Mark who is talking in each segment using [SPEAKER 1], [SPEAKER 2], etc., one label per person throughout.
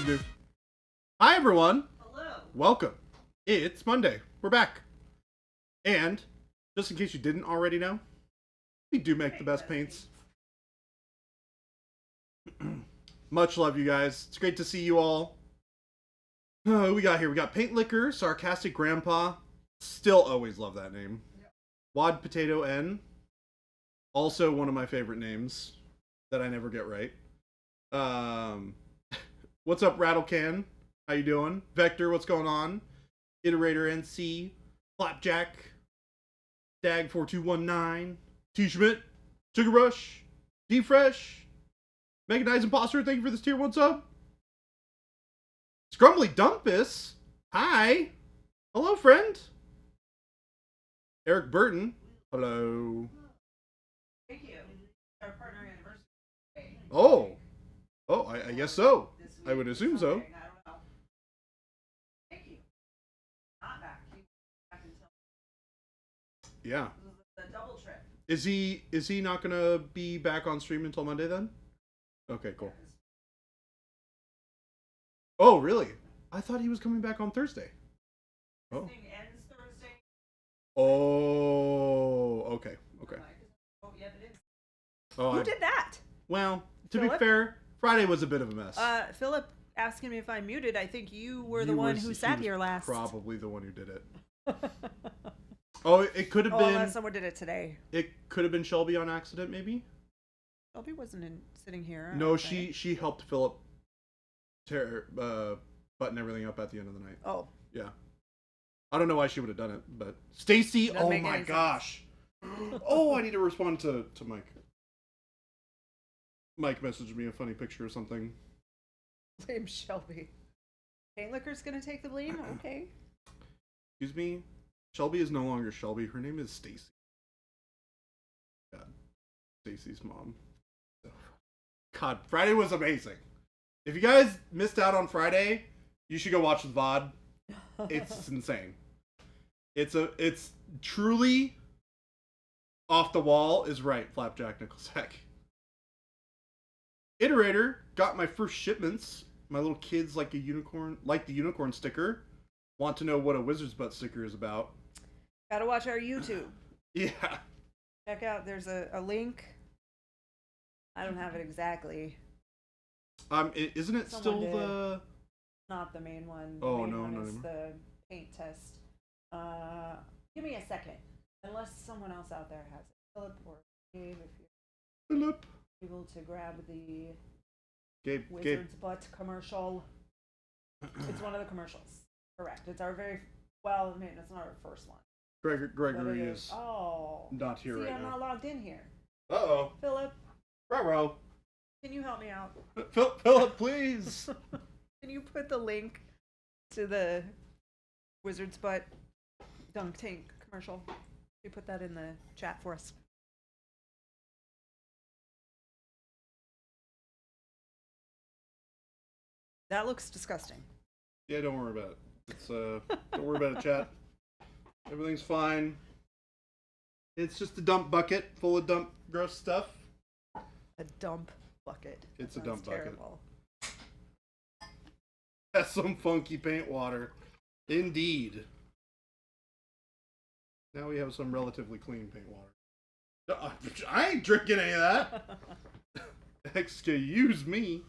[SPEAKER 1] always do. Hi, everyone.
[SPEAKER 2] Hello.
[SPEAKER 1] Welcome. It's Monday. We're back. And, just in case you didn't already know, we do make the best paints. Much love, you guys. It's great to see you all. Who we got here? We got Paint Liquor, Sarcastic Grandpa. Still always love that name. Wad Potato N. Also one of my favorite names that I never get right. What's up, Rattlecan? How you doing? Vector, what's going on? Iterator NC. Flapjack. Dag4219. T Schmidt. Sugar Rush. D Fresh. Mechanized Imposter, thank you for this tier 1 sub. Scrumbly Dumpus. Hi. Hello, friend. Eric Burton. Hello.
[SPEAKER 2] Thank you. Our partner anniversary.
[SPEAKER 1] Oh. Oh, I guess so. I would assume so.
[SPEAKER 2] I don't know. Thank you. Not back. Back until
[SPEAKER 1] Yeah.
[SPEAKER 2] the double trip.
[SPEAKER 1] Is he not gonna be back on stream until Monday then? Okay, cool. Oh, really? I thought he was coming back on Thursday.
[SPEAKER 2] This thing ends Thursday.
[SPEAKER 1] Oh, okay, okay.
[SPEAKER 2] Oh, yeah, it is.
[SPEAKER 1] Oh,
[SPEAKER 3] Who did that?
[SPEAKER 1] Well, to
[SPEAKER 3] Philip?
[SPEAKER 1] be fair, Friday was a bit of a mess.
[SPEAKER 3] Philip asking me if I'm muted. I think you were the
[SPEAKER 1] You
[SPEAKER 3] one
[SPEAKER 1] were-
[SPEAKER 3] who
[SPEAKER 1] he
[SPEAKER 3] sat
[SPEAKER 1] was
[SPEAKER 3] here last.
[SPEAKER 1] Probably the one who did it. Oh, it could have
[SPEAKER 3] Oh,
[SPEAKER 1] been.
[SPEAKER 3] unless someone did it today.
[SPEAKER 1] It could have been Shelby on accident, maybe.
[SPEAKER 3] Shelby wasn't sitting here. I
[SPEAKER 1] No,
[SPEAKER 3] don't think.
[SPEAKER 1] she helped Philip button everything up at the end of the night.
[SPEAKER 3] Oh,
[SPEAKER 1] Yeah. I don't know why she would have done it, but Stacy,
[SPEAKER 3] Doesn't
[SPEAKER 1] oh
[SPEAKER 3] make
[SPEAKER 1] my
[SPEAKER 3] any
[SPEAKER 1] gosh. Oh, I need to respond to Mike. Mike messaged me a funny picture or something.
[SPEAKER 3] blame Shelby. Paint Liquor's gonna take the blame. Okay.
[SPEAKER 1] Excuse me. Shelby is no longer Shelby. Her name is Stacy. God. Stacy's mom. God, Friday was amazing. If you guys missed out on Friday, you should go watch the VOD. It's insane. It's truly off the wall is right, Flapjack Nickelsack. Iterator got my first shipments. My little kids like a unicorn, like the unicorn sticker. Want to know what a wizard's butt sticker is about.
[SPEAKER 3] Gotta watch our YouTube.
[SPEAKER 1] Yeah.
[SPEAKER 3] Check out. There's a link. I don't have it exactly.
[SPEAKER 1] Isn't it
[SPEAKER 3] Someone
[SPEAKER 1] still
[SPEAKER 3] did.
[SPEAKER 1] the?
[SPEAKER 3] Not the main one. The
[SPEAKER 1] Oh,
[SPEAKER 3] main
[SPEAKER 1] no,
[SPEAKER 3] one
[SPEAKER 1] not
[SPEAKER 3] is
[SPEAKER 1] anymore.
[SPEAKER 3] the paint test. Give me a second. Unless someone else out there has it. Philip or Gabe, if you're
[SPEAKER 1] Philip.
[SPEAKER 3] able to grab the
[SPEAKER 1] Gabe.
[SPEAKER 3] Wizard's Butt commercial. It's one of the commercials. Correct. It's our very well. I mean, it's not our first one. But
[SPEAKER 1] Gregory
[SPEAKER 3] it
[SPEAKER 1] is
[SPEAKER 3] Oh.
[SPEAKER 1] not here
[SPEAKER 3] See,
[SPEAKER 1] right
[SPEAKER 3] I'm
[SPEAKER 1] now.
[SPEAKER 3] not logged in here.
[SPEAKER 1] Uh-oh.
[SPEAKER 3] Philip,
[SPEAKER 1] Ruh-roh.
[SPEAKER 3] can you help me out?
[SPEAKER 1] Philip, please.
[SPEAKER 3] Can you put the link to the Wizard's Butt dunk tank commercial? Can you put that in the chat for us? That looks disgusting.
[SPEAKER 1] Yeah, don't worry about it. It's don't worry about it, chat. Everything's fine. It's just a dump bucket full of dump gross stuff.
[SPEAKER 3] A dump bucket.
[SPEAKER 1] It's a
[SPEAKER 3] That
[SPEAKER 1] dump
[SPEAKER 3] sounds
[SPEAKER 1] bucket.
[SPEAKER 3] terrible.
[SPEAKER 1] That's some funky paint water. Indeed. Now we have some relatively clean paint water. I ain't drinking any of that. Excuse me.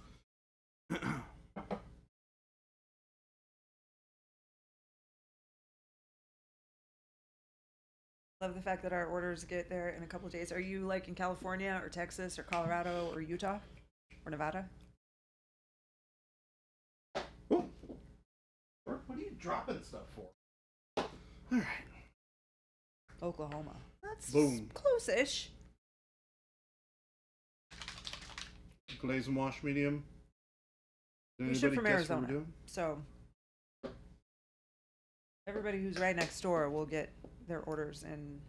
[SPEAKER 3] Love the fact that our orders get there in a couple of days. Are you like in California or Texas or Colorado or Utah or Nevada?
[SPEAKER 1] Oh. What are you dropping stuff for? All right.
[SPEAKER 3] Oklahoma. That's
[SPEAKER 1] Boom.
[SPEAKER 3] close-ish.
[SPEAKER 1] Glaze and wash medium. Did
[SPEAKER 3] We ship
[SPEAKER 1] anybody
[SPEAKER 3] from
[SPEAKER 1] guess what we're
[SPEAKER 3] Arizona,
[SPEAKER 1] doing?
[SPEAKER 3] so everybody who's right next door will get their orders and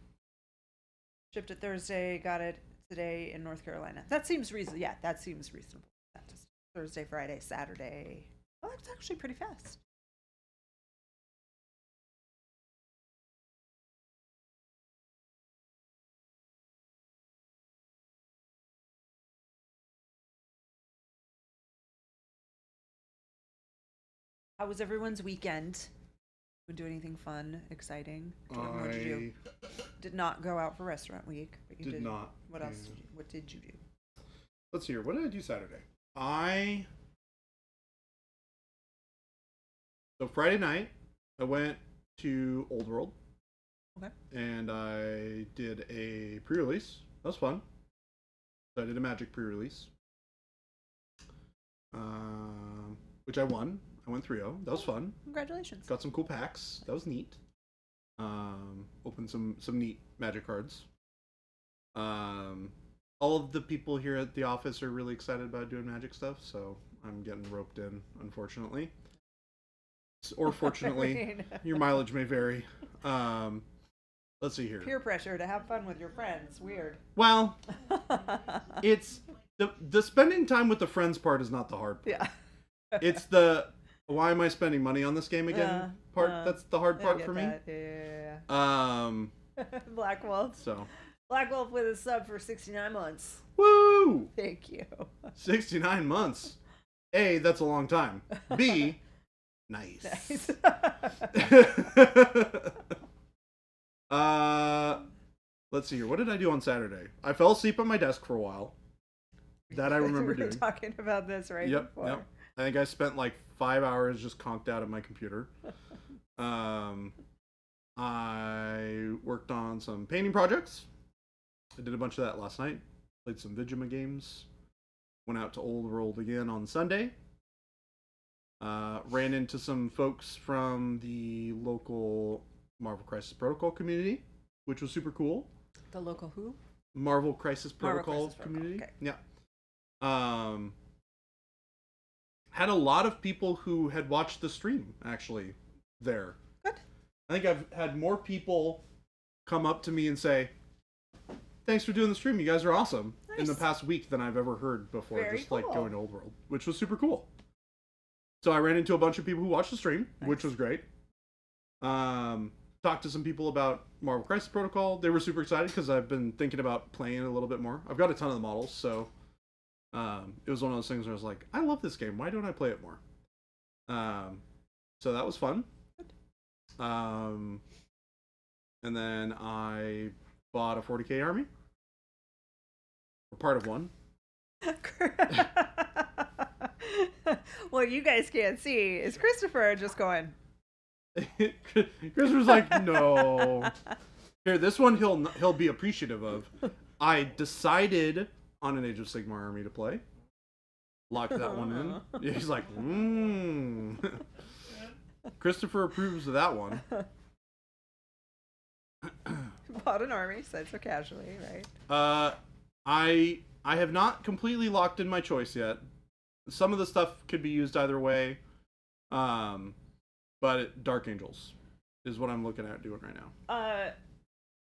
[SPEAKER 3] shipped it Thursday. Got it today in North Carolina. That seems reasonable. Yeah, that seems reasonable. Not just Thursday, Friday, Saturday. Oh, that's actually pretty fast. How was everyone's weekend? Would do anything fun, exciting? What did you do? Did not go out for restaurant week, but you
[SPEAKER 1] did not.
[SPEAKER 3] What else? What did you do?
[SPEAKER 1] Let's see here. What did I do Saturday? So Friday night, I went to Old World.
[SPEAKER 3] Okay.
[SPEAKER 1] And I did a pre-release. That was fun. So I did a Magic pre-release, which I won. I went 3-0. That was fun.
[SPEAKER 3] Congratulations.
[SPEAKER 1] Got some cool packs. That was neat. Opened some neat Magic cards. All of the people here at the office are really excited about doing Magic stuff, so I'm getting roped in, unfortunately. Or fortunately, your mileage may vary. Let's see here.
[SPEAKER 3] Peer pressure to have fun with your friends. Weird.
[SPEAKER 1] Well, it's the spending time with the friends part is not the hard part.
[SPEAKER 3] Yeah.
[SPEAKER 1] It's the why am I spending money on this game again part. That's the hard part for me.
[SPEAKER 3] Yeah. Black Wolf.
[SPEAKER 1] So.
[SPEAKER 3] Black Wolf with a sub for 69 months.
[SPEAKER 1] Woo!
[SPEAKER 3] Thank you.
[SPEAKER 1] 69 months. A, that's a long time. B, nice. Let's see here. What did I do on Saturday? I fell asleep at my desk for a while. That I remember doing.
[SPEAKER 3] We were talking about this right before.
[SPEAKER 1] Yep. I think I spent like 5 hours just conked out at my computer. I worked on some painting projects. I did a bunch of that last night. Played some Vigima games. Went out to Old World again on Sunday. Ran into some folks from the local Marvel Crisis Protocol community, which was super cool.
[SPEAKER 3] The local who?
[SPEAKER 1] Marvel Crisis Protocol community.
[SPEAKER 3] Okay.
[SPEAKER 1] Yeah. Had a lot of people who had watched the stream actually there.
[SPEAKER 3] Good.
[SPEAKER 1] I think I've had more people come up to me and say, "Thanks for doing the stream. You guys are awesome."
[SPEAKER 3] Nice.
[SPEAKER 1] In the past week than I've ever heard before.
[SPEAKER 3] Very
[SPEAKER 1] just like
[SPEAKER 3] cool.
[SPEAKER 1] going to Old World, which was super cool. So I ran into a bunch of people who watched the stream,
[SPEAKER 3] Nice.
[SPEAKER 1] which was great. Talked to some people about Marvel Crisis Protocol. They were super excited because I've been thinking about playing it a little bit more. I've got a ton of the models, so it was one of those things where I was like, I love this game. Why don't I play it more? So that was fun. And then I bought a 40k army. Or part of one.
[SPEAKER 3] What you guys can't see is Christopher just going.
[SPEAKER 1] Christopher's like, no. Here, this one he'll be appreciative of. I decided on an Age of Sigmar army to play. Locked that one in. Yeah, he's like, Christopher approves of that one.
[SPEAKER 3] Bought an army, said so casually, right?
[SPEAKER 1] I have not completely locked in my choice yet. Some of the stuff could be used either way. But Dark Angels is what I'm looking at doing right now.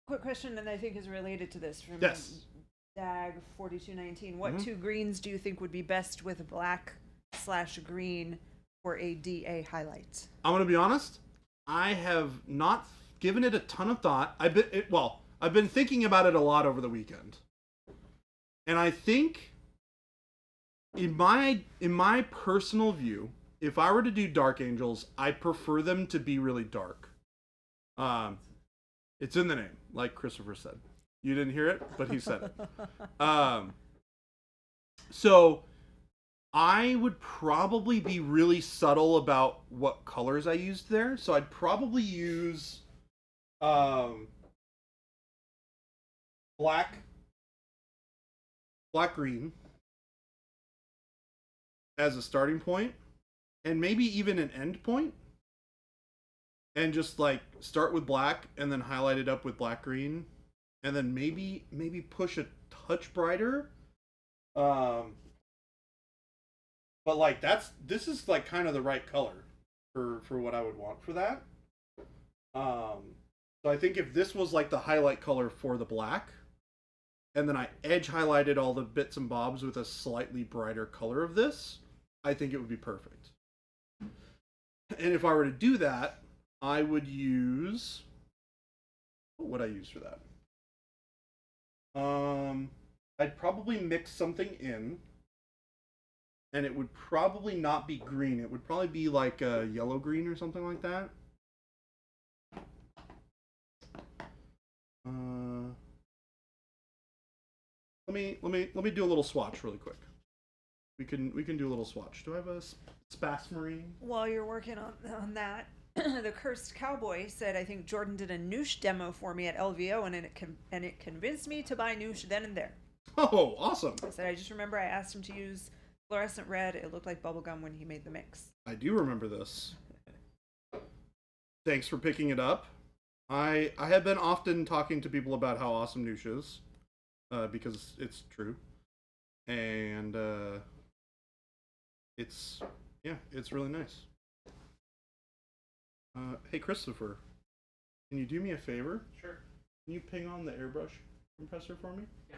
[SPEAKER 3] Quick question, and I think is related to this from
[SPEAKER 1] Yes.
[SPEAKER 3] Dag 4219. What two greens do you think would be best with black/green for a DA highlight?
[SPEAKER 1] I'm gonna be honest. I have not given it a ton of thought. I've been thinking about it a lot over the weekend, and I think, in my personal view, if I were to do Dark Angels, I prefer them to be really dark. It's in the name, like Christopher said. You didn't hear it, but he said it. So I would probably be really subtle about what colors I used there. So I'd probably use black green as a starting point, and maybe even an end point, and just like start with black and then highlight it up with black green, and then maybe push a touch brighter. But like this is like kind of the right color for what I would want for that. So I think if this was like the highlight color for the black, and then I edge highlighted all the bits and bobs with a slightly brighter color of this, I think it would be perfect. And if I were to do that, I would use... What would I use for that? I'd probably mix something in. and it would probably not be green. It would probably be like yellow green or something like that. Let me do a little swatch really quick. We can do a little swatch. Do I have a Spasmarine?
[SPEAKER 3] While you're working on that, the Cursed Cowboy said, I think Jordan did a Noosh demo for me at LVO, and it convinced me to buy Noosh then and there.
[SPEAKER 1] Oh, awesome.
[SPEAKER 3] I said, I just remember I asked him to use fluorescent red. It looked like bubblegum when he made the mix.
[SPEAKER 1] I do remember this. Thanks for picking it up. I have been often talking to people about how awesome Noosh is, because it's true. And it's really nice. Hey, Christopher, can you do me a favor?
[SPEAKER 4] Sure.
[SPEAKER 1] Can you ping on the airbrush compressor for me?
[SPEAKER 4] Yeah.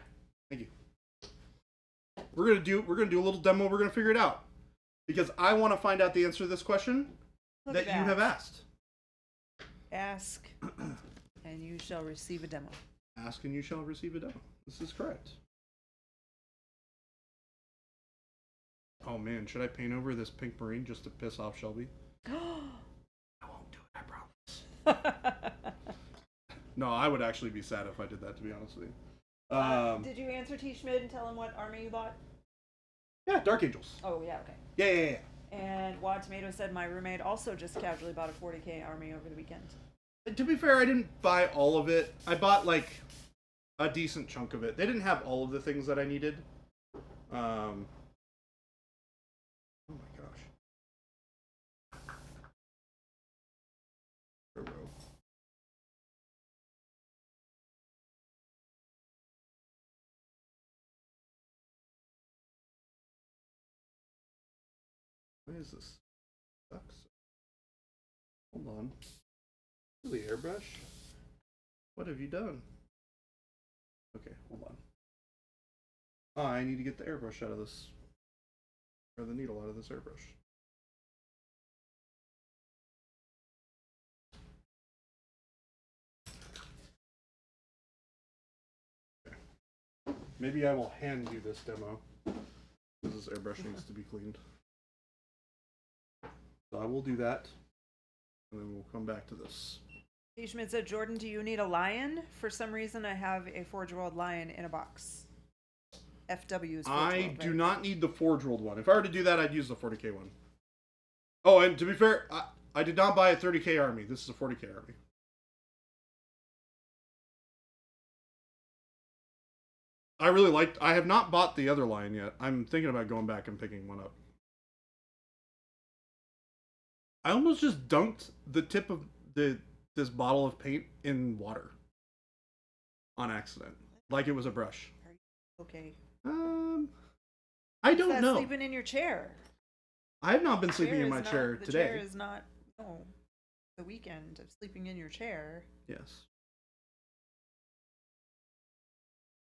[SPEAKER 1] Thank you. We're gonna do a little demo. We're gonna figure it out because I want to find out the answer to this question
[SPEAKER 3] Look
[SPEAKER 1] that
[SPEAKER 3] at
[SPEAKER 1] you have asked.
[SPEAKER 3] Ask, and you shall receive a demo.
[SPEAKER 1] Ask and you shall receive a demo. This is correct. Oh man, should I paint over this pink marine just to piss off Shelby? I won't do it, I promise. No, I would actually be sad if I did that, to be honest with you.
[SPEAKER 3] Did you answer T. Schmid and tell him what army you bought?
[SPEAKER 1] Yeah, Dark Angels.
[SPEAKER 3] Oh, yeah, okay.
[SPEAKER 1] Yeah.
[SPEAKER 3] And Wad Tomato said my roommate also just casually bought a 40K army over the weekend.
[SPEAKER 1] To be fair, I didn't buy all of it. I bought like a decent chunk of it. They didn't have all of the things that I needed. Oh my gosh. Turbo. Why is this? Sucks. Hold on. Really, airbrush? What have you done? Okay, hold on. I need to get the airbrush out of this. Or the needle out of this airbrush. Okay. Maybe I will hand you this demo. Because this airbrush needs to be cleaned. So I will do that. And then we'll come back to this.
[SPEAKER 3] T. Schmid said, Jordan, do you need a lion? For some reason, I have a Forge World lion in a box. FW is Forge
[SPEAKER 1] I
[SPEAKER 3] World,
[SPEAKER 1] do
[SPEAKER 3] right?
[SPEAKER 1] not need the Forge World one. If I were to do that, I'd use the 40k one. Oh, and to be fair, I did not buy a 30k army. This is a 40k army. I have not bought the other line yet. I'm thinking about going back and picking one up. I almost just dunked the tip of this bottle of paint in water. On accident. Like it was a brush.
[SPEAKER 3] Okay.
[SPEAKER 1] I don't know.
[SPEAKER 3] Sleeping in your chair.
[SPEAKER 1] I have not been sleeping in my
[SPEAKER 3] The
[SPEAKER 1] chair today.
[SPEAKER 3] chair is not, the weekend of sleeping in your chair.
[SPEAKER 1] Yes.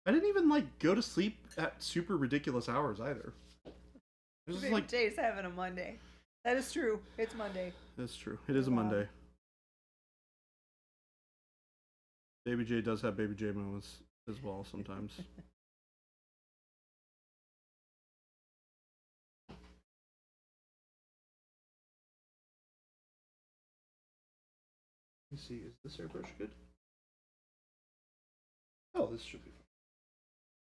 [SPEAKER 1] I didn't even go to sleep at super ridiculous hours either. It was just
[SPEAKER 3] Today's having a Monday. That is true. It's Monday.
[SPEAKER 1] That's true. It is a Monday. Baby J does have Baby J moments as well sometimes. Let me see, is this airbrush good? Oh, this should be fine.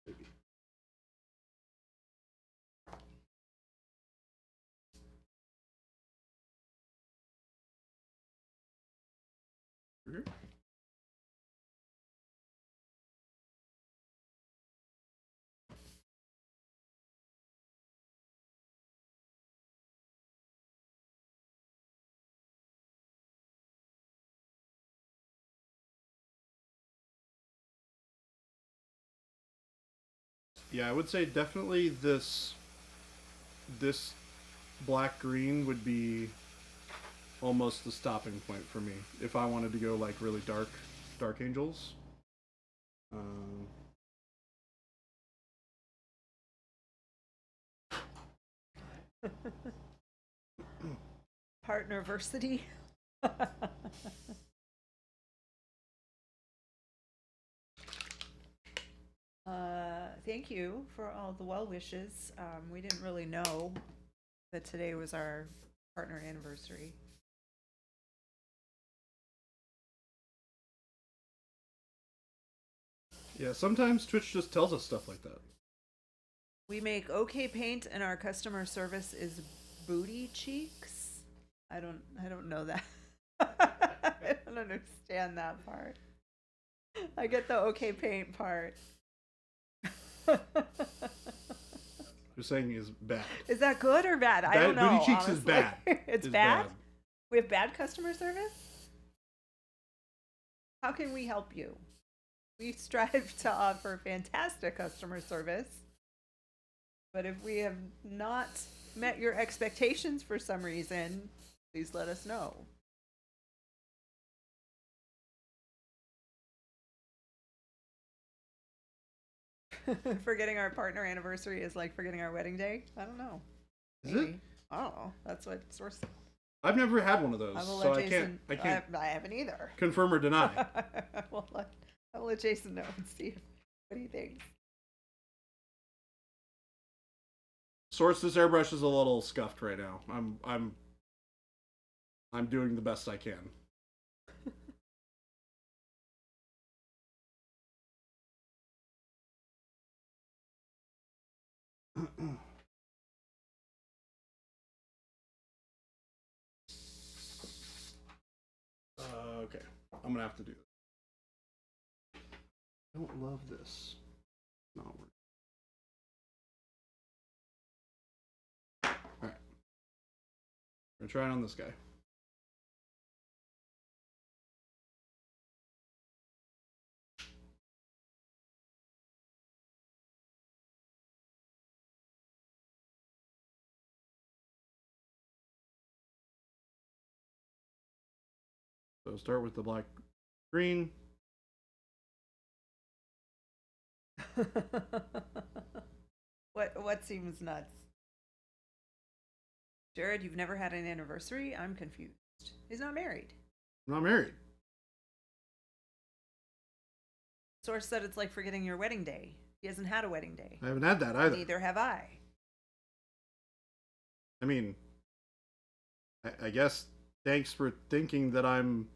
[SPEAKER 1] Maybe. Mm-hmm. Yeah, I would say definitely this black green would be almost the stopping point for me if I wanted to go really dark angels.
[SPEAKER 3] Partnerversity. thank you for all the well wishes. We didn't really know that today was our partner anniversary.
[SPEAKER 1] Yeah, sometimes Twitch just tells us stuff like that.
[SPEAKER 3] We make okay paint, and our customer service is booty cheeks. I don't know that. I don't understand that part. I get the okay paint part.
[SPEAKER 1] You're saying is bad.
[SPEAKER 3] Is that good or bad? I
[SPEAKER 1] Bad-
[SPEAKER 3] don't know.
[SPEAKER 1] booty cheeks is
[SPEAKER 3] honestly.
[SPEAKER 1] bad.
[SPEAKER 3] It's
[SPEAKER 1] Is
[SPEAKER 3] bad? We have bad customer service? How can we help you? We strive to offer fantastic customer service. But if we have not met your expectations for some reason, please let us know. Forgetting our partner anniversary is like forgetting our wedding day? I don't know.
[SPEAKER 1] Is
[SPEAKER 3] Maybe.
[SPEAKER 1] it?
[SPEAKER 3] I don't know. That's what source.
[SPEAKER 1] I've never had one of those,
[SPEAKER 3] I will
[SPEAKER 1] so
[SPEAKER 3] let
[SPEAKER 1] I
[SPEAKER 3] Jason.
[SPEAKER 1] can't
[SPEAKER 3] I haven't either.
[SPEAKER 1] confirm or deny.
[SPEAKER 3] I will let Jason know and see what he thinks.
[SPEAKER 1] Source, this airbrush is a little scuffed right now. I'm doing the best I can. Okay, I'm gonna have to do this. I don't love this. Not working. Alright. We're gonna try it on this guy. So start with the black green.
[SPEAKER 3] What seems nuts? Jared, you've never had an anniversary? I'm confused. He's not married.
[SPEAKER 1] I'm not married.
[SPEAKER 3] Source said it's like forgetting your wedding day. He hasn't had a wedding day.
[SPEAKER 1] I haven't had that either.
[SPEAKER 3] Neither have I.
[SPEAKER 1] I mean, I guess thanks for thinking that I'm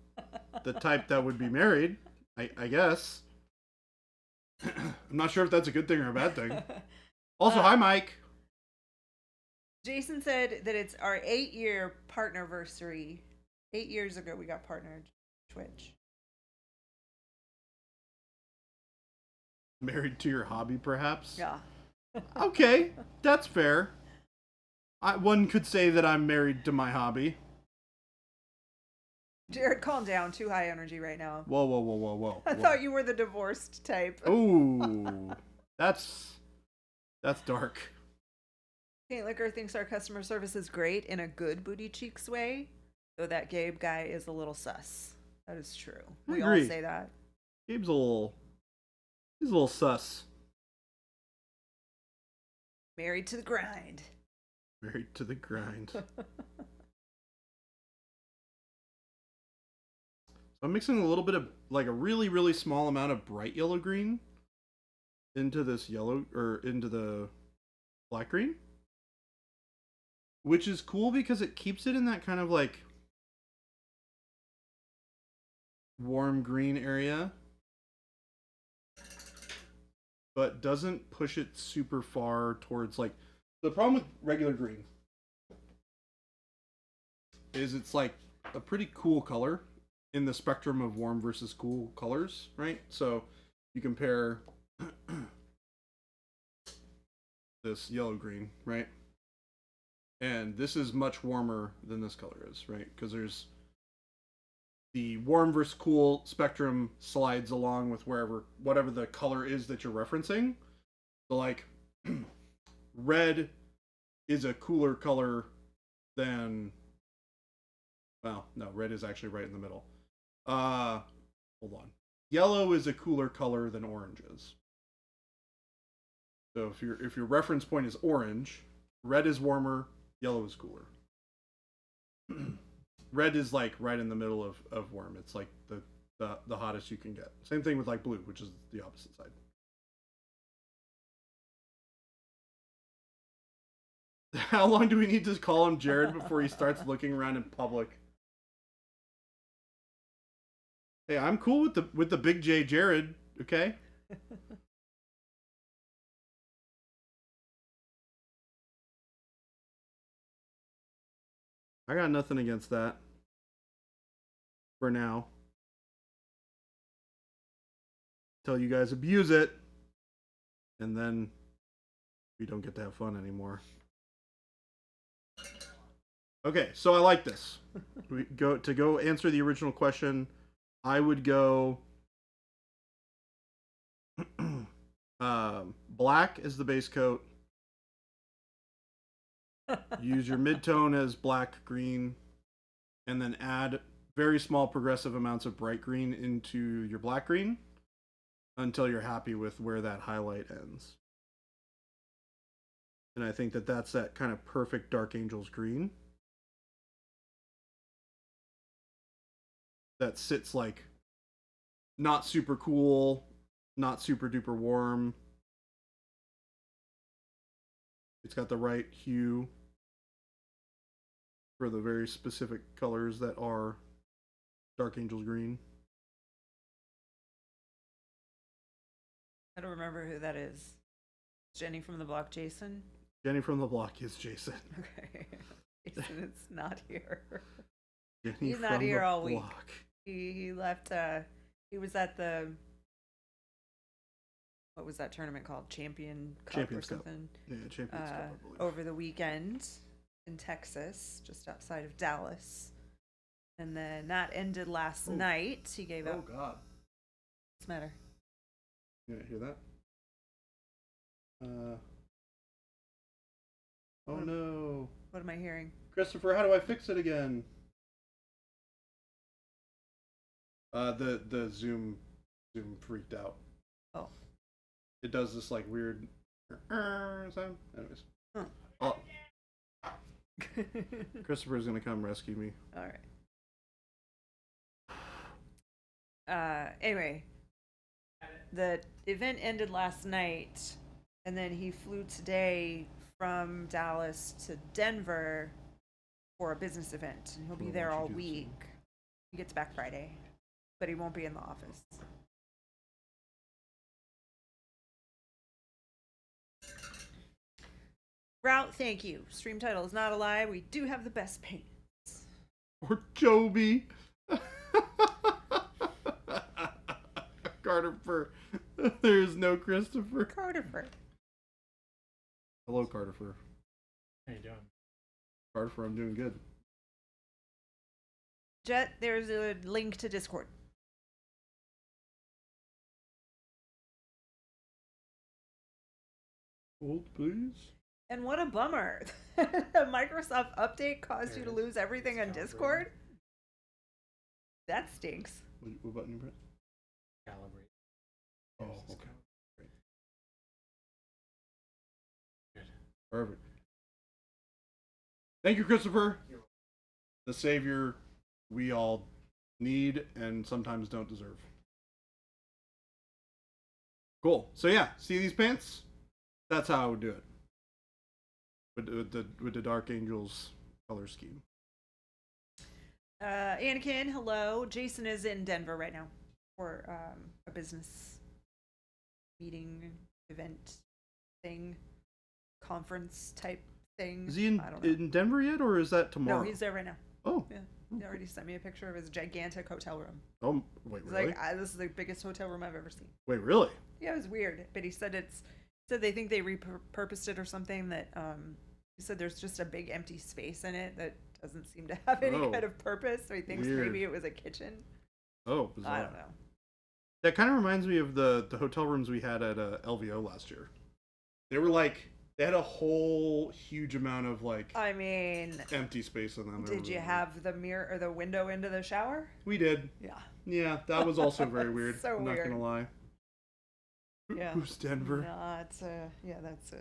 [SPEAKER 1] the type that would be married. I guess. I'm not sure if that's a good thing or a bad thing. Also, hi, Mike.
[SPEAKER 3] Jason said that it's our 8-year partnerversary. 8 years ago, we got partnered Twitch.
[SPEAKER 1] Married to your hobby, perhaps?
[SPEAKER 3] Yeah.
[SPEAKER 1] Okay, that's fair. One could say that I'm married to my hobby.
[SPEAKER 3] Jared, calm down. Too high energy right now.
[SPEAKER 1] Whoa, whoa, whoa, whoa, whoa.
[SPEAKER 3] I thought you were the divorced type.
[SPEAKER 1] Ooh, that's dark.
[SPEAKER 3] Paint Liquor thinks our customer service is great in a good booty cheeks way, though that Gabe guy is a little sus. That is true. We all
[SPEAKER 1] agree.
[SPEAKER 3] say that.
[SPEAKER 1] Gabe's he's a little sus.
[SPEAKER 3] Married to the grind.
[SPEAKER 1] Married to the grind. So I'm mixing a little bit of, like, a really, really small amount of bright yellow green into this yellow, or into the black green. Which is cool because it keeps it in that kind of, like, warm green area, but doesn't push it super far towards, like, the problem with regular green is it's like a pretty cool color in the spectrum of warm versus cool colors, right? So you compare this yellow green, right? And this is much warmer than this color is, right? Because there's the warm versus cool spectrum slides along with whatever the color is that you're referencing. So, like, red is a cooler color than, well, no, red is actually right in the middle. Hold on. Yellow is a cooler color than orange is. So if your reference point is orange, red is warmer, yellow is cooler. Red is like right in the middle of warm. It's like the hottest you can get. Same thing with like blue, which is the opposite side. How long do we need to call him Jared before he starts looking around in public? Hey, I'm cool with the big J Jared, okay? I got nothing against that. For now. Till you guys abuse it. And then we don't get to have fun anymore. Okay, so I like this. We go answer the original question. I would go black as the base coat. Use your midtone as black green, and then add very small progressive amounts of bright green into your black green until you're happy with where that highlight ends. And I think that's that kind of perfect Dark Angels green that sits like not super cool, not super duper warm. It's got the right hue for the very specific colors that are Dark Angels green.
[SPEAKER 3] I don't remember who that is. Jenny from the block, Jason?
[SPEAKER 1] Jenny from the block is Jason.
[SPEAKER 3] Okay. Jason is not here.
[SPEAKER 1] Jenny
[SPEAKER 3] He's not
[SPEAKER 1] from
[SPEAKER 3] here
[SPEAKER 1] the
[SPEAKER 3] all week.
[SPEAKER 1] block.
[SPEAKER 3] He left, he was at the, what was that tournament called? Champions Cup or something?
[SPEAKER 1] Yeah, Champions Cup, I believe.
[SPEAKER 3] Over the weekend in Texas, just outside of Dallas. And then that ended last night. He gave up.
[SPEAKER 1] Oh, God.
[SPEAKER 3] What's the matter?
[SPEAKER 1] You hear that? Oh, no.
[SPEAKER 3] What am I hearing?
[SPEAKER 1] Christopher, how do I fix it again? The Zoom freaked out.
[SPEAKER 3] Oh.
[SPEAKER 1] It does this like weird sound. Anyways.
[SPEAKER 3] Huh.
[SPEAKER 1] Oh. Christopher's gonna come rescue me.
[SPEAKER 3] All right. Anyway, the event ended last night, and then he flew today from Dallas to Denver for a business event, and he'll be there all week. He gets back Friday, but he won't be in the office. Route, thank you. Stream title is not a lie. We do have the best paints.
[SPEAKER 1] Or Joby. Carter. There's no Christopher.
[SPEAKER 3] Carter.
[SPEAKER 1] Hello, Carter.
[SPEAKER 4] How you doing?
[SPEAKER 1] Carter, I'm doing good.
[SPEAKER 3] Jet, there's a link to Discord.
[SPEAKER 1] Hold, please.
[SPEAKER 3] And what a bummer. The Microsoft update caused you to lose everything on Discord? That stinks.
[SPEAKER 1] What button you press?
[SPEAKER 4] Calibrate.
[SPEAKER 1] Oh, okay. Great.
[SPEAKER 4] Good.
[SPEAKER 1] Perfect. Thank you, Christopher. The savior we all need and sometimes don't deserve. Cool. So yeah, see these pants? That's how I would do it. With the Dark Angels color scheme.
[SPEAKER 3] Anakin, hello. Jason is in Denver right now for a business meeting, event thing, conference type thing.
[SPEAKER 1] Is he in
[SPEAKER 3] I don't know.
[SPEAKER 1] in Denver yet, or is that tomorrow?
[SPEAKER 3] No, he's there right now.
[SPEAKER 1] Oh.
[SPEAKER 3] Yeah. He already sent me a picture of his gigantic hotel room.
[SPEAKER 1] Oh, wait,
[SPEAKER 3] He's
[SPEAKER 1] really?
[SPEAKER 3] like, this is the biggest hotel room I've ever seen.
[SPEAKER 1] Wait, really?
[SPEAKER 3] Yeah, it was weird, but he said they think they repurposed it or something. That he said there's just a big empty space in it that doesn't seem to have any kind of purpose. So he thinks
[SPEAKER 1] Weird.
[SPEAKER 3] maybe it was a kitchen.
[SPEAKER 1] Oh, bizarre.
[SPEAKER 3] I don't know.
[SPEAKER 1] That kind of reminds me of the hotel rooms we had at LVO last year. They were like, they had a whole huge amount of like
[SPEAKER 3] I mean,
[SPEAKER 1] empty space in them.
[SPEAKER 3] did you have the mirror or the window into the shower?
[SPEAKER 1] We did.
[SPEAKER 3] Yeah.
[SPEAKER 1] Yeah, that was also very weird.
[SPEAKER 3] So
[SPEAKER 1] I'm not
[SPEAKER 3] weird.
[SPEAKER 1] gonna lie.
[SPEAKER 3] Yeah.
[SPEAKER 1] Who's Denver?
[SPEAKER 3] No, it's that's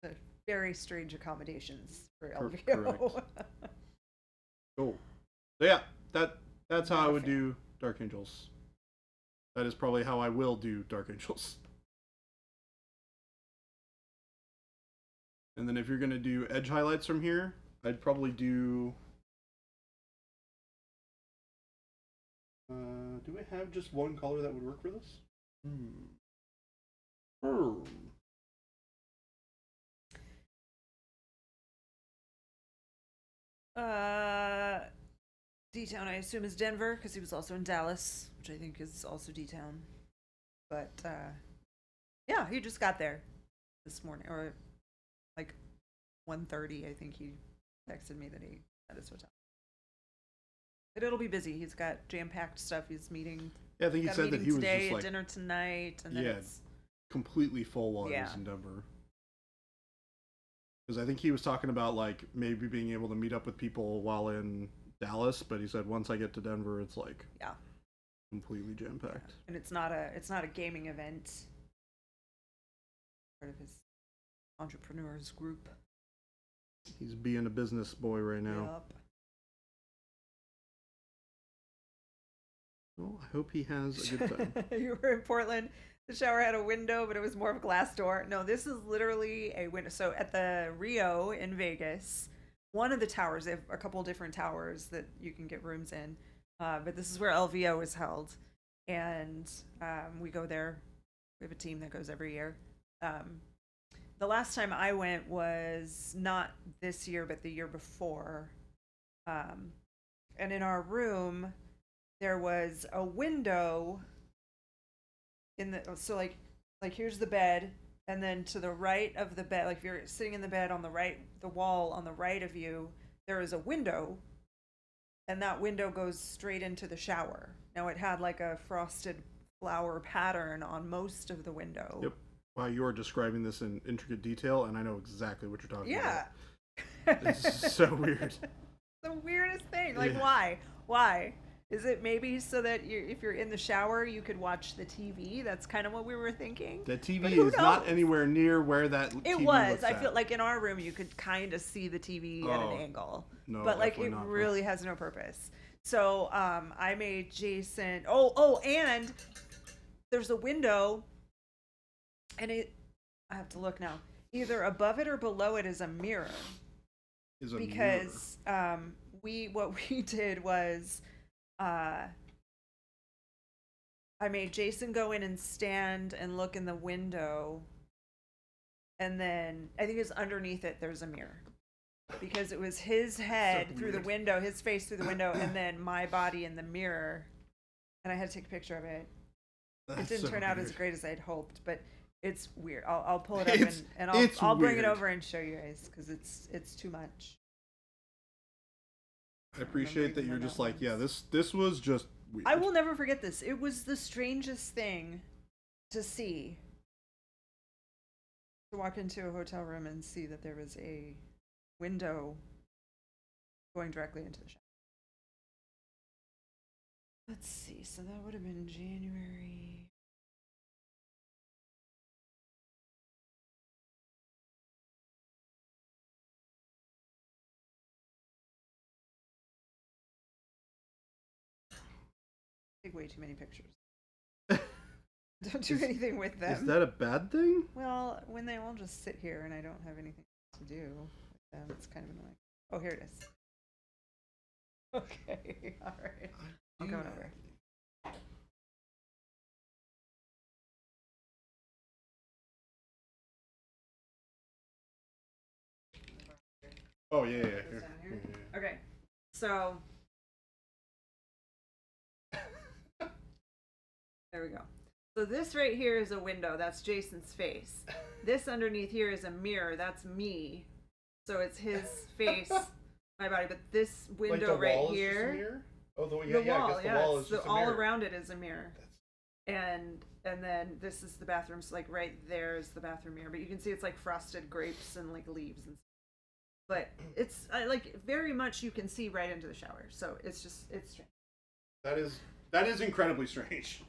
[SPEAKER 3] a very strange accommodations for LVO.
[SPEAKER 1] Correct. Cool. So yeah, that's how
[SPEAKER 3] Not
[SPEAKER 1] I
[SPEAKER 3] a
[SPEAKER 1] would
[SPEAKER 3] fan.
[SPEAKER 1] do Dark Angels. That is probably how I will do Dark Angels. And then if you're gonna do edge highlights from here, I'd probably do. Do we have just one color that would work for this?
[SPEAKER 3] D-Town, I assume, is Denver, because he was also in Dallas, which I think is also D-Town. But, yeah, he just got there this morning, or like 1:30, I think he texted me that he at his hotel. But it'll be busy. He's got jam-packed stuff. He's meeting.
[SPEAKER 1] Yeah, I think he
[SPEAKER 3] got a
[SPEAKER 1] said that
[SPEAKER 3] meeting
[SPEAKER 1] he was
[SPEAKER 3] today,
[SPEAKER 1] just like
[SPEAKER 3] dinner tonight, and then
[SPEAKER 1] Yeah.
[SPEAKER 3] it's
[SPEAKER 1] completely full while he was
[SPEAKER 3] Yeah.
[SPEAKER 1] in Denver. Because I think he was talking about like maybe being able to meet up with people while in Dallas, but he said once I get to Denver, it's like
[SPEAKER 3] yeah.
[SPEAKER 1] completely jam packed.
[SPEAKER 3] And it's not a gaming event. Part of his entrepreneurs group.
[SPEAKER 1] He's being a business boy right now.
[SPEAKER 3] Yup.
[SPEAKER 1] Well, I hope he has a good time.
[SPEAKER 3] You were in Portland. The shower had a window, but it was more of a glass door. No, this is literally a window. So at the Rio in Vegas, one of the towers, they have a couple different towers that you can get rooms in. But this is where LVO is held. And we go there. We have a team that goes every year. The last time I went was not this year, but the year before. And in our room, there was a window in the, so like here's the bed, and then to the right of the bed, like if you're sitting in the bed on the right, the wall on the right of you, there is a window, and that window goes straight into the shower. Now it had like a frosted flower pattern on most of the window.
[SPEAKER 1] Yep. Wow, you are describing this in intricate detail, and I know exactly what you're talking
[SPEAKER 3] Yeah.
[SPEAKER 1] about. This is so weird.
[SPEAKER 3] The weirdest thing. Like,
[SPEAKER 1] Yeah.
[SPEAKER 3] why? Why? Is it maybe so that if you're in the shower, you could watch the TV? That's kind of what we were thinking.
[SPEAKER 1] The
[SPEAKER 3] But
[SPEAKER 1] TV
[SPEAKER 3] who
[SPEAKER 1] is not
[SPEAKER 3] knows?
[SPEAKER 1] anywhere near where that
[SPEAKER 3] It
[SPEAKER 1] TV
[SPEAKER 3] was.
[SPEAKER 1] looks
[SPEAKER 3] I
[SPEAKER 1] at.
[SPEAKER 3] feel like in our room, you could kind of see the TV at
[SPEAKER 1] Oh,
[SPEAKER 3] an angle.
[SPEAKER 1] no,
[SPEAKER 3] but like
[SPEAKER 1] definitely
[SPEAKER 3] it
[SPEAKER 1] not, but-
[SPEAKER 3] really has no purpose. So I made Jason. Oh, and there's a window, and I have to look now. Either above it or below it is a mirror.
[SPEAKER 1] Is a
[SPEAKER 3] Because what we did was I made Jason go in and stand and look in the window, and then I think it's underneath it there's a mirror, because it was his head through the
[SPEAKER 1] weird.
[SPEAKER 3] window, his face through the window, and then my body in the mirror, and I had to take a picture of it.
[SPEAKER 1] That's
[SPEAKER 3] It didn't
[SPEAKER 1] so
[SPEAKER 3] turn out as
[SPEAKER 1] weird.
[SPEAKER 3] great as I'd hoped, but it's weird. I'll pull it up
[SPEAKER 1] It's-
[SPEAKER 3] and
[SPEAKER 1] it's
[SPEAKER 3] I'll bring it
[SPEAKER 1] weird.
[SPEAKER 3] over and show you guys, because it's too much.
[SPEAKER 1] I appreciate that
[SPEAKER 3] even
[SPEAKER 1] you're
[SPEAKER 3] where
[SPEAKER 1] just
[SPEAKER 3] that
[SPEAKER 1] like, yeah,
[SPEAKER 3] was.
[SPEAKER 1] this was just weird.
[SPEAKER 3] I will never forget this. It was the strangest thing to see. To walk into a hotel room and see that there was a window going directly into the shower. Let's see. So that would have been January. Take way too many pictures. Don't do
[SPEAKER 1] Is-
[SPEAKER 3] anything with them.
[SPEAKER 1] Is that a bad thing?
[SPEAKER 3] Well, when they all just sit here and I don't have anything to do with them, it's kind of annoying. Oh, here it is. Okay, all right. I'm coming over.
[SPEAKER 1] Oh yeah, yeah.
[SPEAKER 3] Goes
[SPEAKER 1] Here.
[SPEAKER 3] down here?
[SPEAKER 1] Yeah, yeah.
[SPEAKER 3] Okay, so there we go. So this right here is a window. That's Jason's face. This underneath here is a mirror. That's me. So it's his face, my body. But this window right here,
[SPEAKER 1] Oh, the
[SPEAKER 3] the wall,
[SPEAKER 1] I guess the
[SPEAKER 3] yeah,
[SPEAKER 1] wall
[SPEAKER 3] it's
[SPEAKER 1] is just a
[SPEAKER 3] all
[SPEAKER 1] mirror.
[SPEAKER 3] around it is a mirror. And then this is the bathroom. So like right there is the bathroom mirror. But you can see it's like frosted grapes and like leaves and stuff. But it's like very much you can see right into the shower. So it's strange.
[SPEAKER 1] That is incredibly strange.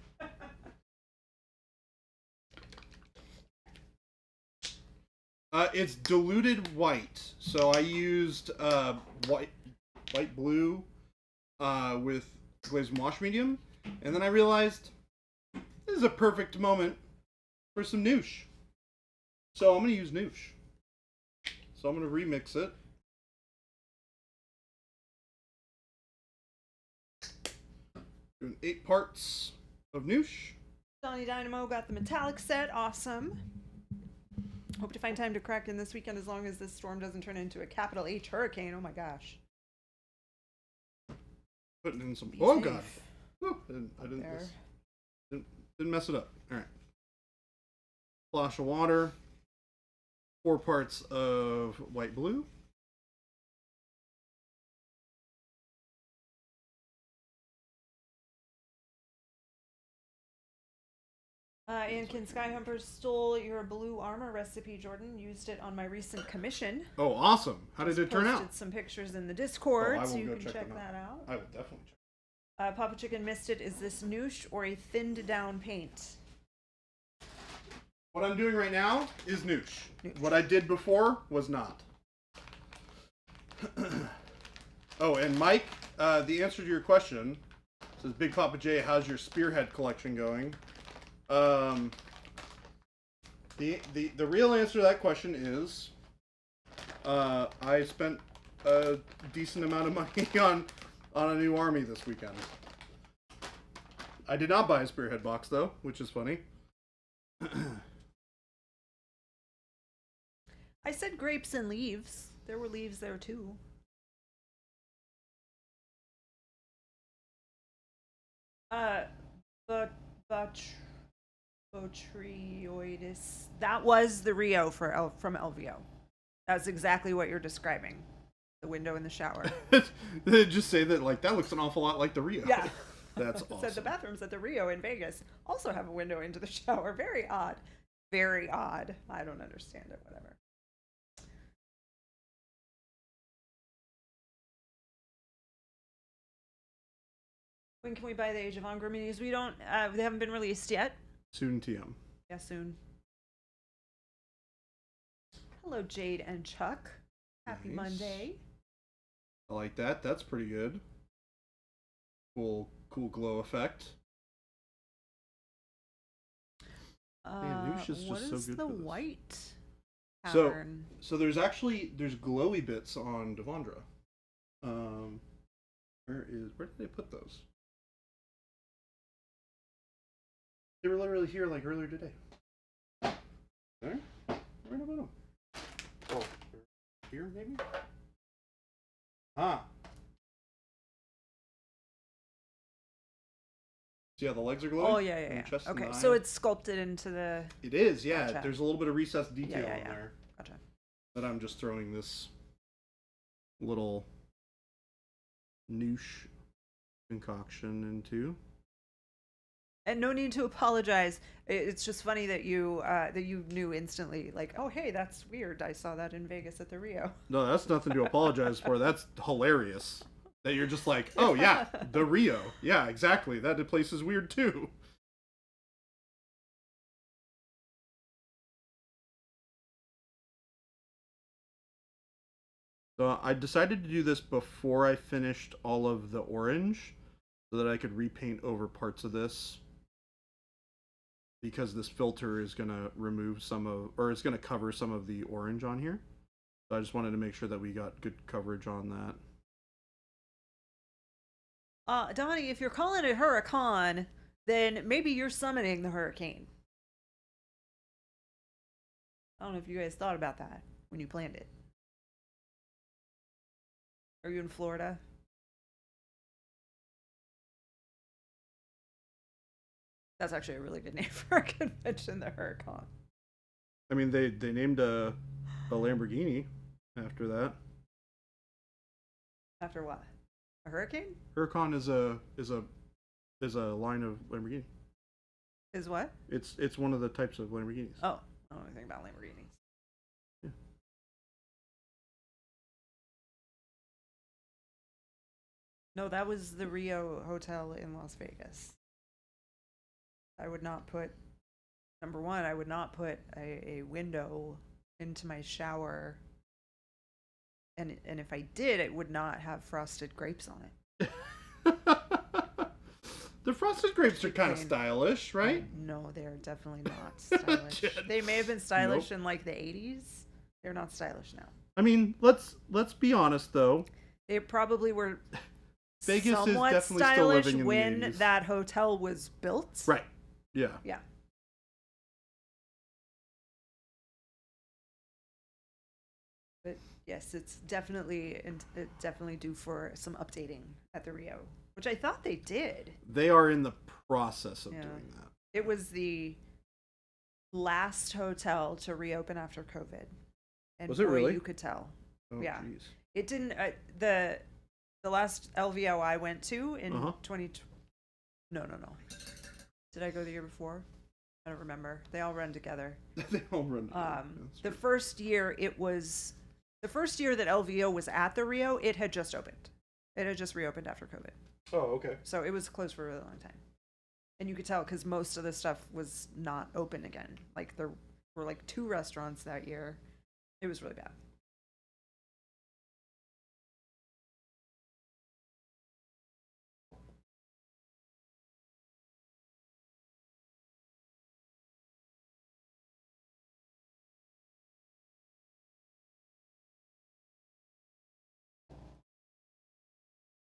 [SPEAKER 1] It's diluted white, so I used white blue with glazed wash medium, and then I realized this is a perfect moment for some noosh. So I'm gonna use noosh. so I'm going to remix it. Doing 8 parts of Noosh.
[SPEAKER 3] Johnny Dynamo got the metallic set. Awesome. Hope to find time to crack in this weekend as long as this storm doesn't turn into a capital H hurricane. Oh my gosh.
[SPEAKER 1] Putting in some.
[SPEAKER 3] Be
[SPEAKER 1] Oh
[SPEAKER 3] safe.
[SPEAKER 1] god. Whew, I
[SPEAKER 3] There.
[SPEAKER 1] didn't mess it up. All right. Splash of water. 4 parts of white blue.
[SPEAKER 3] Anakin Skyhumper stole your blue armor recipe, Jordan. Used it on my recent commission.
[SPEAKER 1] Oh, awesome! How did it turn out?
[SPEAKER 3] Posted some pictures in the Discord,
[SPEAKER 1] Oh, I
[SPEAKER 3] so
[SPEAKER 1] will
[SPEAKER 3] you
[SPEAKER 1] go
[SPEAKER 3] can
[SPEAKER 1] check
[SPEAKER 3] check
[SPEAKER 1] them out.
[SPEAKER 3] that out.
[SPEAKER 1] I will definitely check.
[SPEAKER 3] Papa Chicken missed it. Is this Noosh or a thinned down paint?
[SPEAKER 1] What I'm doing right now is Noosh.
[SPEAKER 3] Noosh.
[SPEAKER 1] What I did before was not. Oh, and Mike, the answer to your question says, Big Papa J, how's your spearhead collection going? The real answer to that question is, I spent a decent amount of money on a new army this weekend. I did not buy a spearhead box though, which is funny.
[SPEAKER 3] I said grapes and leaves. There were leaves there too. But Botrioidis. That was the Rio from LVO. That's exactly what you're describing. The window in the shower.
[SPEAKER 1] They just say that like that looks an awful lot like the Rio.
[SPEAKER 3] Yeah.
[SPEAKER 1] That's
[SPEAKER 3] It said
[SPEAKER 1] awesome.
[SPEAKER 3] the bathrooms at the Rio in Vegas also have a window into the shower. Very odd. Very odd. I don't understand it. Whatever. When can we buy the Age of Hunger minis? We don't. They haven't been released yet.
[SPEAKER 1] Soon TM.
[SPEAKER 3] Yeah, soon. Hello, Jade and Chuck. Happy
[SPEAKER 1] Nice.
[SPEAKER 3] Monday.
[SPEAKER 1] I like that. That's pretty good. Cool glow effect. Man, Noosh is
[SPEAKER 3] what
[SPEAKER 1] just so
[SPEAKER 3] is
[SPEAKER 1] good
[SPEAKER 3] the
[SPEAKER 1] for this.
[SPEAKER 3] white
[SPEAKER 1] So-
[SPEAKER 3] pattern?
[SPEAKER 1] So there's glowy bits on Devondra. Where did they put those? They were literally here like earlier today. There? Where did I put them? Oh, here maybe? Ah. See how the legs are glowing?
[SPEAKER 3] Oh yeah,
[SPEAKER 1] And
[SPEAKER 3] yeah,
[SPEAKER 1] the chest
[SPEAKER 3] yeah.
[SPEAKER 1] and
[SPEAKER 3] Okay,
[SPEAKER 1] the
[SPEAKER 3] so
[SPEAKER 1] eye?
[SPEAKER 3] it's sculpted into the.
[SPEAKER 1] It is, yeah.
[SPEAKER 3] Gotcha.
[SPEAKER 1] There's a little bit of recessed detail
[SPEAKER 3] yeah,
[SPEAKER 1] on
[SPEAKER 3] yeah.
[SPEAKER 1] there.
[SPEAKER 3] Gotcha.
[SPEAKER 1] That I'm just throwing this little noosh concoction into.
[SPEAKER 3] And no need to apologize. It's just funny that you knew instantly, like, oh hey, that's weird. I saw that in Vegas at the Rio.
[SPEAKER 1] No, that's nothing to apologize for. That's hilarious. That you're just like, oh yeah, the Rio. Yeah, exactly. That place is weird too. So I decided to do this before I finished all of the orange so that I could repaint over parts of this. Because this filter is going to remove it's going to cover some of the orange on here. So I just wanted to make sure that we got good coverage on that.
[SPEAKER 3] Donnie, if you're calling it Huracan, then maybe you're summoning the hurricane. I don't know if you guys thought about that when you planned it. Are you in Florida? That's actually a really good name for a convention, the Huracan.
[SPEAKER 1] I mean, they named a Lamborghini after that.
[SPEAKER 3] After what? A hurricane?
[SPEAKER 1] Huracan is a line of Lamborghini.
[SPEAKER 3] Is what?
[SPEAKER 1] It's one of the types of Lamborghinis.
[SPEAKER 3] Oh, I don't know anything about Lamborghinis.
[SPEAKER 1] Yeah.
[SPEAKER 3] No, that was the Rio Hotel in Las Vegas. I would not put, number one, I would not put a window into my shower. And if I did, it would not have frosted grapes on it.
[SPEAKER 1] The frosted grapes are kind of
[SPEAKER 3] Plain.
[SPEAKER 1] stylish, right?
[SPEAKER 3] No, they're definitely not stylish.
[SPEAKER 1] Jen.
[SPEAKER 3] They may have been stylish in like the 80s. They're not stylish now.
[SPEAKER 1] I mean, let's be honest though.
[SPEAKER 3] They probably were
[SPEAKER 1] Vegas is
[SPEAKER 3] somewhat
[SPEAKER 1] definitely still
[SPEAKER 3] stylish
[SPEAKER 1] living in the
[SPEAKER 3] when
[SPEAKER 1] 80s.
[SPEAKER 3] that hotel was built.
[SPEAKER 1] Right. Yeah.
[SPEAKER 3] Yeah. But yes, it's definitely due for some updating at the Rio, which I thought they did.
[SPEAKER 1] They are in the process of
[SPEAKER 3] Yeah.
[SPEAKER 1] doing that.
[SPEAKER 3] It was the last hotel to reopen after COVID, and
[SPEAKER 1] Was it
[SPEAKER 3] boy,
[SPEAKER 1] really?
[SPEAKER 3] you could tell.
[SPEAKER 1] Oh,
[SPEAKER 3] Yeah.
[SPEAKER 1] jeez.
[SPEAKER 3] It didn't. The last LVO I went to in 20. No. Did I go the year before? I don't remember. They all run together.
[SPEAKER 1] They all run together.
[SPEAKER 3] The first year that LVO was at the Rio, it had just opened. It had just reopened after COVID.
[SPEAKER 1] Oh, okay.
[SPEAKER 3] So it was closed for a really long time. And you could tell because most of the stuff was not open again. Like there were like 2 restaurants that year. It was really bad.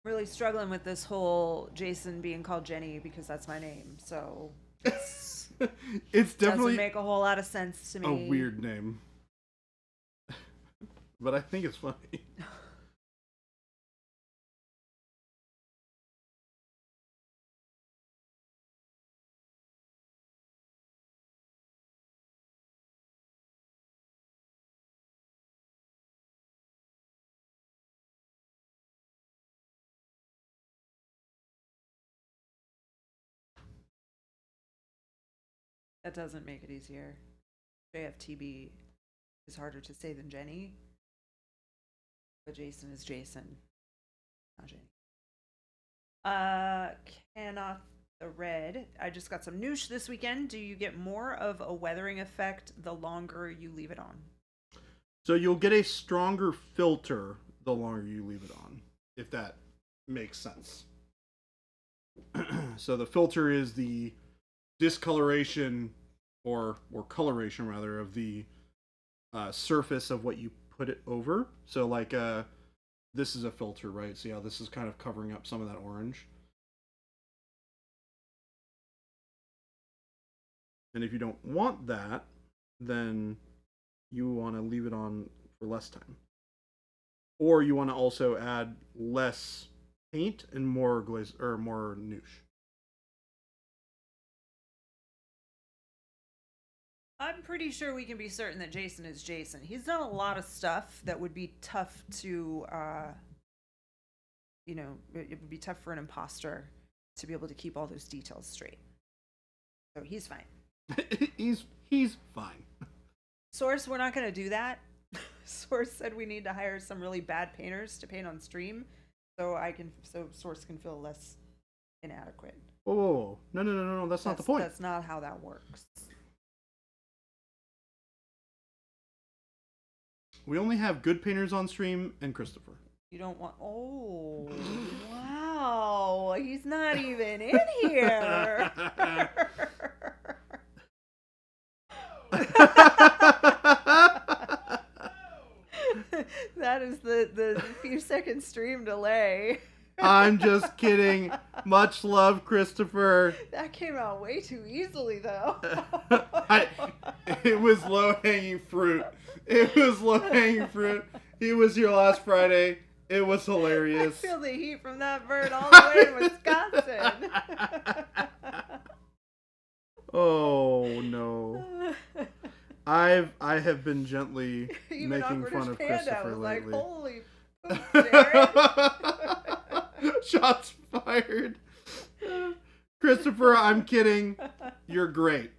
[SPEAKER 3] Really struggling with this whole Jason being called Jenny because that's my name. So it's
[SPEAKER 1] It's
[SPEAKER 3] doesn't
[SPEAKER 1] definitely
[SPEAKER 3] make a whole lot of sense to me.
[SPEAKER 1] a weird name. But I think it's funny.
[SPEAKER 3] That doesn't make it easier. JFTB is harder to say than Jenny. But Jason is Jason, not Jenny. Cannot the red. I just got some news this weekend. Do you get more of a weathering effect the longer you leave it on?
[SPEAKER 1] So you'll get a stronger filter the longer you leave it on, if that makes sense. So the filter is the discoloration or coloration rather of the surface of what you put it over. So like this is a filter, right? So yeah, this is kind of covering up some of that orange. And if you don't want that, then you want to leave it on for less time. Or you want to also add less paint and more glaze or more nouche.
[SPEAKER 3] I'm pretty sure we can be certain that Jason is Jason. He's done a lot of stuff that would be tough to, it would be tough for an imposter to be able to keep all those details straight. So he's fine.
[SPEAKER 1] he's fine.
[SPEAKER 3] Source, we're not going to do that. Source said we need to hire some really bad painters to paint on stream, so Source can feel less inadequate.
[SPEAKER 1] Whoa. No. That's not the point.
[SPEAKER 3] That's not how that works.
[SPEAKER 1] We only have good painters on stream and Christopher.
[SPEAKER 3] You don't want. Oh, wow. He's not even in here. That is the few second stream delay.
[SPEAKER 1] I'm just kidding. Much love, Christopher.
[SPEAKER 3] That came out way too easily, though.
[SPEAKER 1] It was low-hanging fruit. It was your last Friday. It was hilarious.
[SPEAKER 3] I feel the heat from that bird all the way in Wisconsin.
[SPEAKER 1] Oh, no. I have been gently
[SPEAKER 3] Even
[SPEAKER 1] making
[SPEAKER 3] Awkward
[SPEAKER 1] fun
[SPEAKER 3] as
[SPEAKER 1] of
[SPEAKER 3] Panda
[SPEAKER 1] Christopher
[SPEAKER 3] was
[SPEAKER 1] lately.
[SPEAKER 3] like, holy poop, Jared.
[SPEAKER 1] Shots fired. Christopher, I'm kidding. You're great.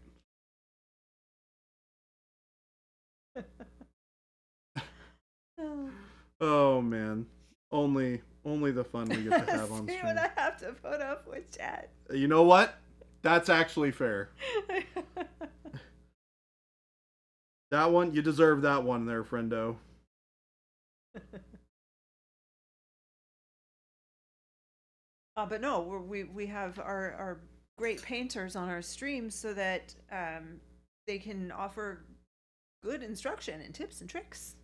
[SPEAKER 1] Oh man. Only the fun we get to have on
[SPEAKER 3] See
[SPEAKER 1] stream.
[SPEAKER 3] what I have to put up with, chat.
[SPEAKER 1] You know what? That's actually fair. That one, you deserve that one there, friendo.
[SPEAKER 3] But no, we have our great painters on our stream so that they can offer good instruction and tips and tricks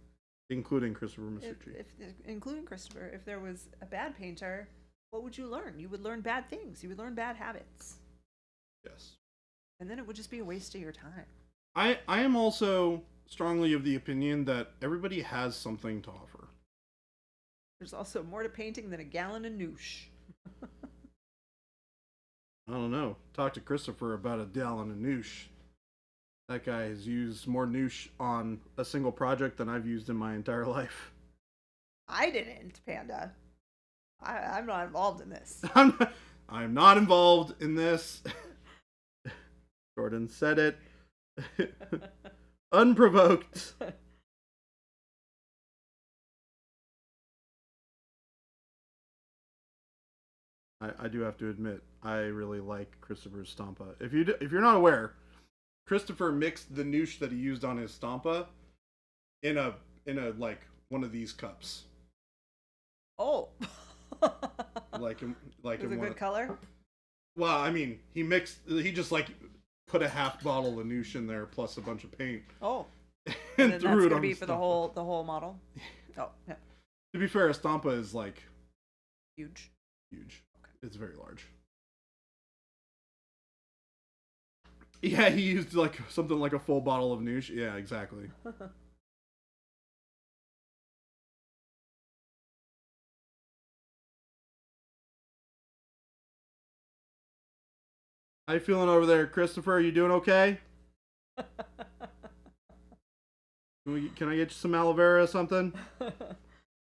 [SPEAKER 1] including Christopher
[SPEAKER 3] If,
[SPEAKER 1] Masucci.
[SPEAKER 3] if including Christopher, if there was a bad painter, what would you learn? You would learn bad things. You would learn bad habits,
[SPEAKER 1] Yes.
[SPEAKER 3] and then it would just be a waste of your time.
[SPEAKER 1] I am also strongly of the opinion that everybody has something to offer.
[SPEAKER 3] There's also more to painting than a gallon of noosh.
[SPEAKER 1] I don't know. Talk to Christopher about a gallon of noosh. That guy has used more noosh on a single project than I've used in my entire life.
[SPEAKER 3] I didn't, Panda. I'm not involved in this.
[SPEAKER 1] I'm not involved in this. Jordan said it. Unprovoked. I do have to admit, I really like Christopher's Stampa. If you're not aware, Christopher mixed the noosh that he used on his Stampa in a like one of these cups.
[SPEAKER 3] Oh.
[SPEAKER 1] Like
[SPEAKER 3] It was a good color?
[SPEAKER 1] Well, I mean, he just like put a half bottle of noosh in there plus a bunch of paint.
[SPEAKER 3] Oh.
[SPEAKER 1] and
[SPEAKER 3] And then
[SPEAKER 1] threw
[SPEAKER 3] that's
[SPEAKER 1] it
[SPEAKER 3] gonna
[SPEAKER 1] on
[SPEAKER 3] be
[SPEAKER 1] the
[SPEAKER 3] for the
[SPEAKER 1] Stampa.
[SPEAKER 3] whole model. Oh, yeah.
[SPEAKER 1] To be fair, a Stampa is like
[SPEAKER 3] Huge.
[SPEAKER 1] huge. It's very large. Yeah, he used like something like a full bottle of noosh. Yeah, exactly. How you feeling over there, Christopher? Are you doing okay? Can I get you some aloe vera or something?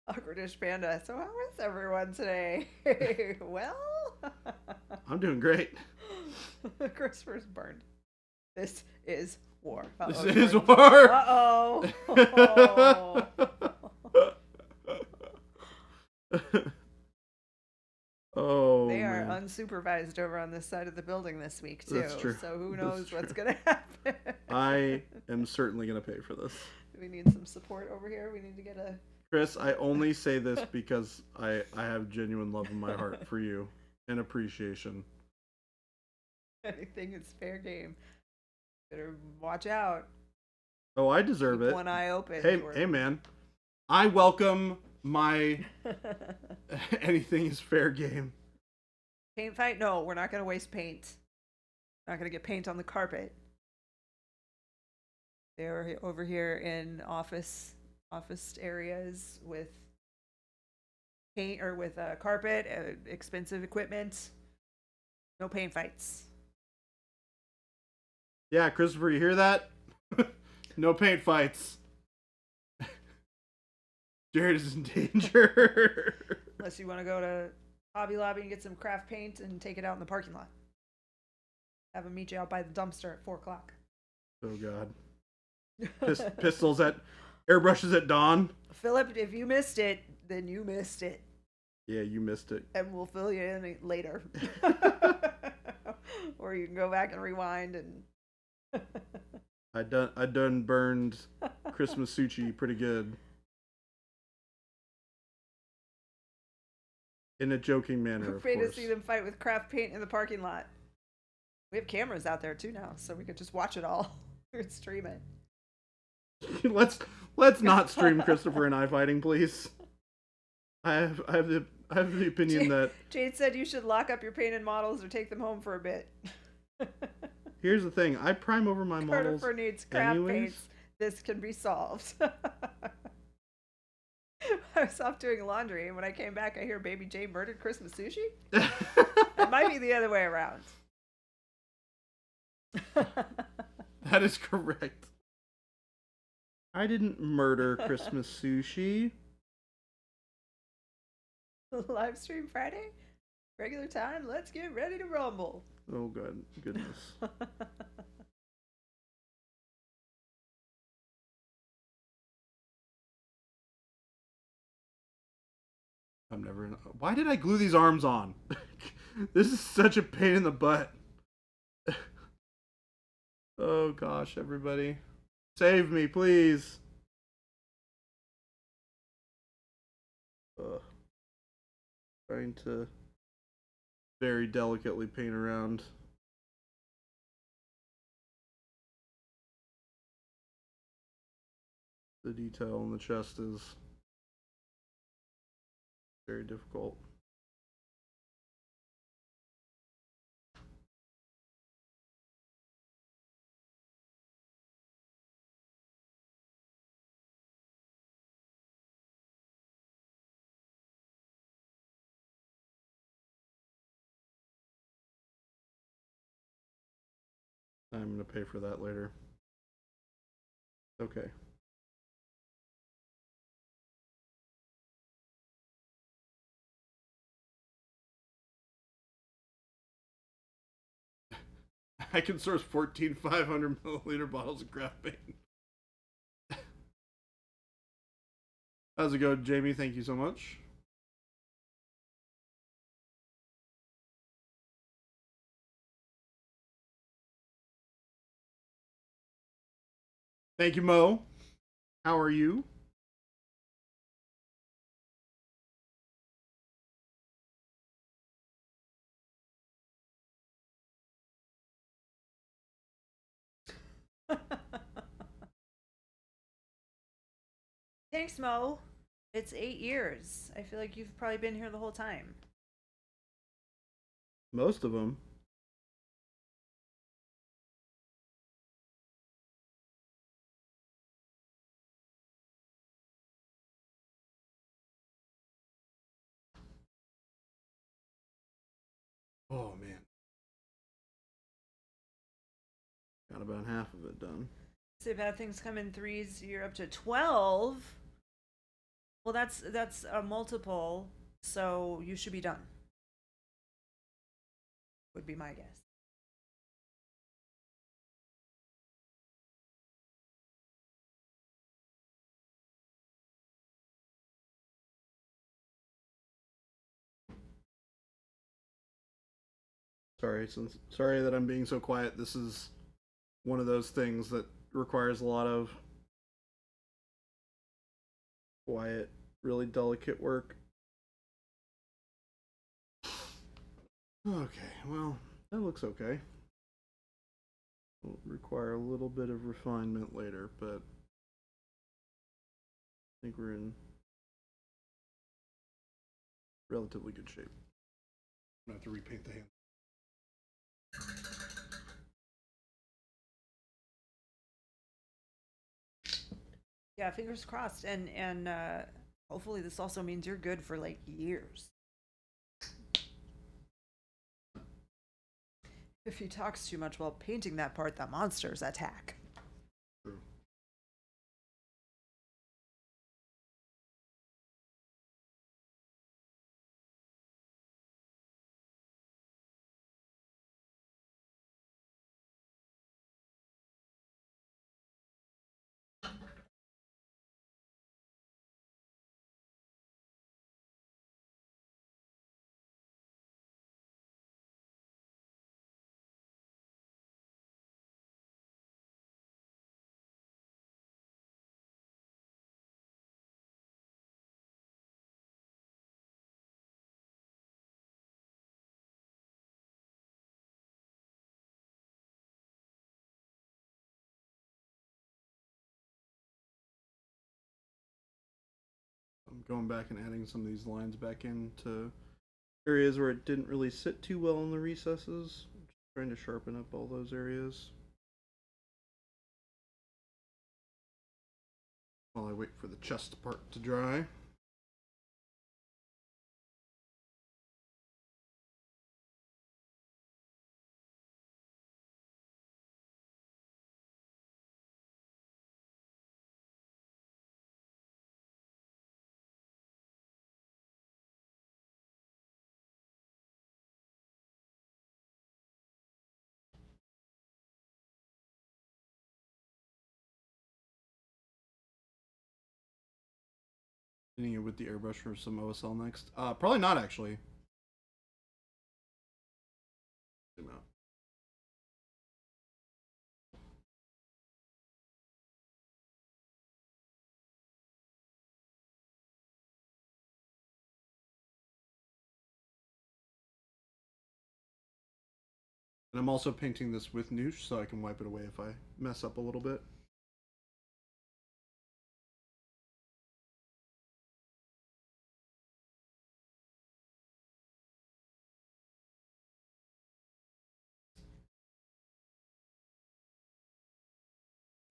[SPEAKER 3] Awkwardish Panda. So how is everyone today? Well,
[SPEAKER 1] I'm doing great.
[SPEAKER 3] Christopher's burned. This is war.
[SPEAKER 1] This
[SPEAKER 3] Uh-oh,
[SPEAKER 1] is
[SPEAKER 3] Jordan.
[SPEAKER 1] war.
[SPEAKER 3] Uh-oh.
[SPEAKER 1] Oh,
[SPEAKER 3] They are
[SPEAKER 1] man.
[SPEAKER 3] unsupervised over on this side of the building this week, too.
[SPEAKER 1] That's true.
[SPEAKER 3] So who
[SPEAKER 1] That's
[SPEAKER 3] knows what's
[SPEAKER 1] true.
[SPEAKER 3] going to happen.
[SPEAKER 1] I am certainly going to pay for this.
[SPEAKER 3] Do we need some support over here? We need to get a...
[SPEAKER 1] Chris, I only say this because I have genuine love in my heart for you and appreciation.
[SPEAKER 3] Anything is fair game. Better watch out.
[SPEAKER 1] Oh, I deserve
[SPEAKER 3] Keep
[SPEAKER 1] it.
[SPEAKER 3] one eye open.
[SPEAKER 1] Hey,
[SPEAKER 3] Jordan.
[SPEAKER 1] hey, man. I welcome my anything is fair game.
[SPEAKER 3] Paint fight? No, we're not going to waste paint. Not going to get paint on the carpet. They're over here in office areas with paint or with carpet, expensive equipment. No paint fights.
[SPEAKER 1] Yeah, Christopher, you hear that? No paint fights. Jared is in danger.
[SPEAKER 3] Unless you want to go to Hobby Lobby and get some craft paint and take it out in the parking lot. Have them meet you out by the dumpster at 4 o'clock.
[SPEAKER 1] Oh, God. Pistols at airbrushes at dawn.
[SPEAKER 3] Philip, if you missed it, then you missed it.
[SPEAKER 1] Yeah, you missed it.
[SPEAKER 3] And we'll fill you in later. Or you can go back and rewind and
[SPEAKER 1] I done burned Christmas sushi pretty good. In a joking manner, of
[SPEAKER 3] pay to
[SPEAKER 1] course.
[SPEAKER 3] see them fight with craft paint in the parking lot. We have cameras out there too now, so we could just watch it all. We could stream it.
[SPEAKER 1] let's not stream Christopher and I fighting, please. I have the opinion that
[SPEAKER 3] Jade said you should lock up your painted models or take them home for a bit.
[SPEAKER 1] here's the thing: I prime over my models.
[SPEAKER 3] Carter needs craft
[SPEAKER 1] anyways.
[SPEAKER 3] paints. This can be solved. I was off doing laundry, and when I came back, I hear Baby J murdered Christmas sushi. It might be the other way around.
[SPEAKER 1] That is correct. I didn't murder Christmas sushi.
[SPEAKER 3] Live stream Friday, regular time. Let's get ready to rumble.
[SPEAKER 1] Oh, good goodness. I'm never. Why did I glue these arms on? This is such a pain in the butt. Oh gosh, everybody, save me, please. Ugh. Trying to very delicately paint around. the detail on the chest is very difficult. I'm gonna pay for that later. Okay. I can source 14 500 milliliter bottles of craft paint. How's it going, Jamie? Thank you so much. Thank you, Mo. How are you?
[SPEAKER 3] Thanks, Mo. It's 8 years. I feel like you've probably been here the whole time.
[SPEAKER 1] Most of them. Oh man, got about half of it done.
[SPEAKER 3] Say bad things come in threes. You're up to 12. Well, that's a multiple, so you should be done. Would be my guess.
[SPEAKER 1] Sorry that I'm being so quiet. This is one of those things that requires a lot of quiet, really delicate work. Okay, well, that looks okay. Will require a little bit of refinement later, but I think we're in relatively good shape. I'm gonna have to repaint the hand.
[SPEAKER 3] Yeah, fingers crossed, and hopefully this also means you're good for like years. If he talks too much while painting that part, the monsters attack.
[SPEAKER 1] True. I'm going back and adding some of these lines back into areas where it didn't really sit too well in the recesses. Just trying to sharpen up all those areas while I wait for the chest part to dry. Hitting it with the airbrush for some OSL next. Probably not actually. Zoom out. And I'm also painting this with Noosh so I can wipe it away if I mess up a little bit.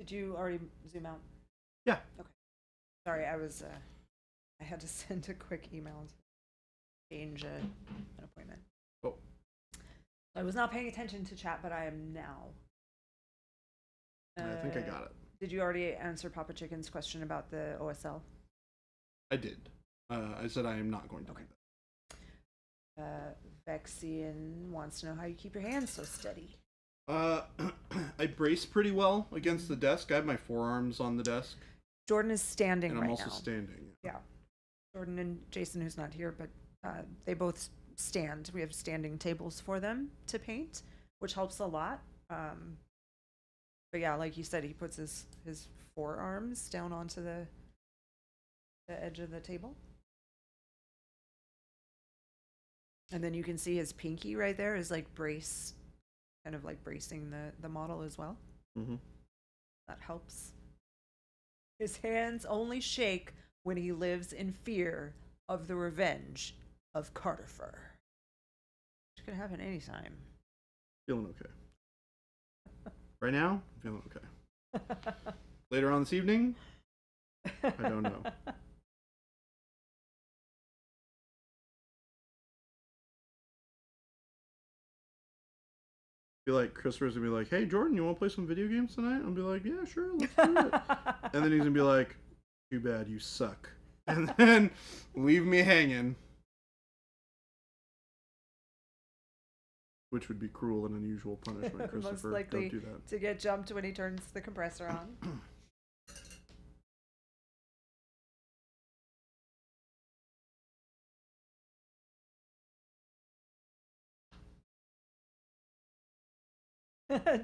[SPEAKER 3] Did you already zoom out?
[SPEAKER 1] Yeah.
[SPEAKER 3] Okay. Sorry, I had to send a quick email to change an appointment.
[SPEAKER 1] Oh.
[SPEAKER 3] I was not paying attention to chat, but I am now.
[SPEAKER 1] I think I got it.
[SPEAKER 3] Did you already answer Papa Chicken's question about the OSL?
[SPEAKER 1] I did. I said I am not going to do that.
[SPEAKER 3] Vexian wants to know how you keep your hands so steady.
[SPEAKER 1] I brace pretty well against the desk. I have my forearms on the desk,
[SPEAKER 3] Jordan is standing
[SPEAKER 1] and
[SPEAKER 3] right
[SPEAKER 1] I'm also
[SPEAKER 3] now.
[SPEAKER 1] standing.
[SPEAKER 3] Yeah. Jordan and Jason, who's not here, but they both stand. We have standing tables for them to paint, which helps a lot. But yeah, like you said, he puts his forearms down onto the edge of the table. And then you can see his pinky right there is like brace, kind of like bracing the model as well.
[SPEAKER 1] Mm-hmm.
[SPEAKER 3] That helps. His hands only shake when he lives in fear of the revenge of Carterfer. Which could happen anytime.
[SPEAKER 1] Feeling okay. Right now, feeling okay. Later on this evening, I don't know. Be like, Christopher's gonna be like, "Hey, Jordan, you want to play some video games tonight?" I'll be like, "Yeah, sure, let's do it." And then he's gonna be like, "Too bad, you suck," and then leave me hanging, which would be cruel and unusual punishment.
[SPEAKER 3] Most
[SPEAKER 1] Christopher,
[SPEAKER 3] likely
[SPEAKER 1] don't do that.
[SPEAKER 3] to get jumped when he turns the compressor on.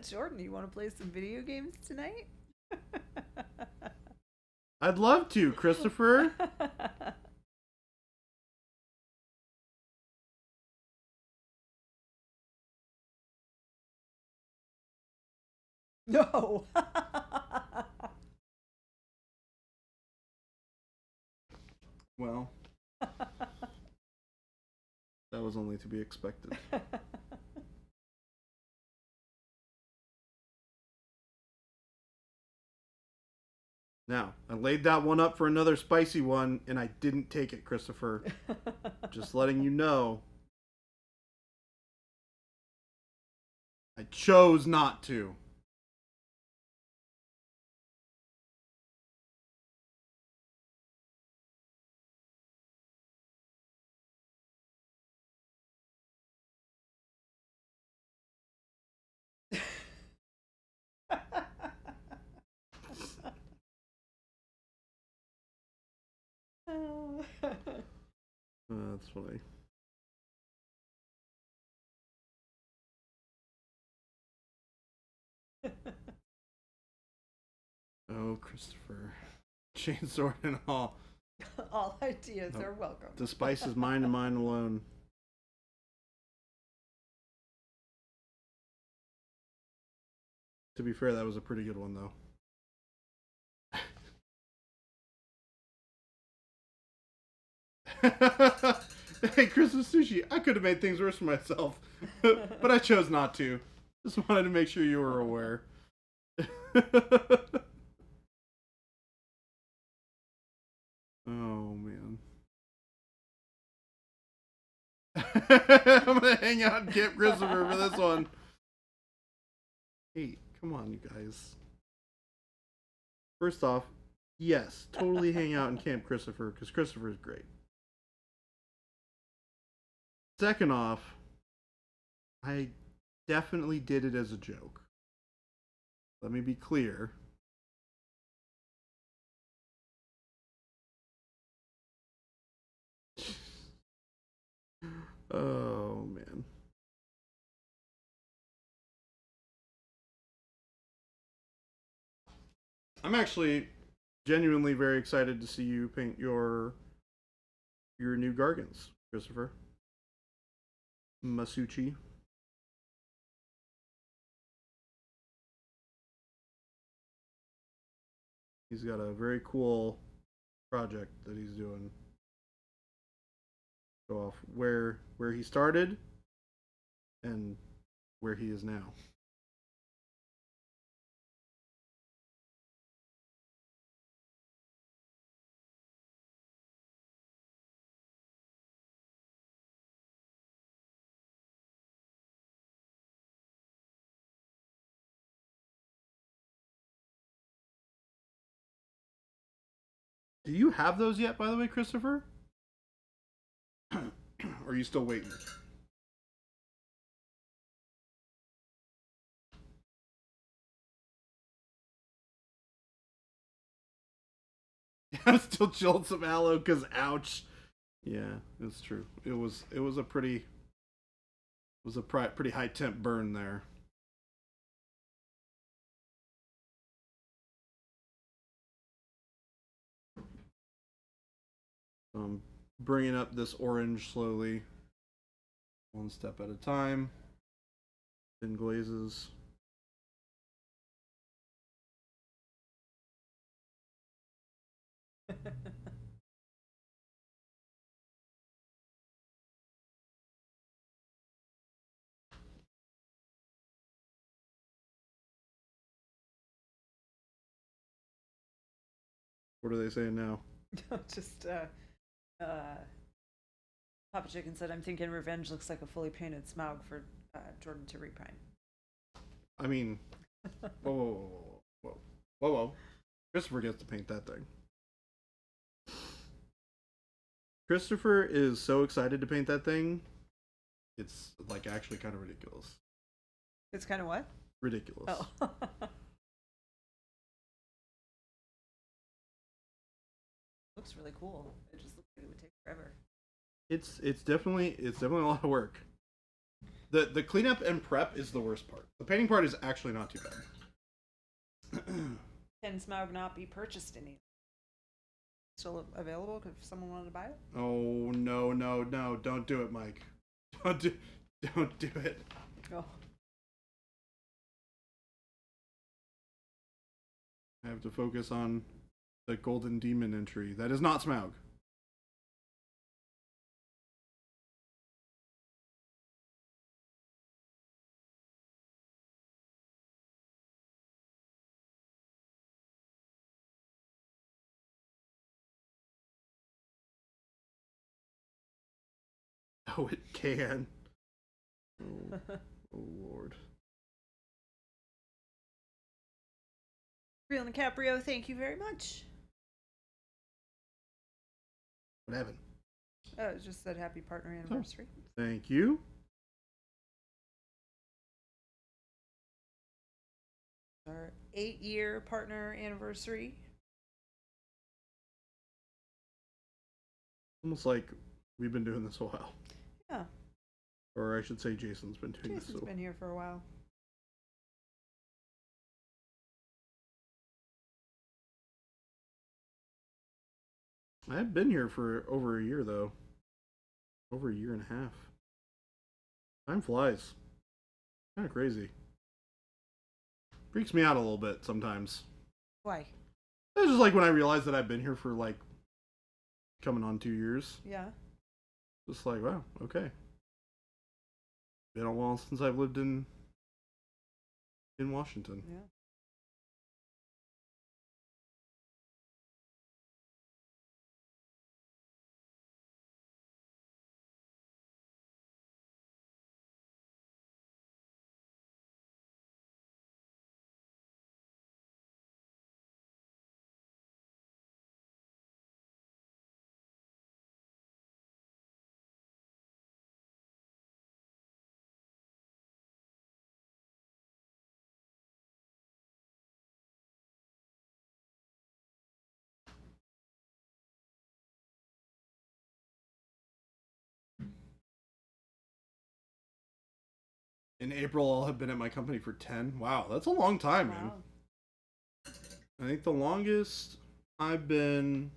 [SPEAKER 3] Jordan, you want to play some video games tonight?
[SPEAKER 1] I'd love to, Christopher.
[SPEAKER 3] No.
[SPEAKER 1] Well, that was only to be expected. Now, I laid that one up for another spicy one, and I didn't take it, Christopher. Just letting you know. I chose not to. That's funny. Oh, Christopher. Chainsword and all.
[SPEAKER 3] All ideas
[SPEAKER 1] Nope.
[SPEAKER 3] are welcome.
[SPEAKER 1] The spice is mine and mine alone. To be fair, that was a pretty good one, though. Hey, Christmas sushi. I could have made things worse for myself, but I chose not to. Just wanted to make sure you were aware. Oh man. I'm gonna hang out in Camp Christopher for this one. Hey, come on, you guys. First off, yes, totally hang out in Camp Christopher because Christopher is great. Second off, I definitely did it as a joke. Let me be clear. Oh man. I'm actually genuinely very excited to see you paint your new Gargants, Christopher. Masucci. He's got a very cool project that he's doing. Show off where he started and where he is now. Do you have those yet, by the way, Christopher? Or are you still waiting? I'm still chilling some aloe because ouch. Yeah, it's true. It was a pretty pretty high temp burn there. Bringing up this orange slowly, one step at a time. Thin glazes. What are they saying now?
[SPEAKER 3] Just Papa Chicken said, "I'm thinking Revenge looks like a fully painted Smaug for Jordan to reprime."
[SPEAKER 1] I mean, whoa. Christopher gets to paint that thing. Christopher is so excited to paint that thing. It's like actually kind of ridiculous.
[SPEAKER 3] It's kind of what?
[SPEAKER 1] Ridiculous.
[SPEAKER 3] Oh. Looks really cool. It just looks like it would take forever.
[SPEAKER 1] It's definitely a lot of work. The cleanup and prep is the worst part. The painting part is actually not too bad.
[SPEAKER 3] Can Smaug not be purchased any? Still available if someone wanted to buy it?
[SPEAKER 1] Oh no! Don't do it, Mike. Don't do it.
[SPEAKER 3] Oh.
[SPEAKER 1] I have to focus on the Golden Demon entry. That is not Smaug. Oh, it can. Oh, oh Lord.
[SPEAKER 3] Real and Caprio, thank you very much.
[SPEAKER 1] What happened?
[SPEAKER 3] Oh, it just said happy partner anniversary.
[SPEAKER 1] Thank you.
[SPEAKER 3] Our 8-year partner anniversary.
[SPEAKER 1] Almost like we've been doing this a while.
[SPEAKER 3] Yeah.
[SPEAKER 1] Or I should say Jason's been doing this.
[SPEAKER 3] Jason's been here for a while.
[SPEAKER 1] I've been here for over a year, though. Over a year and a half. Time flies. Kind of crazy. Freaks me out a little bit sometimes.
[SPEAKER 3] Why?
[SPEAKER 1] It's just like when I realize that I've been here for like coming on 2 years.
[SPEAKER 3] Yeah.
[SPEAKER 1] Just like, wow, okay. Been a while since I've lived in Washington.
[SPEAKER 3] Yeah.
[SPEAKER 1] In April, I'll have been at my company for 10. Wow, that's a long time, man.
[SPEAKER 3] Wow.
[SPEAKER 1] I think the longest I've been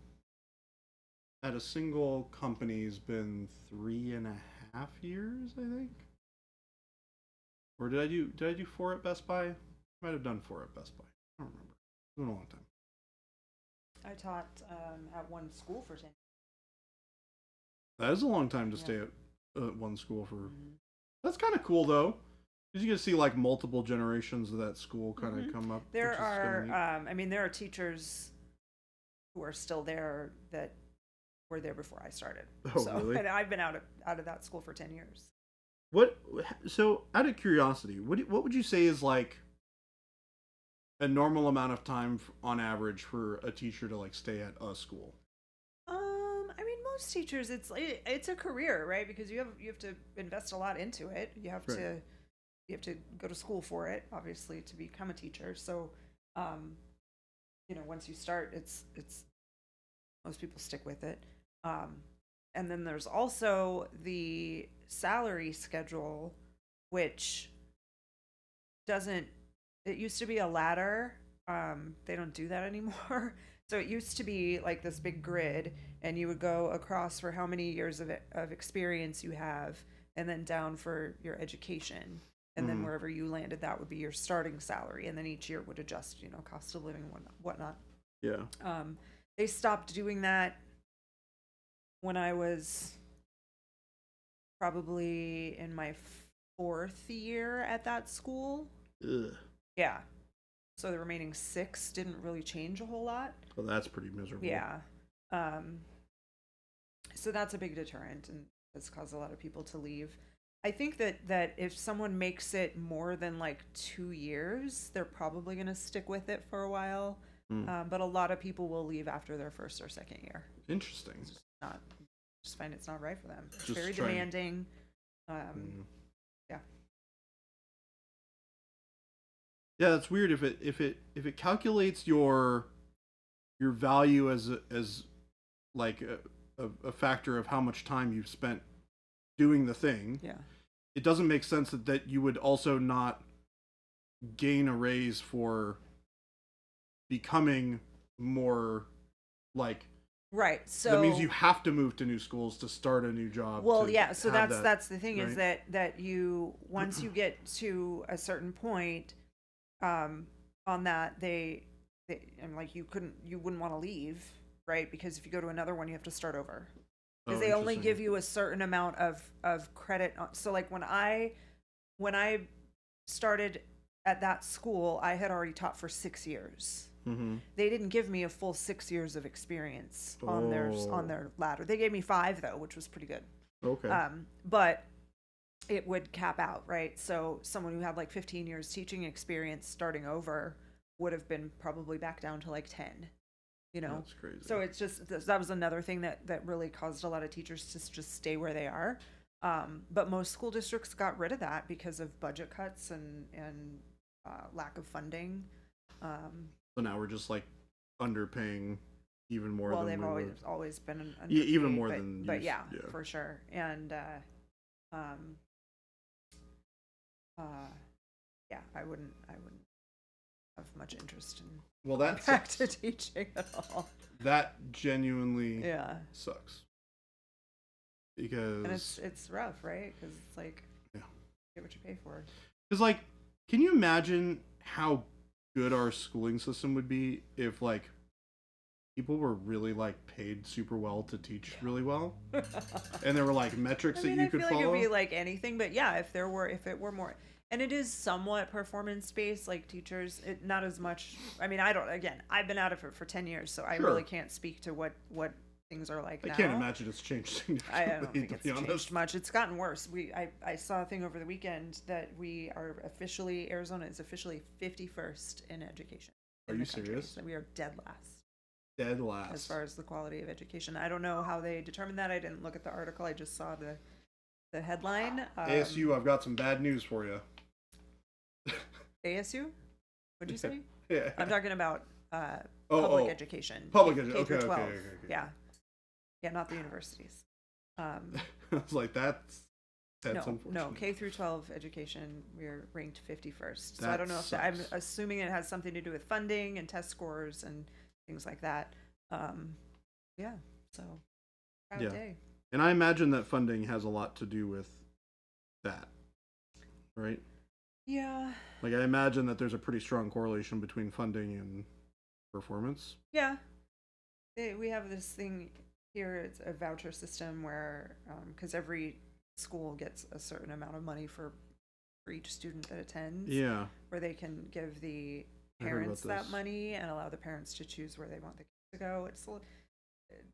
[SPEAKER 1] at a single company has been 3.5 years, I think. Or did I do 4 at Best Buy? I might have done 4 at Best Buy. I don't remember. It's been a long time.
[SPEAKER 3] I taught at one school for 10 years.
[SPEAKER 1] That is a long time to stay at one school for. That's kind of cool though, because you get to see like multiple generations of that school kind of come up.
[SPEAKER 3] There
[SPEAKER 1] which is kinda
[SPEAKER 3] are,
[SPEAKER 1] neat.
[SPEAKER 3] I mean, there are teachers who are still there that were there before I started.
[SPEAKER 1] Oh,
[SPEAKER 3] so,
[SPEAKER 1] really?
[SPEAKER 3] And I've been out of that school for 10 years.
[SPEAKER 1] What? So, out of curiosity, what would you say is like a normal amount of time on average for a teacher to like stay at a school?
[SPEAKER 3] most teachers, it's a career, right? Because you have to invest a lot into it.
[SPEAKER 1] Right.
[SPEAKER 3] You have to go to school for it, obviously, to become a teacher. So, once you start, it's most people stick with it. And then there's also the salary schedule, which doesn't. It used to be a ladder. They don't do that anymore. So it used to be like this big grid, and you would go across for how many years of experience you have, and then down for your education. And then wherever you landed, that would be your starting salary. And then each year would adjust, cost of living and whatnot.
[SPEAKER 1] Yeah.
[SPEAKER 3] They stopped doing that when I was probably in my 4th year at that school.
[SPEAKER 1] Ugh.
[SPEAKER 3] Yeah. So the remaining 6 didn't really change a whole lot.
[SPEAKER 1] Well, that's pretty miserable.
[SPEAKER 3] Yeah. So that's a big deterrent and has caused a lot of people to leave. I think that if someone makes it more than like 2 years, they're probably going to stick with it for a while. But a lot of people will leave after their 1st or 2nd year.
[SPEAKER 1] Interesting.
[SPEAKER 3] Just find it's not right for them. It's
[SPEAKER 1] Just
[SPEAKER 3] very
[SPEAKER 1] trying-
[SPEAKER 3] demanding. Yeah.
[SPEAKER 1] Yeah, that's weird. If it calculates your value as like a factor of how much time you've spent doing the thing,
[SPEAKER 3] Yeah.
[SPEAKER 1] it doesn't make sense that you would also not gain a raise for becoming more like.
[SPEAKER 3] Right. So
[SPEAKER 1] that means you have to move to new schools to start a new job.
[SPEAKER 3] Well,
[SPEAKER 1] to
[SPEAKER 3] yeah. So
[SPEAKER 1] have
[SPEAKER 3] that's the thing,
[SPEAKER 1] right?
[SPEAKER 3] is that you, once you get to a certain point, on that they and like you wouldn't want to leave, right? Because if you go to another one, you have to start over. Because they only give you a certain amount of credit. So like when I started at that school, I had already taught for 6 years.
[SPEAKER 1] Mm-hmm.
[SPEAKER 3] They didn't give me a full 6 years of experience on their ladder. They gave me 5 though, which was pretty good.
[SPEAKER 1] Okay.
[SPEAKER 3] But it would cap out, right? So someone who had like 15 years teaching experience starting over would have been probably back down to like 10.
[SPEAKER 1] That's crazy.
[SPEAKER 3] So it's just, that was another thing that really caused a lot of teachers to just stay where they are. But most school districts got rid of that because of budget cuts and lack of funding.
[SPEAKER 1] So now we're just like underpaying even more.
[SPEAKER 3] Well,
[SPEAKER 1] than
[SPEAKER 3] they've
[SPEAKER 1] we
[SPEAKER 3] always been
[SPEAKER 1] even
[SPEAKER 3] underpaid,
[SPEAKER 1] more
[SPEAKER 3] but,
[SPEAKER 1] than
[SPEAKER 3] but
[SPEAKER 1] used-
[SPEAKER 3] yeah,
[SPEAKER 1] yeah,
[SPEAKER 3] for sure. And yeah, I wouldn't have much interest in
[SPEAKER 1] well, that
[SPEAKER 3] back
[SPEAKER 1] sucks.
[SPEAKER 3] to teaching at all.
[SPEAKER 1] That genuinely
[SPEAKER 3] Yeah,
[SPEAKER 1] sucks. Because
[SPEAKER 3] and it's rough, right? Because it's like,
[SPEAKER 1] Yeah.
[SPEAKER 3] get what you pay for.
[SPEAKER 1] Because, like, can you imagine how good our schooling system would be if, like, people were really, like, paid super well to teach really well? And there were, like, metrics that you
[SPEAKER 3] I
[SPEAKER 1] could
[SPEAKER 3] feel
[SPEAKER 1] follow?
[SPEAKER 3] like it'd be like anything, but yeah, if it were more, and it is somewhat performance based, like teachers, not as much. I mean, I've been out of it for 10 years, so I
[SPEAKER 1] Sure.
[SPEAKER 3] really can't speak to what things are like
[SPEAKER 1] I
[SPEAKER 3] now.
[SPEAKER 1] can't imagine it's changed significantly,
[SPEAKER 3] I don't think
[SPEAKER 1] to
[SPEAKER 3] it's
[SPEAKER 1] be honest.
[SPEAKER 3] changed much. It's gotten worse. I saw a thing over the weekend that Arizona is officially 51st in education.
[SPEAKER 1] Are
[SPEAKER 3] in
[SPEAKER 1] you
[SPEAKER 3] the country.
[SPEAKER 1] serious?
[SPEAKER 3] So we are dead last
[SPEAKER 1] Dead last.
[SPEAKER 3] as far as the quality of education. I don't know how they determined that. I didn't look at the article. I just saw the headline.
[SPEAKER 1] ASU, I've got some bad news for you.
[SPEAKER 3] ASU? What'd you say?
[SPEAKER 1] Yeah.
[SPEAKER 3] I'm talking about
[SPEAKER 1] Oh,
[SPEAKER 3] public education.
[SPEAKER 1] Public
[SPEAKER 3] K
[SPEAKER 1] education.
[SPEAKER 3] through
[SPEAKER 1] Okay,
[SPEAKER 3] 12.
[SPEAKER 1] okay.
[SPEAKER 3] Yeah. Yeah, not the universities.
[SPEAKER 1] I was like, that's
[SPEAKER 3] No,
[SPEAKER 1] unfortunate.
[SPEAKER 3] K through 12 education, we're ranked 51st. So I
[SPEAKER 1] That
[SPEAKER 3] don't know if I'm
[SPEAKER 1] sucks.
[SPEAKER 3] assuming it has something to do with funding and test scores and things like that. Yeah, so proud
[SPEAKER 1] Yeah.
[SPEAKER 3] day.
[SPEAKER 1] And I imagine that funding has a lot to do with that, right?
[SPEAKER 3] Yeah,
[SPEAKER 1] Like, I imagine that there's a pretty strong correlation between funding and performance.
[SPEAKER 3] yeah. We have this thing here. It's a voucher system where, because every school gets a certain amount of money for each student that attends.
[SPEAKER 1] Yeah.
[SPEAKER 3] Where they can give the
[SPEAKER 1] I heard about
[SPEAKER 3] parents that
[SPEAKER 1] this.
[SPEAKER 3] money and allow the parents to choose where they want the kids to go. It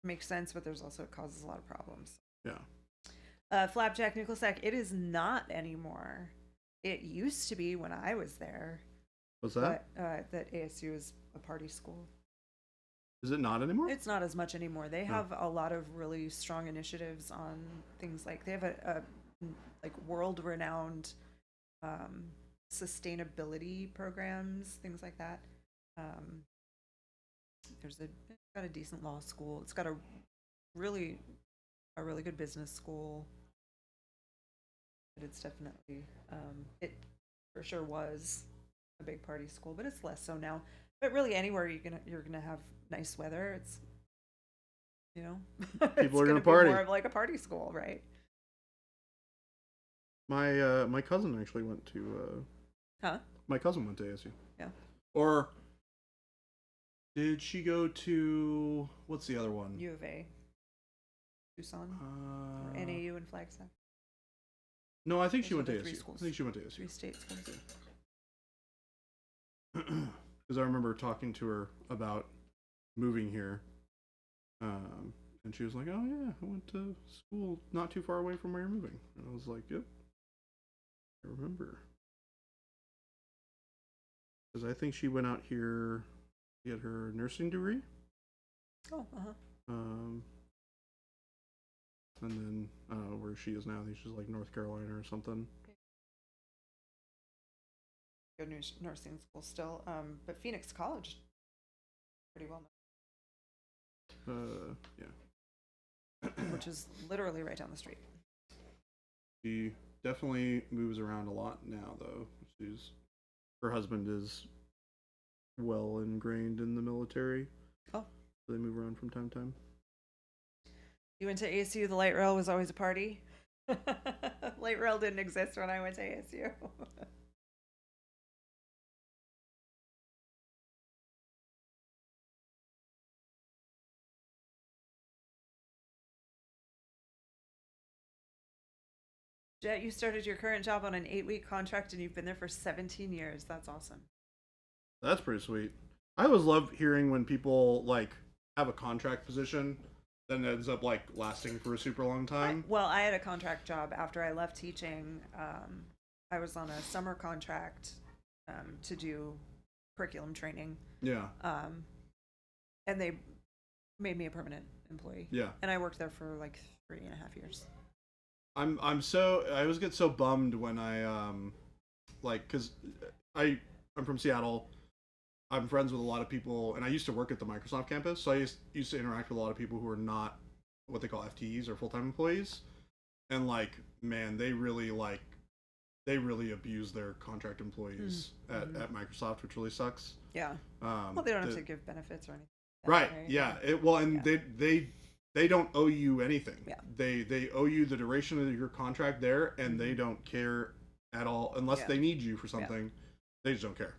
[SPEAKER 3] makes sense, but there's also, it causes a lot of problems.
[SPEAKER 1] Yeah.
[SPEAKER 3] Flapjack Nickel Sack, it is not anymore. It used to be when I was there,
[SPEAKER 1] What's that?
[SPEAKER 3] but that ASU is a party school.
[SPEAKER 1] Is it not anymore?
[SPEAKER 3] It's not as much anymore. They have a lot of really strong initiatives on things like they have a like world-renowned sustainability programs, things like that. It's got a decent law school. It's got a really good business school. But it's definitely it for sure was a big party school, but it's less so now. But really, anywhere you're gonna have nice weather. It's
[SPEAKER 1] People are
[SPEAKER 3] gonna
[SPEAKER 1] gonna party.
[SPEAKER 3] be more of like a party school, right?
[SPEAKER 1] My cousin actually went to
[SPEAKER 3] Huh?
[SPEAKER 1] my cousin went to ASU.
[SPEAKER 3] Yeah.
[SPEAKER 1] Or did she go to what's the other one?
[SPEAKER 3] U of A, Tucson, or NAU in Flagstaff.
[SPEAKER 1] No, I think she
[SPEAKER 3] Those
[SPEAKER 1] went
[SPEAKER 3] are
[SPEAKER 1] to
[SPEAKER 3] the three
[SPEAKER 1] ASU.
[SPEAKER 3] schools.
[SPEAKER 1] I think she went to
[SPEAKER 3] Three
[SPEAKER 1] ASU.
[SPEAKER 3] state schools.
[SPEAKER 1] Because I remember talking to her about moving here, and she was like, "Oh yeah, I went to school not too far away from where you're moving." And I was like, "Yep, I remember." Because I think she went out here to get her nursing degree.
[SPEAKER 3] Oh,
[SPEAKER 1] And then where she is now, I think she's like North Carolina or something.
[SPEAKER 3] good nursing school still. But Phoenix College, pretty well
[SPEAKER 1] Yeah.
[SPEAKER 3] known, which is literally right down the street.
[SPEAKER 1] She definitely moves around a lot now, though. Her husband is well ingrained in the military.
[SPEAKER 3] Oh.
[SPEAKER 1] So they move around from time to time.
[SPEAKER 3] You went to ASU. The light rail was always a party. Light rail didn't exist when I went to ASU. Jet, you started your current job on an 8-week contract and you've been there for 17 years. That's awesome.
[SPEAKER 1] That's pretty sweet. I always love hearing when people like have a contract position that ends up like lasting for a super long time.
[SPEAKER 3] I had a contract job after I left teaching. I was on a summer contract to do curriculum training.
[SPEAKER 1] Yeah.
[SPEAKER 3] And they made me a permanent employee.
[SPEAKER 1] Yeah.
[SPEAKER 3] And I worked there for like 3.5 years.
[SPEAKER 1] I always get so bummed when I because I'm from Seattle. I'm friends with a lot of people, and I used to work at the Microsoft campus, so I used to interact with a lot of people who are not what they call FTEs or full-time employees, and like, man, they really abuse their contract employees at Microsoft, which really sucks.
[SPEAKER 3] Yeah. Well, they don't have to give benefits or anything.
[SPEAKER 1] Right. Yeah. They don't owe you anything.
[SPEAKER 3] Yeah.
[SPEAKER 1] They owe you the duration of your contract there, and they don't care at all unless they need you for something. They just don't care,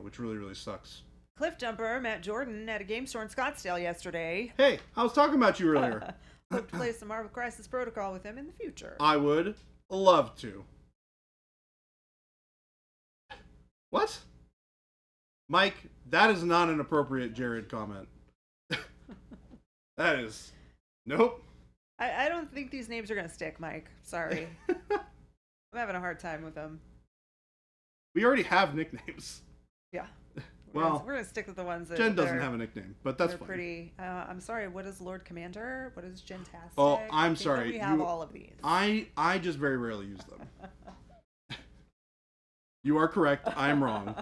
[SPEAKER 1] which really, really sucks.
[SPEAKER 3] Cliff Jumper met Jordan at a game store in Scottsdale yesterday.
[SPEAKER 1] Hey, I was talking about you earlier.
[SPEAKER 3] Hope to play some Marvel Crisis Protocol with him in the future.
[SPEAKER 1] I would love to. What? Mike, that is not an appropriate Jared comment. That is... Nope.
[SPEAKER 3] I don't think these names are going to stick, Mike. Sorry. I'm having a hard time with them.
[SPEAKER 1] We already have nicknames.
[SPEAKER 3] Yeah.
[SPEAKER 1] Well,
[SPEAKER 3] we're gonna stick with the ones that
[SPEAKER 1] Jen doesn't have a nickname, but that's fine.
[SPEAKER 3] pretty. I'm sorry. What is Lord Commander? What is Gentastic?
[SPEAKER 1] Oh, I'm
[SPEAKER 3] I think
[SPEAKER 1] sorry.
[SPEAKER 3] We have all of these.
[SPEAKER 1] I just very rarely use them. You are correct. I'm wrong.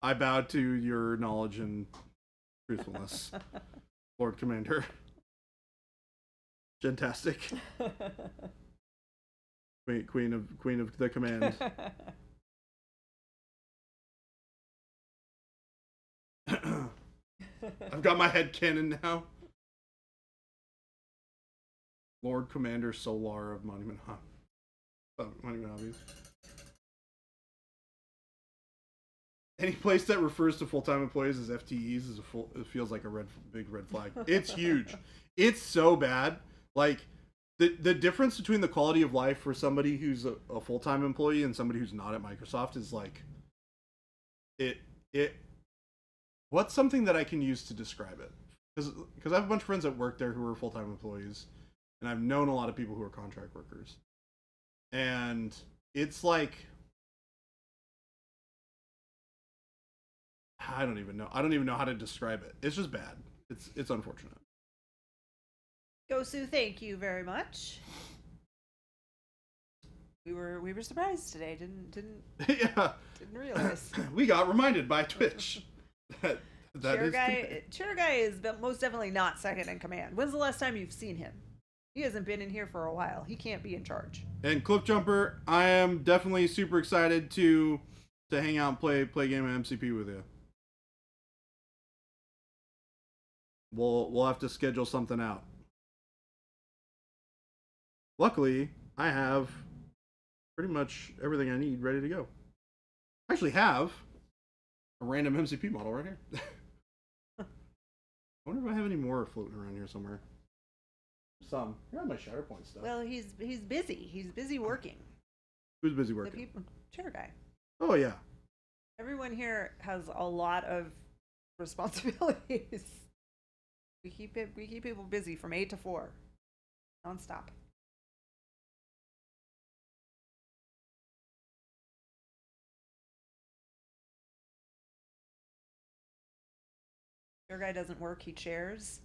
[SPEAKER 1] I bow to your knowledge and truthfulness, Lord Commander. Gentastic. Queen of the command. I've got my head canon now. Lord Commander Solar of Monument Hobbies. Any place that refers to full-time employees as FTEs is it feels like a big red flag. It's huge. It's so bad. Like the difference between the quality of life for somebody who's a full-time employee and somebody who's not at Microsoft is like it what's something that I can use to describe it? Because I have a bunch of friends that work there who are full-time employees, and I've known a lot of people who are contract workers. And it's like, I don't even know. I don't even know how to describe it. It's just bad. It's unfortunate.
[SPEAKER 3] Gosu, thank you very much. We were surprised today. Didn't
[SPEAKER 1] Yeah,
[SPEAKER 3] realize.
[SPEAKER 1] we got reminded by Twitch that
[SPEAKER 3] Chair guy is most definitely not second in command. When's the last time you've seen him? He hasn't been in here for a while. He can't be in charge.
[SPEAKER 1] And Cliff Jumper, I am definitely super excited to hang out and play game of MCP with you. We'll have to schedule something out. Luckily, I have pretty much everything I need ready to go. I actually have a random MCP model right here. I wonder if I have any more floating around here somewhere. Some. Here are my Shatterpoint stuff.
[SPEAKER 3] Well, he's busy. He's busy working.
[SPEAKER 1] Who's busy
[SPEAKER 3] The
[SPEAKER 1] working?
[SPEAKER 3] people, chair guy.
[SPEAKER 1] Oh yeah.
[SPEAKER 3] Everyone here has a lot of responsibilities. We keep people busy from 8 to 4, nonstop. Chair guy doesn't work, he chairs.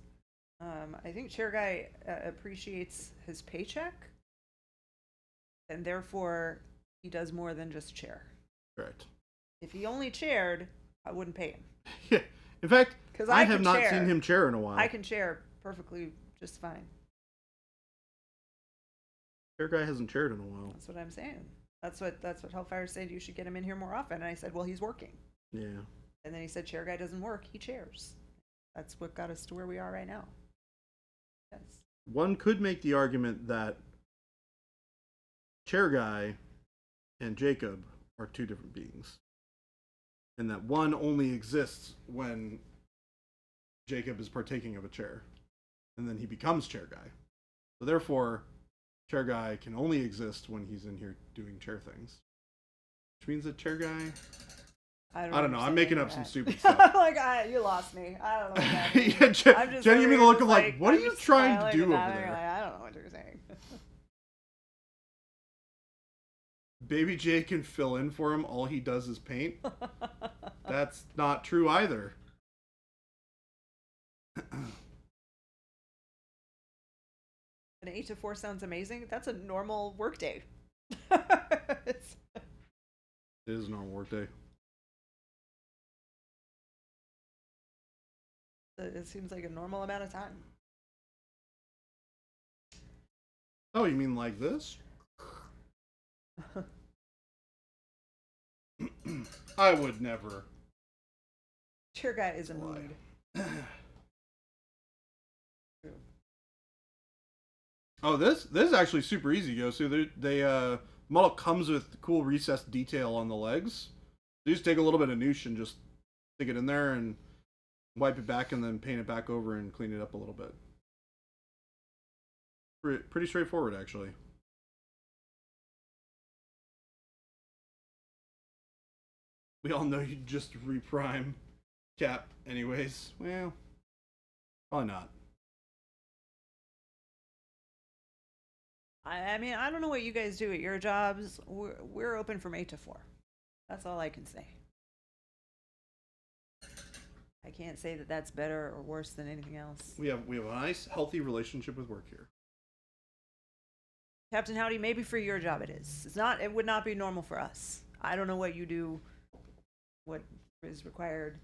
[SPEAKER 3] I think chair guy appreciates his paycheck, and therefore he does more than just chair.
[SPEAKER 1] Correct.
[SPEAKER 3] If he only chaired, I wouldn't pay him.
[SPEAKER 1] Yeah. In fact,
[SPEAKER 3] 'Cause
[SPEAKER 1] I
[SPEAKER 3] I
[SPEAKER 1] have
[SPEAKER 3] can
[SPEAKER 1] not
[SPEAKER 3] chair.
[SPEAKER 1] seen him chair in a while.
[SPEAKER 3] I can chair perfectly just fine.
[SPEAKER 1] Chair guy hasn't chaired in a while.
[SPEAKER 3] That's what I'm saying. That's what Hellfire said. You should get him in here more often. And I said, well, he's working.
[SPEAKER 1] Yeah.
[SPEAKER 3] And then he said, chair guy doesn't work. He chairs. That's what got us to where we are right now. Yes.
[SPEAKER 1] One could make the argument that chair guy and Jacob are two different beings, and that one only exists when Jacob is partaking of a chair, and then he becomes chair guy. So therefore, chair guy can only exist when he's in here doing chair things, which means that chair guy. I don't know. I'm making up some stupid stuff.
[SPEAKER 3] Like, you lost me. I don't know what that means.
[SPEAKER 1] Yeah,
[SPEAKER 3] I'm just
[SPEAKER 1] Jen gave me the
[SPEAKER 3] over
[SPEAKER 1] look
[SPEAKER 3] here
[SPEAKER 1] of
[SPEAKER 3] just
[SPEAKER 1] like, what
[SPEAKER 3] I'm
[SPEAKER 1] are you
[SPEAKER 3] just
[SPEAKER 1] trying to
[SPEAKER 3] smiling
[SPEAKER 1] do
[SPEAKER 3] and
[SPEAKER 1] over
[SPEAKER 3] nodding,
[SPEAKER 1] there?
[SPEAKER 3] like, I don't know what you're saying.
[SPEAKER 1] Baby J can fill in for him. All he does is paint. That's not true either.
[SPEAKER 3] An 8 to 4 sounds amazing. That's a normal work day.
[SPEAKER 1] It is a normal work day.
[SPEAKER 3] It seems like a normal amount of time.
[SPEAKER 1] Oh, you mean like this? I would never.
[SPEAKER 3] Chair guy is a
[SPEAKER 1] Why?
[SPEAKER 3] mood.
[SPEAKER 1] Oh, this is actually super easy, Go. So they model comes with cool recessed detail on the legs. You just take a little bit of noosh and just stick it in there and wipe it back, and then paint it back over and clean it up a little bit. Pretty straightforward, actually. We all know you just reprime Cap anyways. Well, probably not.
[SPEAKER 3] I mean, I don't know what you guys do at your jobs. We're open from 8 to 4. That's all I can say. I can't say that that's better or worse than anything else.
[SPEAKER 1] We have a nice, healthy relationship with work here.
[SPEAKER 3] Captain Howdy, maybe for your job it is. It would not be normal for us. I don't know what you do, what is required.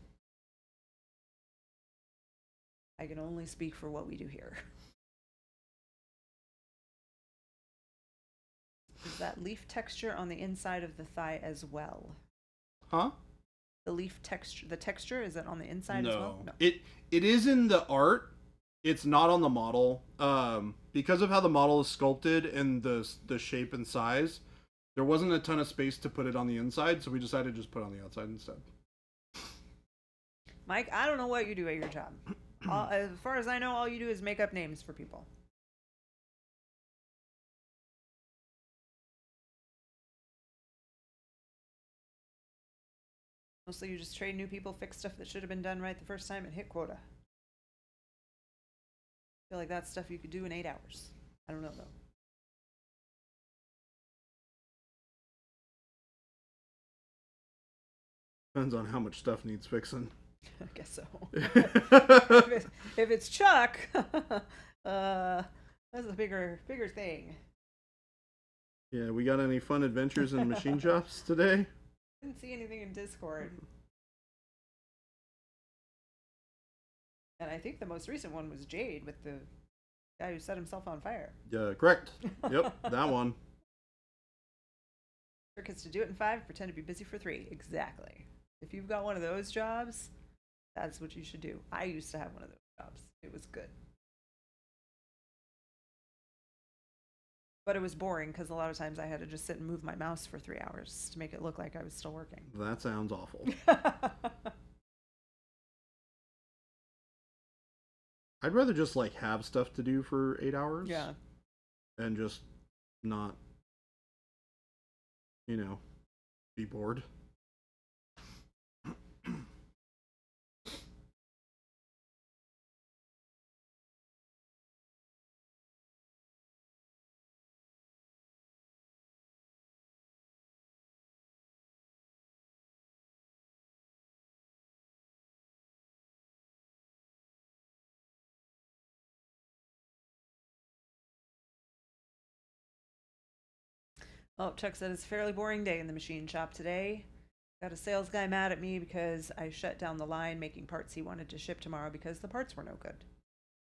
[SPEAKER 3] I can only speak for what we do here. Is that leaf texture on the inside of the thigh as well?
[SPEAKER 1] Huh?
[SPEAKER 3] The leaf texture, the texture, is it on the inside as well?
[SPEAKER 1] No. It is in the art. It's not on the model. Because of how the model is sculpted and the shape and size, there wasn't a ton of space to put it on the inside, so we decided to just put it on the outside instead.
[SPEAKER 3] Mike, I don't know what you do at your job. As far as I know, all you do is make up names for people. Mostly you just train new people, fix stuff that should have been done right the first time, and hit quota. I feel like that's stuff you could do in 8 hours. I don't know, though.
[SPEAKER 1] Depends on how much stuff needs fixing.
[SPEAKER 3] I guess so. if it's Chuck, that's a bigger thing.
[SPEAKER 1] Yeah, we got any fun adventures in machine shops today?
[SPEAKER 3] Didn't see anything in Discord. And I think the most recent one was Jade with the guy who set himself on fire.
[SPEAKER 1] Yeah, correct. Yep, that one.
[SPEAKER 3] Trick is to do it in 5, pretend to be busy for 3. Exactly. If you've got one of those jobs, that's what you should do. I used to have one of those jobs. It was good. But it was boring because a lot of times I had to just sit and move my mouse for 3 hours to make it look like I was still working.
[SPEAKER 1] That sounds awful. I'd rather just like have stuff to do for 8 hours.
[SPEAKER 3] Yeah.
[SPEAKER 1] And just not, be bored.
[SPEAKER 3] Oh, Chuck said it's a fairly boring day in the machine shop today. Got a sales guy mad at me because I shut down the line making parts he wanted to ship tomorrow because the parts were no good.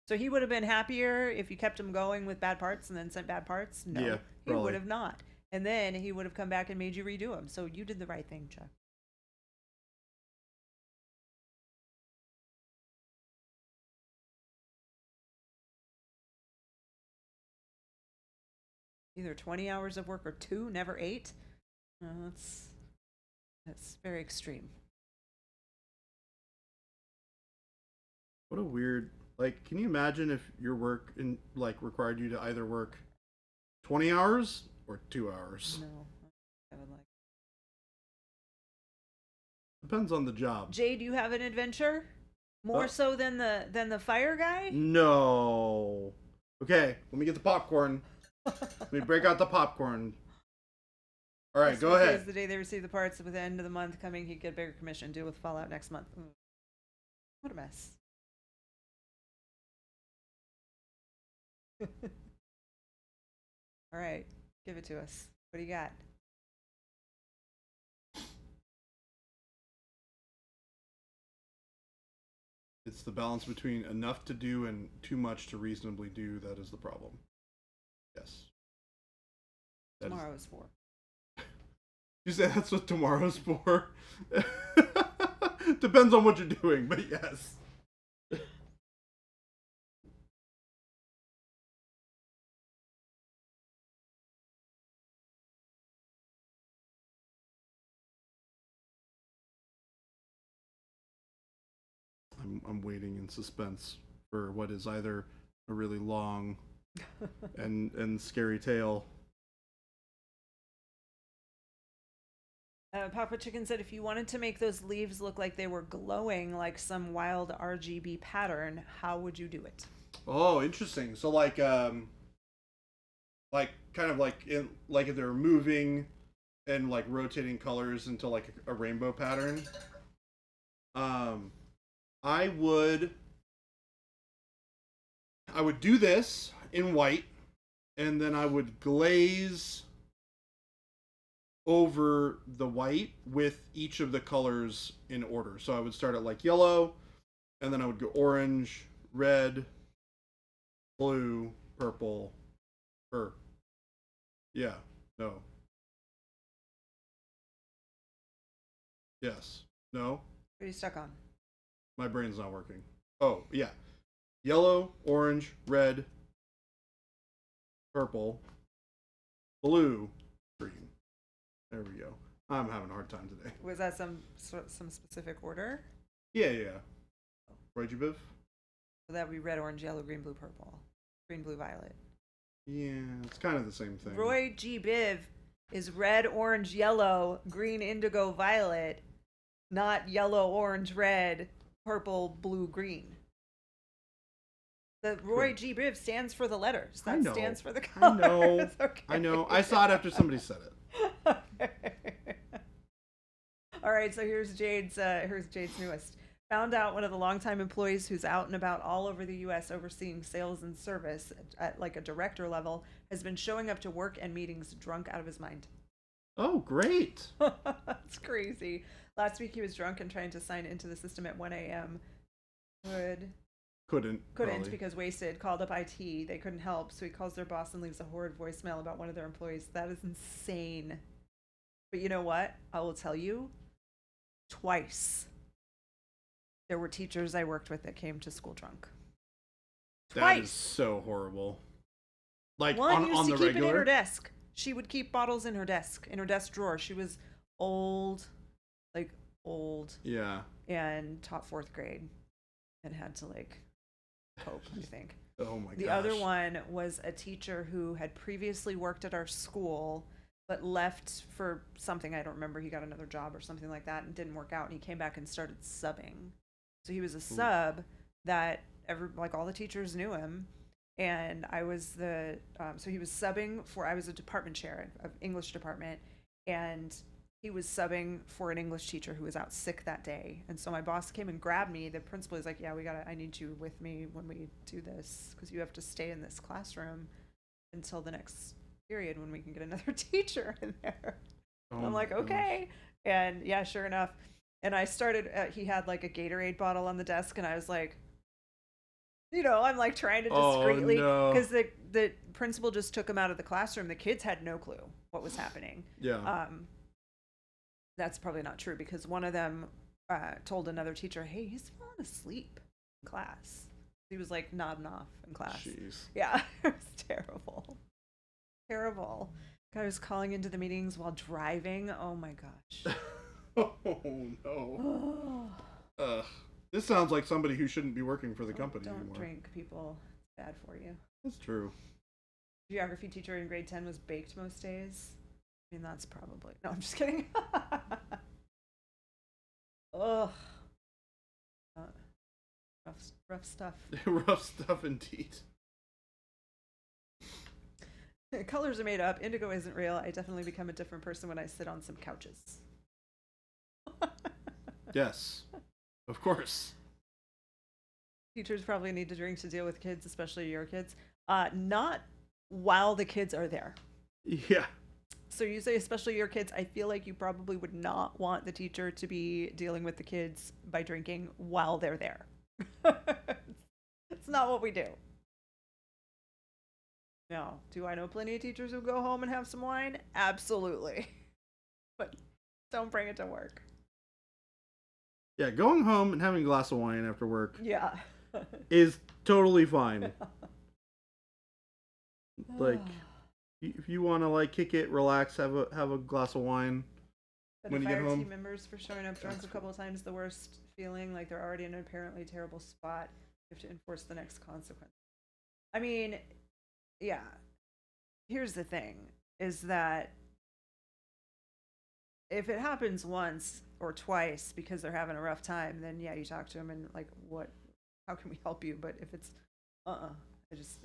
[SPEAKER 3] So he would have been happier if you kept him going with bad parts and then sent bad parts? No,
[SPEAKER 1] Yeah,
[SPEAKER 3] he
[SPEAKER 1] probably.
[SPEAKER 3] would have not. And then he would have come back and made you redo them. So you did the right thing, Chuck. Either 20 hours of work or 2, never 8. That's very extreme.
[SPEAKER 1] What a weird, can you imagine if your work required you to either work 20 hours or 2 hours?
[SPEAKER 3] No, I would like.
[SPEAKER 1] Depends on the job.
[SPEAKER 3] Jay, do you have an adventure? More so than the fire guy?
[SPEAKER 1] No. Okay, let me get the popcorn. Let me break out the popcorn. All right, go ahead.
[SPEAKER 3] The day they receive the parts with the end of the month coming, he'd get a bigger commission. Deal with Fallout next month. What a mess. All right, give it to us. What do you got?
[SPEAKER 1] It's the balance between enough to do and too much to reasonably do that is the problem. Yes.
[SPEAKER 3] Tomorrow's for.
[SPEAKER 1] You say that's what tomorrow's for? Depends on what you're doing, but yes. I'm waiting in suspense for what is either a really long and scary tale.
[SPEAKER 3] Papa Chicken said if you wanted to make those leaves look like they were glowing like some wild RGB pattern, how would you do it?
[SPEAKER 1] Oh, interesting. So kind of like if they're moving and like rotating colors into like a rainbow pattern. I would do this in white, and then I would glaze over the white with each of the colors in order. So I would start at like yellow, and then I would go orange, red, blue, purple, yeah, no. Yes, no.
[SPEAKER 3] What are you stuck on?
[SPEAKER 1] My brain's not working. Oh, yeah. Yellow, orange, red, purple, blue, green. There we go. I'm having a hard time today.
[SPEAKER 3] Was that some specific order?
[SPEAKER 1] Yeah. Right, you Biv?
[SPEAKER 3] So that would be red, orange, yellow, green, blue, purple. Green, blue, violet.
[SPEAKER 1] Yeah, it's kind of the same thing.
[SPEAKER 3] Roy G. Biv is red, orange, yellow, green, indigo, violet, not yellow, orange, red, purple, blue, green. The Roy G. Biv stands for the letters. That stands for the colors.
[SPEAKER 1] I know.
[SPEAKER 3] Okay.
[SPEAKER 1] I know. I saw it after somebody said it.
[SPEAKER 3] All right, so here's Jade's newest. Found out one of the longtime employees who's out and about all over the U.S. overseeing sales and service at like a director level has been showing up to work and meetings drunk out of his mind.
[SPEAKER 1] Oh, great.
[SPEAKER 3] It's crazy. Last week he was drunk and trying to sign into the system at 1 a.m.
[SPEAKER 1] Couldn't probably.
[SPEAKER 3] Because wasted, called up IT. They couldn't help, so he calls their boss and leaves a horrid voicemail about one of their employees. That is insane. But you know what? I will tell you, twice there were teachers I worked with that came to school drunk. Twice.
[SPEAKER 1] That is so horrible. Like
[SPEAKER 3] One
[SPEAKER 1] on
[SPEAKER 3] used
[SPEAKER 1] the
[SPEAKER 3] to keep
[SPEAKER 1] regular.
[SPEAKER 3] it in her desk. She would keep bottles in her desk drawer. She was old,
[SPEAKER 1] Yeah.
[SPEAKER 3] and taught 4th grade, and had to like cope, I think.
[SPEAKER 1] Oh my gosh.
[SPEAKER 3] The other one was a teacher who had previously worked at our school, but left for something, I don't remember. He got another job or something like that and didn't work out, and he came back and started subbing. So he was a sub that all the teachers knew him. And I was so he was subbing for, I was a department chair of English department, and he was subbing for an English teacher who was out sick that day. And so my boss came and grabbed me. The principal was like, yeah, I need you with me when we do this, because you have to stay in this classroom until the next period when we can get another teacher in there.
[SPEAKER 1] Oh
[SPEAKER 3] I'm like,
[SPEAKER 1] my
[SPEAKER 3] okay. And yeah, sure enough. And I started, he had like a Gatorade bottle on the desk, and I was like, I'm like trying to discreetly, because the principal just took him out of the classroom. The kids had no clue what was happening.
[SPEAKER 1] Yeah.
[SPEAKER 3] That's probably not true, because one of them told another teacher, hey, he's falling asleep in class. He was like nodding off in class.
[SPEAKER 1] Jeez.
[SPEAKER 3] Yeah, it was terrible. Terrible. Guy was calling into the meetings while driving. Oh my gosh.
[SPEAKER 1] Oh no. This sounds like somebody who shouldn't be working for the company
[SPEAKER 3] Don't
[SPEAKER 1] anymore.
[SPEAKER 3] drink, people. It's bad for you.
[SPEAKER 1] That's true.
[SPEAKER 3] Geography teacher in grade 10 was baked most days. I mean, that's probably... No, I'm just kidding. Ugh. Rough stuff.
[SPEAKER 1] Rough stuff indeed.
[SPEAKER 3] Colors are made up. Indigo isn't real. I definitely become a different person when I sit on some couches.
[SPEAKER 1] Yes. Of course.
[SPEAKER 3] Teachers probably need to drink to deal with kids, especially your kids. Not while the kids are there.
[SPEAKER 1] Yeah.
[SPEAKER 3] So you say especially your kids. I feel like you probably would not want the teacher to be dealing with the kids by drinking while they're there. It's not what we do. No. Do I know plenty of teachers who go home and have some wine? Absolutely. But don't bring it to work.
[SPEAKER 1] Yeah, going home and having a glass of wine after work
[SPEAKER 3] Yeah.
[SPEAKER 1] is totally fine. Like, if you want to like kick it, relax, have a glass of wine
[SPEAKER 3] But
[SPEAKER 1] when
[SPEAKER 3] if
[SPEAKER 1] you get
[SPEAKER 3] our
[SPEAKER 1] home.
[SPEAKER 3] team members for showing up drunk a couple of times, the worst feeling, like they're already in an apparently terrible spot. You have to enforce the next consequence. I mean, yeah. Here's the thing, is that if it happens once or twice because they're having a rough time, then yeah, you talk to them and like, how can we help you? But if it's, I just,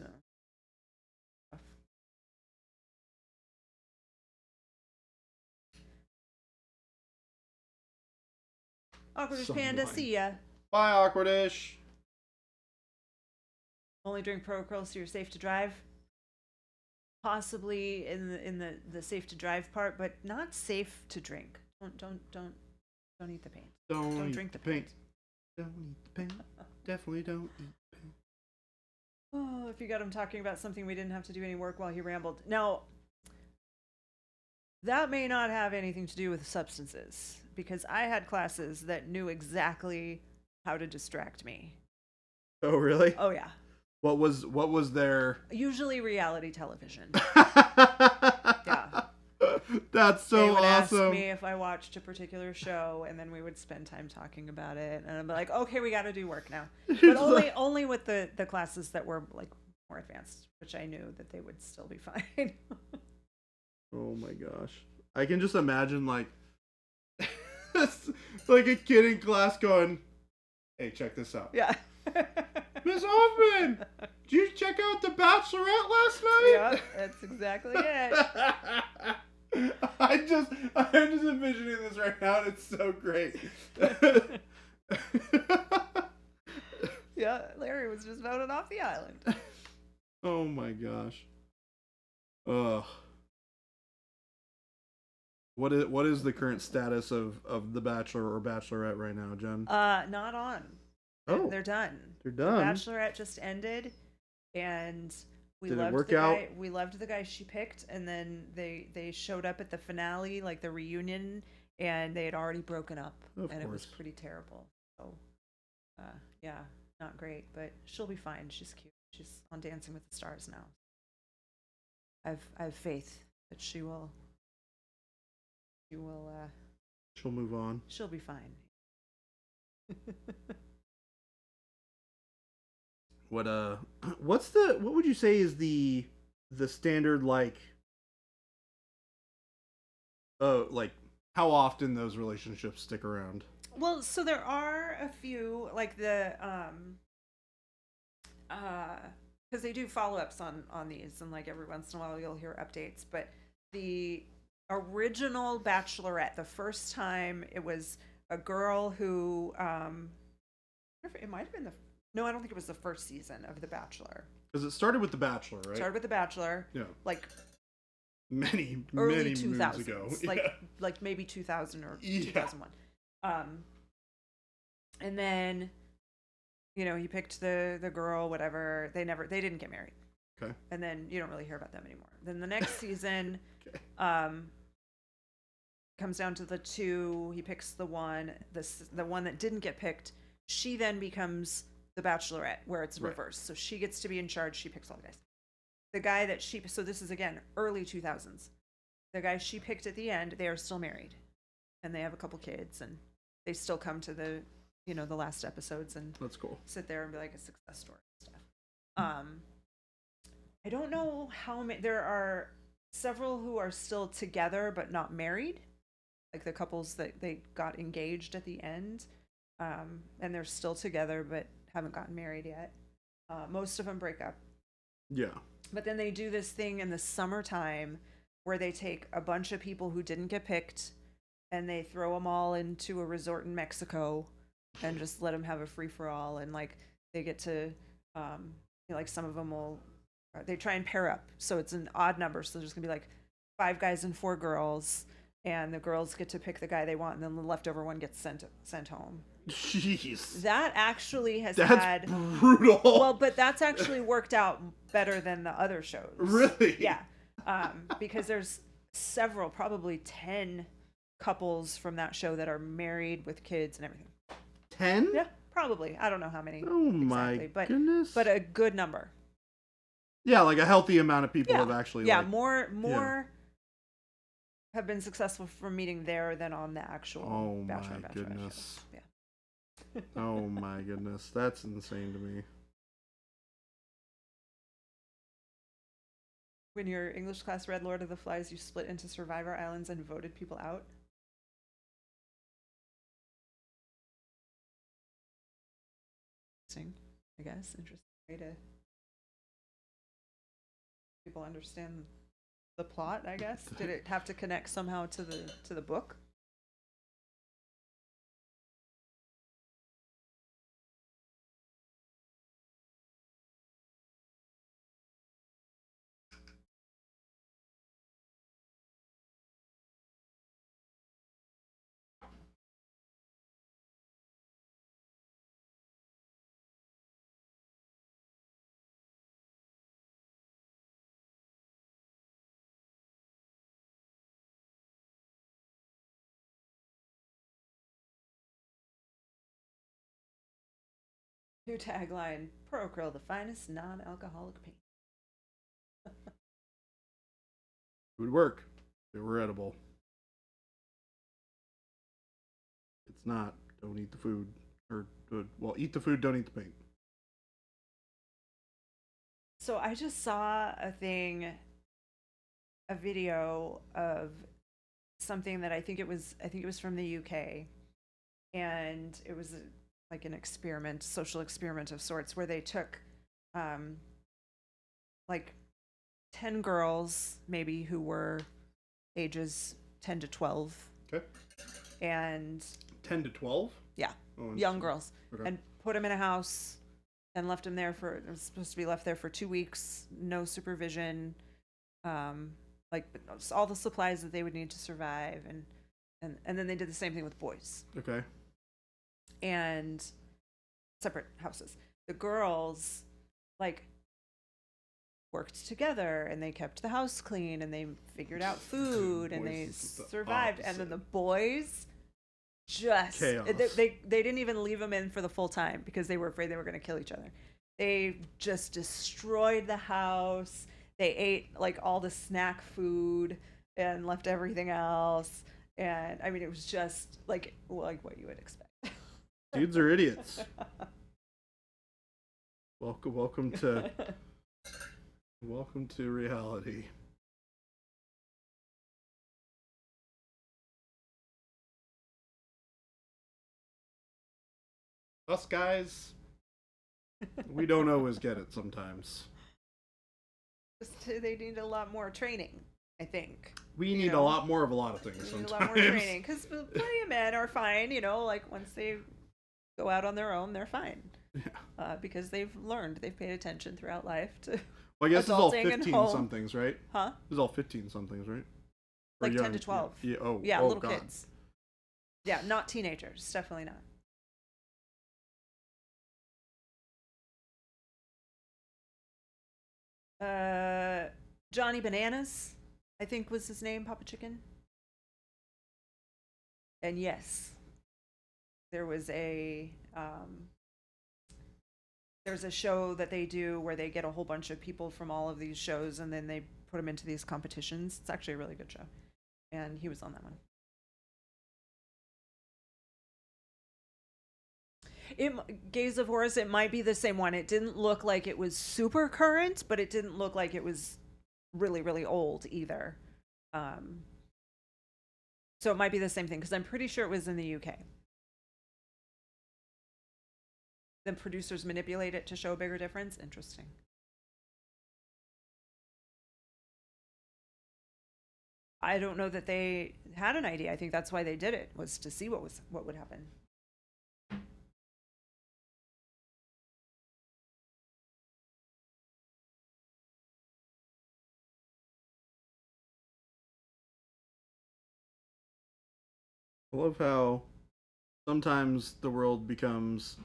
[SPEAKER 3] Awkwardish
[SPEAKER 1] Some
[SPEAKER 3] Panda,
[SPEAKER 1] wine.
[SPEAKER 3] see ya.
[SPEAKER 1] Bye, Awkwardish.
[SPEAKER 3] Only drink Pro Curls so you're safe to drive. Possibly in the safe to drive part, but not safe to drink. Don't eat the paint. Don't
[SPEAKER 1] Eat
[SPEAKER 3] drink the
[SPEAKER 1] paint.
[SPEAKER 3] paint.
[SPEAKER 1] Don't eat the paint. Definitely don't eat paint.
[SPEAKER 3] Oh, if you got him talking about something we didn't have to do any work while he rambled. Now, that may not have anything to do with substances, because I had classes that knew exactly how to distract me.
[SPEAKER 1] Oh, really?
[SPEAKER 3] Oh yeah.
[SPEAKER 1] What was their?
[SPEAKER 3] Usually reality television.
[SPEAKER 1] Yeah. That's so
[SPEAKER 3] they would
[SPEAKER 1] awesome.
[SPEAKER 3] ask me if I watched a particular show, and then we would spend time talking about it. And I'm like, okay, we got to do work now. But only with the classes that were like more advanced, which I knew that they would still be fine.
[SPEAKER 1] Oh my gosh. I can just imagine like like a kid in class going, "Hey, check this out.
[SPEAKER 3] Yeah.
[SPEAKER 1] Miss Hoffman, did you check out The Bachelorette last night?"
[SPEAKER 3] Yeah, that's exactly it.
[SPEAKER 1] I'm just envisioning this right now, and it's so great.
[SPEAKER 3] Yeah, Larry was just voted off the island.
[SPEAKER 1] Oh my gosh. Ugh. What is the current status of The Bachelor or Bachelorette right now, Jen?
[SPEAKER 3] Not on.
[SPEAKER 1] Oh.
[SPEAKER 3] They're done.
[SPEAKER 1] They're done.
[SPEAKER 3] The Bachelorette just ended, and we
[SPEAKER 1] Did it
[SPEAKER 3] loved
[SPEAKER 1] work
[SPEAKER 3] the
[SPEAKER 1] out?
[SPEAKER 3] guy. We loved the guy she picked, and then they showed up at the finale, like the reunion, and they had already broken up,
[SPEAKER 1] Of
[SPEAKER 3] and it was
[SPEAKER 1] course.
[SPEAKER 3] pretty terrible. So, yeah, not great, but she'll be fine. She's cute. She's on Dancing with the Stars now. I've faith that she will.
[SPEAKER 1] She'll move on.
[SPEAKER 3] She'll be fine.
[SPEAKER 1] What what would you say is the standard, like like how often those relationships stick around?
[SPEAKER 3] Well, so there are a few, like the because they do follow-ups on these, and like every once in a while you'll hear updates, but the original Bachelorette, the first time, it was a girl who it might have been no, I don't think it was the first season of The Bachelor.
[SPEAKER 1] Because it started with The Bachelor, right?
[SPEAKER 3] Started with The Bachelor,
[SPEAKER 1] Yeah.
[SPEAKER 3] like
[SPEAKER 1] Many
[SPEAKER 3] early
[SPEAKER 1] moons
[SPEAKER 3] 2000s,
[SPEAKER 1] ago.
[SPEAKER 3] like
[SPEAKER 1] Yeah.
[SPEAKER 3] like maybe 2000 or
[SPEAKER 1] Yeah.
[SPEAKER 3] 2001. And then, he picked the girl, whatever. They didn't get married.
[SPEAKER 1] Okay.
[SPEAKER 3] And then you don't really hear about them anymore. Then the next season,
[SPEAKER 1] Okay.
[SPEAKER 3] comes down to the two. He picks the one that didn't get picked. She then becomes the Bachelorette, where it's
[SPEAKER 1] Right.
[SPEAKER 3] reversed. So she gets to be in charge. She picks all the guys. The guy that so this is again early 2000s. The guy she picked at the end, they are still married, and they have a couple kids, and they still come to the the last episodes and
[SPEAKER 1] That's cool.
[SPEAKER 3] sit there and be like a success story and stuff. I don't know how many. There are several who are still together but not married, like the couples that they got engaged at the end, and they're still together but haven't gotten married yet. Most of them break up.
[SPEAKER 1] Yeah.
[SPEAKER 3] But then they do this thing in the summertime where they take a bunch of people who didn't get picked and they throw them all into a resort in Mexico and just let them have a free for all. And like they get to, like some of them will, they try and pair up. So it's an odd number. So there's going to be like 5 guys and 4 girls. And the girls get to pick the guy they want. And then the leftover one gets sent home.
[SPEAKER 1] Jeez.
[SPEAKER 3] That actually has
[SPEAKER 1] That's
[SPEAKER 3] had
[SPEAKER 1] brutal.
[SPEAKER 3] well, but that's actually worked out better than the other shows.
[SPEAKER 1] Really?
[SPEAKER 3] Yeah. Because there's several, probably 10 couples from that show that are married with kids and everything.
[SPEAKER 1] 10?
[SPEAKER 3] Yeah, probably. I don't know how many.
[SPEAKER 1] Oh my
[SPEAKER 3] exactly,
[SPEAKER 1] goodness.
[SPEAKER 3] But a good number.
[SPEAKER 1] Yeah, like a healthy amount of people
[SPEAKER 3] Yeah.
[SPEAKER 1] have actually
[SPEAKER 3] Yeah,
[SPEAKER 1] like,
[SPEAKER 3] more have been successful from meeting there than on the actual
[SPEAKER 1] Oh
[SPEAKER 3] Bachelor
[SPEAKER 1] my
[SPEAKER 3] and Bachelorette
[SPEAKER 1] goodness.
[SPEAKER 3] show. Yeah.
[SPEAKER 1] Oh my goodness. That's insane to me.
[SPEAKER 3] When your English class read Lord of the Flies, you split into Survivor Islands and voted people out. Interesting, I guess. Interesting way to people understand the plot, I guess. Did it have to connect somehow to the book? New tagline: Pro Krill, the finest non-alcoholic paint.
[SPEAKER 1] It would work. They were edible. It's not. Don't eat the food. Or, well, eat the food, don't eat the paint.
[SPEAKER 3] So I just saw a video of something that I think it was from the UK, and it was like an experiment, social experiment of sorts, where they took like 10 girls maybe who were ages 10 to 12.
[SPEAKER 1] Okay.
[SPEAKER 3] And
[SPEAKER 1] 10 to 12?
[SPEAKER 3] yeah,
[SPEAKER 1] Oh,
[SPEAKER 3] young girls.
[SPEAKER 1] Okay.
[SPEAKER 3] And put them in a house and left them there for, it was supposed to be left there for 2 weeks, no supervision, like all the supplies that they would need to survive. And then they did the same thing with boys.
[SPEAKER 1] Okay.
[SPEAKER 3] And separate houses. The girls, like, worked together and they kept the house clean and they figured out food and they
[SPEAKER 1] Boys is the
[SPEAKER 3] survived. And then
[SPEAKER 1] opposite.
[SPEAKER 3] the boys just
[SPEAKER 1] Chaos.
[SPEAKER 3] they didn't even leave them in for the full time because they were afraid they were going to kill each other. They just destroyed the house. They ate like all the snack food and left everything else. And I mean, it was just like what you would expect.
[SPEAKER 1] Dudes are idiots. Welcome to reality. Us guys, we don't always get it sometimes.
[SPEAKER 3] They need a lot more training, I think.
[SPEAKER 1] We need
[SPEAKER 3] know,
[SPEAKER 1] a lot more of a lot of things
[SPEAKER 3] They need
[SPEAKER 1] sometimes.
[SPEAKER 3] a lot more training because plenty of men are fine. Like once they go out on their own, they're fine.
[SPEAKER 1] Yeah.
[SPEAKER 3] Because they've learned, they've paid attention throughout life to.
[SPEAKER 1] Well, I guess it's all
[SPEAKER 3] adulting and
[SPEAKER 1] 15
[SPEAKER 3] home.
[SPEAKER 1] somethings, right?
[SPEAKER 3] Huh?
[SPEAKER 1] It's all 15 somethings, right? Or
[SPEAKER 3] Like 10
[SPEAKER 1] young-
[SPEAKER 3] to 12.
[SPEAKER 1] Yeah. Oh.
[SPEAKER 3] Yeah,
[SPEAKER 1] oh,
[SPEAKER 3] little
[SPEAKER 1] God.
[SPEAKER 3] kids. Yeah, not teenagers. Definitely not. Johnny Bananas, I think was his name, Papa Chicken. And yes, there was there's a show that they do where they get a whole bunch of people from all of these shows and then they put them into these competitions. It's actually a really good show. And he was on that one. Gaze of Horus, it might be the same one. It didn't look like it was super current, but it didn't look like it was really, really old either. So it might be the same thing because I'm pretty sure it was in the UK. The producers manipulate it to show a bigger difference. Interesting. I don't know that they had an idea. I think that's why they did it, was to see what would happen.
[SPEAKER 1] I love how sometimes the world becomes,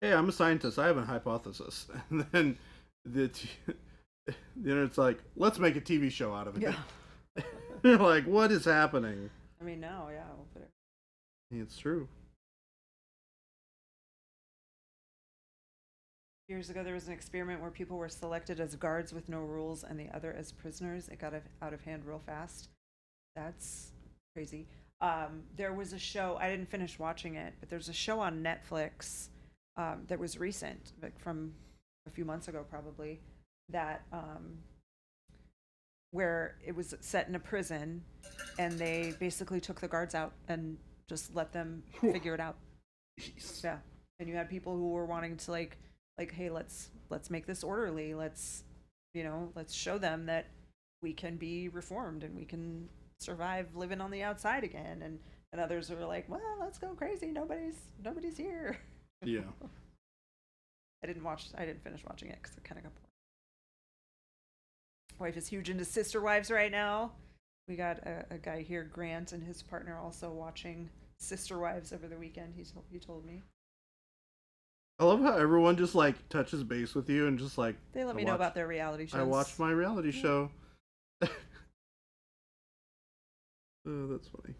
[SPEAKER 1] hey, I'm a scientist, I have a hypothesis. And then the internet's like, let's make a TV show out of it.
[SPEAKER 3] Yeah.
[SPEAKER 1] You're like, what is happening?
[SPEAKER 3] I mean, now, yeah, we'll put it.
[SPEAKER 1] It's true.
[SPEAKER 3] Years ago, there was an experiment where people were selected as guards with no rules and the other as prisoners. It got out of hand real fast. That's crazy. There was a show, I didn't finish watching it, but there's a show on Netflix that was recent, like from a few months ago probably, that where it was set in a prison and they basically took the guards out and just let them figure it out.
[SPEAKER 1] Jeez.
[SPEAKER 3] Yeah. And you had people who were wanting to like, hey, let's make this orderly. Let's show them that we can be reformed and we can survive living on the outside again. And others are like, well, let's go crazy. Nobody's here.
[SPEAKER 1] Yeah.
[SPEAKER 3] I didn't finish watching it because it kind of got boring. Wife is huge into Sister Wives right now. We got a guy here, Grant, and his partner also watching Sister Wives over the weekend. He told me.
[SPEAKER 1] I love how everyone just like touches base with you and just like
[SPEAKER 3] They let me know about their reality shows.
[SPEAKER 1] I watched my reality show. Oh, that's funny.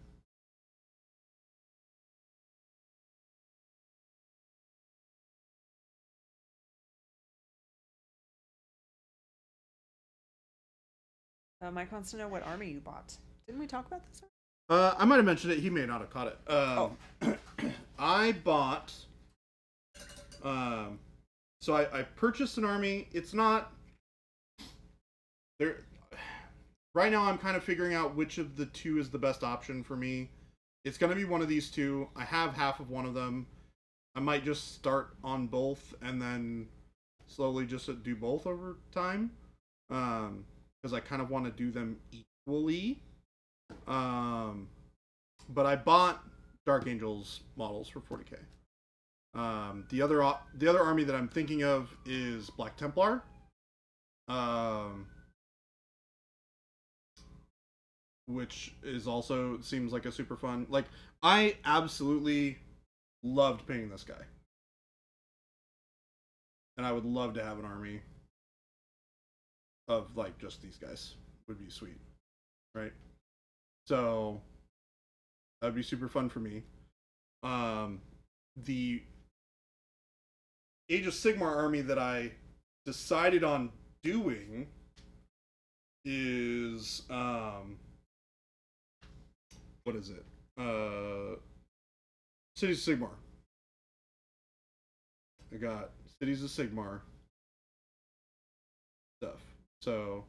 [SPEAKER 3] Mike wants to know what army you bought. Didn't we talk about this?
[SPEAKER 1] I might have mentioned it. He may not have caught it. I bought. So I purchased an army. It's not there. Right now, I'm kind of figuring out which of the two is the best option for me. It's going to be one of these two. I have half of one of them. I might just start on both and then slowly just do both over time. Because I kind of want to do them equally. But I bought Dark Angels models for 40K. The other army that I'm thinking of is Black Templar. Which is also seems like a super fun. Like, I absolutely loved painting this guy. And I would love to have an army of like just these guys. Would be sweet. Right? So that'd be super fun for me. The Age of Sigmar army that I decided on doing is what is it? Cities of Sigmar. I got Cities of Sigmar stuff. So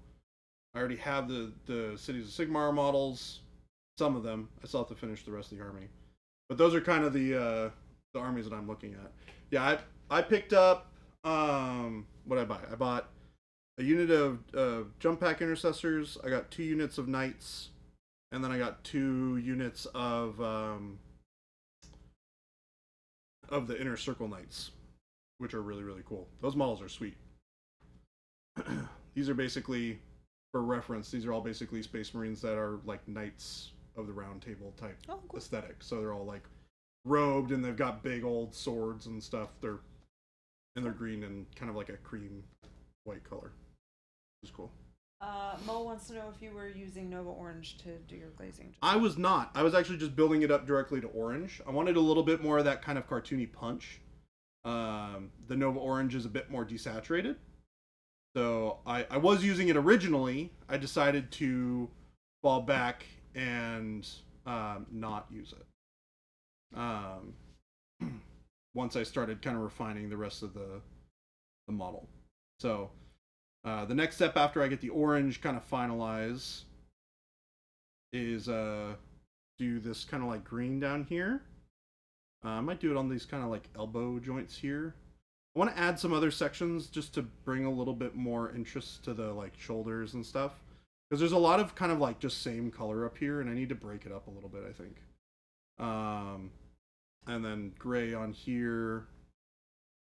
[SPEAKER 1] I already have the Cities of Sigmar models. Some of them. I still have to finish the rest of the army. But those are kind of the armies that I'm looking at. Yeah, I picked up what did I buy? I bought a unit of jump pack intercessors. I got 2 units of knights, and then I got 2 units of the inner circle knights, which are really, really cool. Those models are sweet. These are basically, for reference, these are all basically Space Marines that are like Knights of the Round Table type aesthetic. So they're all like robed and they've got big old swords and stuff. They're green and kind of like a cream white color. Which is cool.
[SPEAKER 3] Mo wants to know if you were using Nova Orange to do your glazing.
[SPEAKER 1] I was not. I was actually just building it up directly to orange. I wanted a little bit more of that kind of cartoony punch. The Nova Orange is a bit more desaturated. So I was using it originally. I decided to fall back and not use it. Once I started kind of refining the rest of the model. So the next step after I get the orange kind of finalize is do this kind of like green down here. I might do it on these kind of like elbow joints here. I want to add some other sections just to bring a little bit more interest to the like shoulders and stuff. Because there's a lot of kind of like just same color up here, and I need to break it up a little bit, I think. And then gray on here.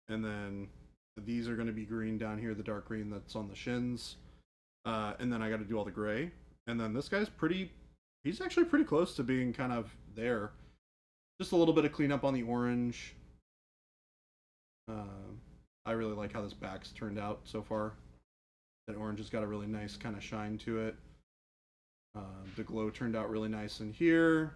[SPEAKER 1] And then these are going to be green down here, the dark green that's on the shins. And then I got to do all the gray. And then this guy's he's actually pretty close to being kind of there. Just a little bit of cleanup on the orange. I really like how this back's turned out so far. That orange has got a really nice kind of shine to it. The glow turned out really nice in here.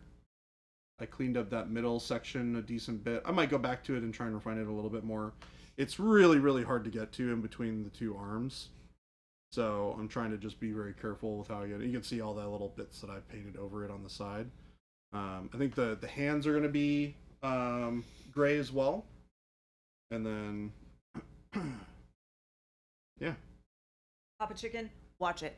[SPEAKER 1] I cleaned up that middle section a decent bit. I might go back to it and try and refine it a little bit more. It's really, really hard to get to in between the 2 arms. So I'm trying to just be very careful with how I get it. You can see all the little bits that I painted over it on the side. I think the hands are going to be gray as well. And then, yeah.
[SPEAKER 3] Papa Chicken, watch it.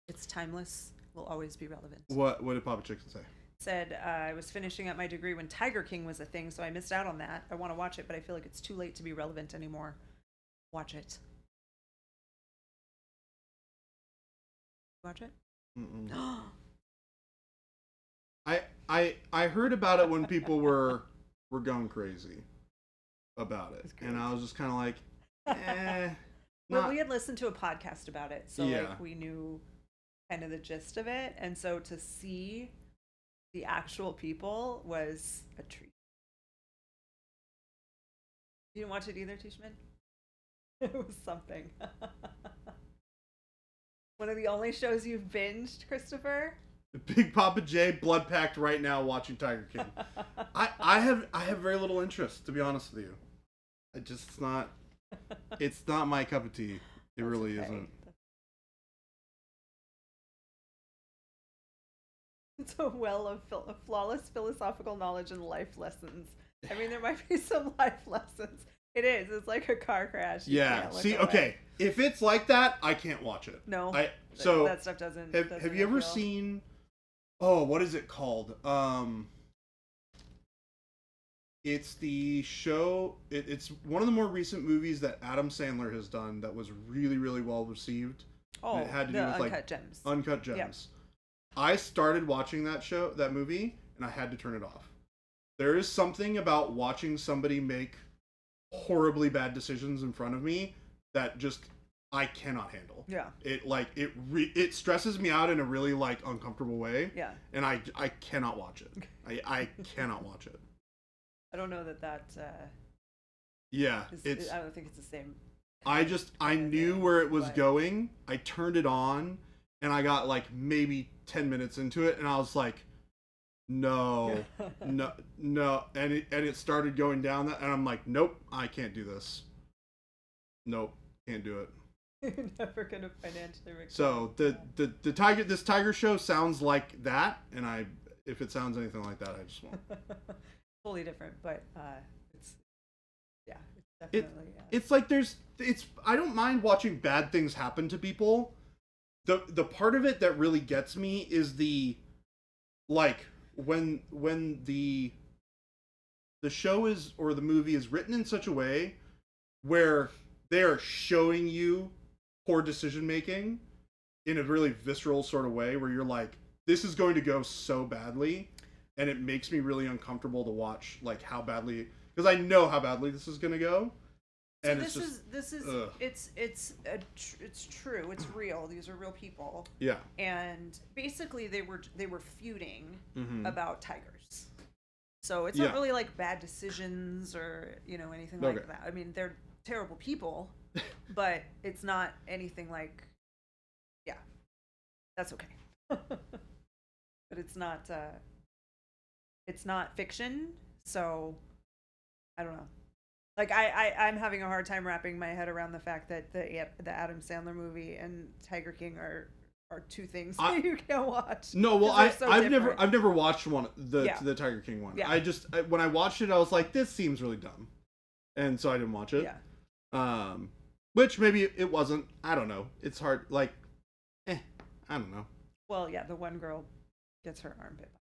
[SPEAKER 3] It's timeless. Will always be relevant.
[SPEAKER 1] What did Papa Chicken say?
[SPEAKER 3] Said I was finishing up my degree when Tiger King was a thing, so I missed out on that. I want to watch it, but I feel like it's too late to be relevant anymore. Watch it. Watch it?
[SPEAKER 1] Mm-mm. I heard about it when people were going crazy about it, and I was just kind of like,
[SPEAKER 3] Well, we had listened to a podcast about it, so
[SPEAKER 1] yeah.
[SPEAKER 3] like we knew kind of the gist of it, and so to see the actual people was a treat. You didn't watch it either, Tishman? It was something. One of the only shows you've binged, Christopher?
[SPEAKER 1] Big Papa J, blood packed right now watching Tiger King. I have very little interest, to be honest with you. It's not my cup of tea. It really isn't.
[SPEAKER 3] It's a well of flawless philosophical knowledge and life lessons. I mean, there might be some life lessons. It is. It's like a car crash.
[SPEAKER 1] Yeah. See, okay. If it's like that, I can't watch it.
[SPEAKER 3] No.
[SPEAKER 1] So
[SPEAKER 3] that stuff doesn't.
[SPEAKER 1] Have you ever seen? Oh, what is it called? It's the show. It's one of the more recent movies that Adam Sandler has done that was really, really well received.
[SPEAKER 3] Oh,
[SPEAKER 1] and it had to do with
[SPEAKER 3] Uncut
[SPEAKER 1] like
[SPEAKER 3] Gems.
[SPEAKER 1] Uncut Gems.
[SPEAKER 3] Yep.
[SPEAKER 1] I started watching that movie, and I had to turn it off. There is something about watching somebody make horribly bad decisions in front of me that just I cannot handle.
[SPEAKER 3] Yeah.
[SPEAKER 1] It stresses me out in a really like uncomfortable way.
[SPEAKER 3] Yeah.
[SPEAKER 1] And I cannot watch it. I cannot watch it.
[SPEAKER 3] I don't know that.
[SPEAKER 1] Yeah,
[SPEAKER 3] I don't think it's the same.
[SPEAKER 1] I knew where it was going. I turned it on, and I got like maybe 10 minutes into it, and I was like, no, no, and it started going down that, and I'm like, nope, I can't do this. Nope, can't do it.
[SPEAKER 3] You're never gonna financially recover.
[SPEAKER 1] So this tiger show sounds like that, and if it sounds anything like that, I just won't.
[SPEAKER 3] Totally different, but it's definitely.
[SPEAKER 1] It's like I don't mind watching bad things happen to people. The part of it that really gets me is the like when the show is or the movie is written in such a way where they are showing you poor decision making in a really visceral sort of way where you're like, this is going to go so badly, and it makes me really uncomfortable to watch like how badly, because I know how badly this is going to go.
[SPEAKER 3] So
[SPEAKER 1] and
[SPEAKER 3] this
[SPEAKER 1] it's
[SPEAKER 3] true. It's real. These are real people.
[SPEAKER 1] Yeah.
[SPEAKER 3] And basically, they were feuding
[SPEAKER 1] Mm-hmm.
[SPEAKER 3] about tigers. So it's not really like bad decisions or anything like that. I mean, they're terrible people, but it's not anything like, that's okay. But it's not fiction. So I don't know. Like I'm having a hard time wrapping my head around the fact that the Adam Sandler movie and Tiger King are two things that you can't watch.
[SPEAKER 1] No, well,
[SPEAKER 3] I've
[SPEAKER 1] never watched the Tiger King one.
[SPEAKER 3] Yeah.
[SPEAKER 1] When I watched it, I was like, this seems really dumb, and so I didn't watch it.
[SPEAKER 3] Yeah.
[SPEAKER 1] Which maybe it wasn't. I don't know. It's hard. Like, I don't know.
[SPEAKER 3] Well, yeah, the one girl gets her arm bit.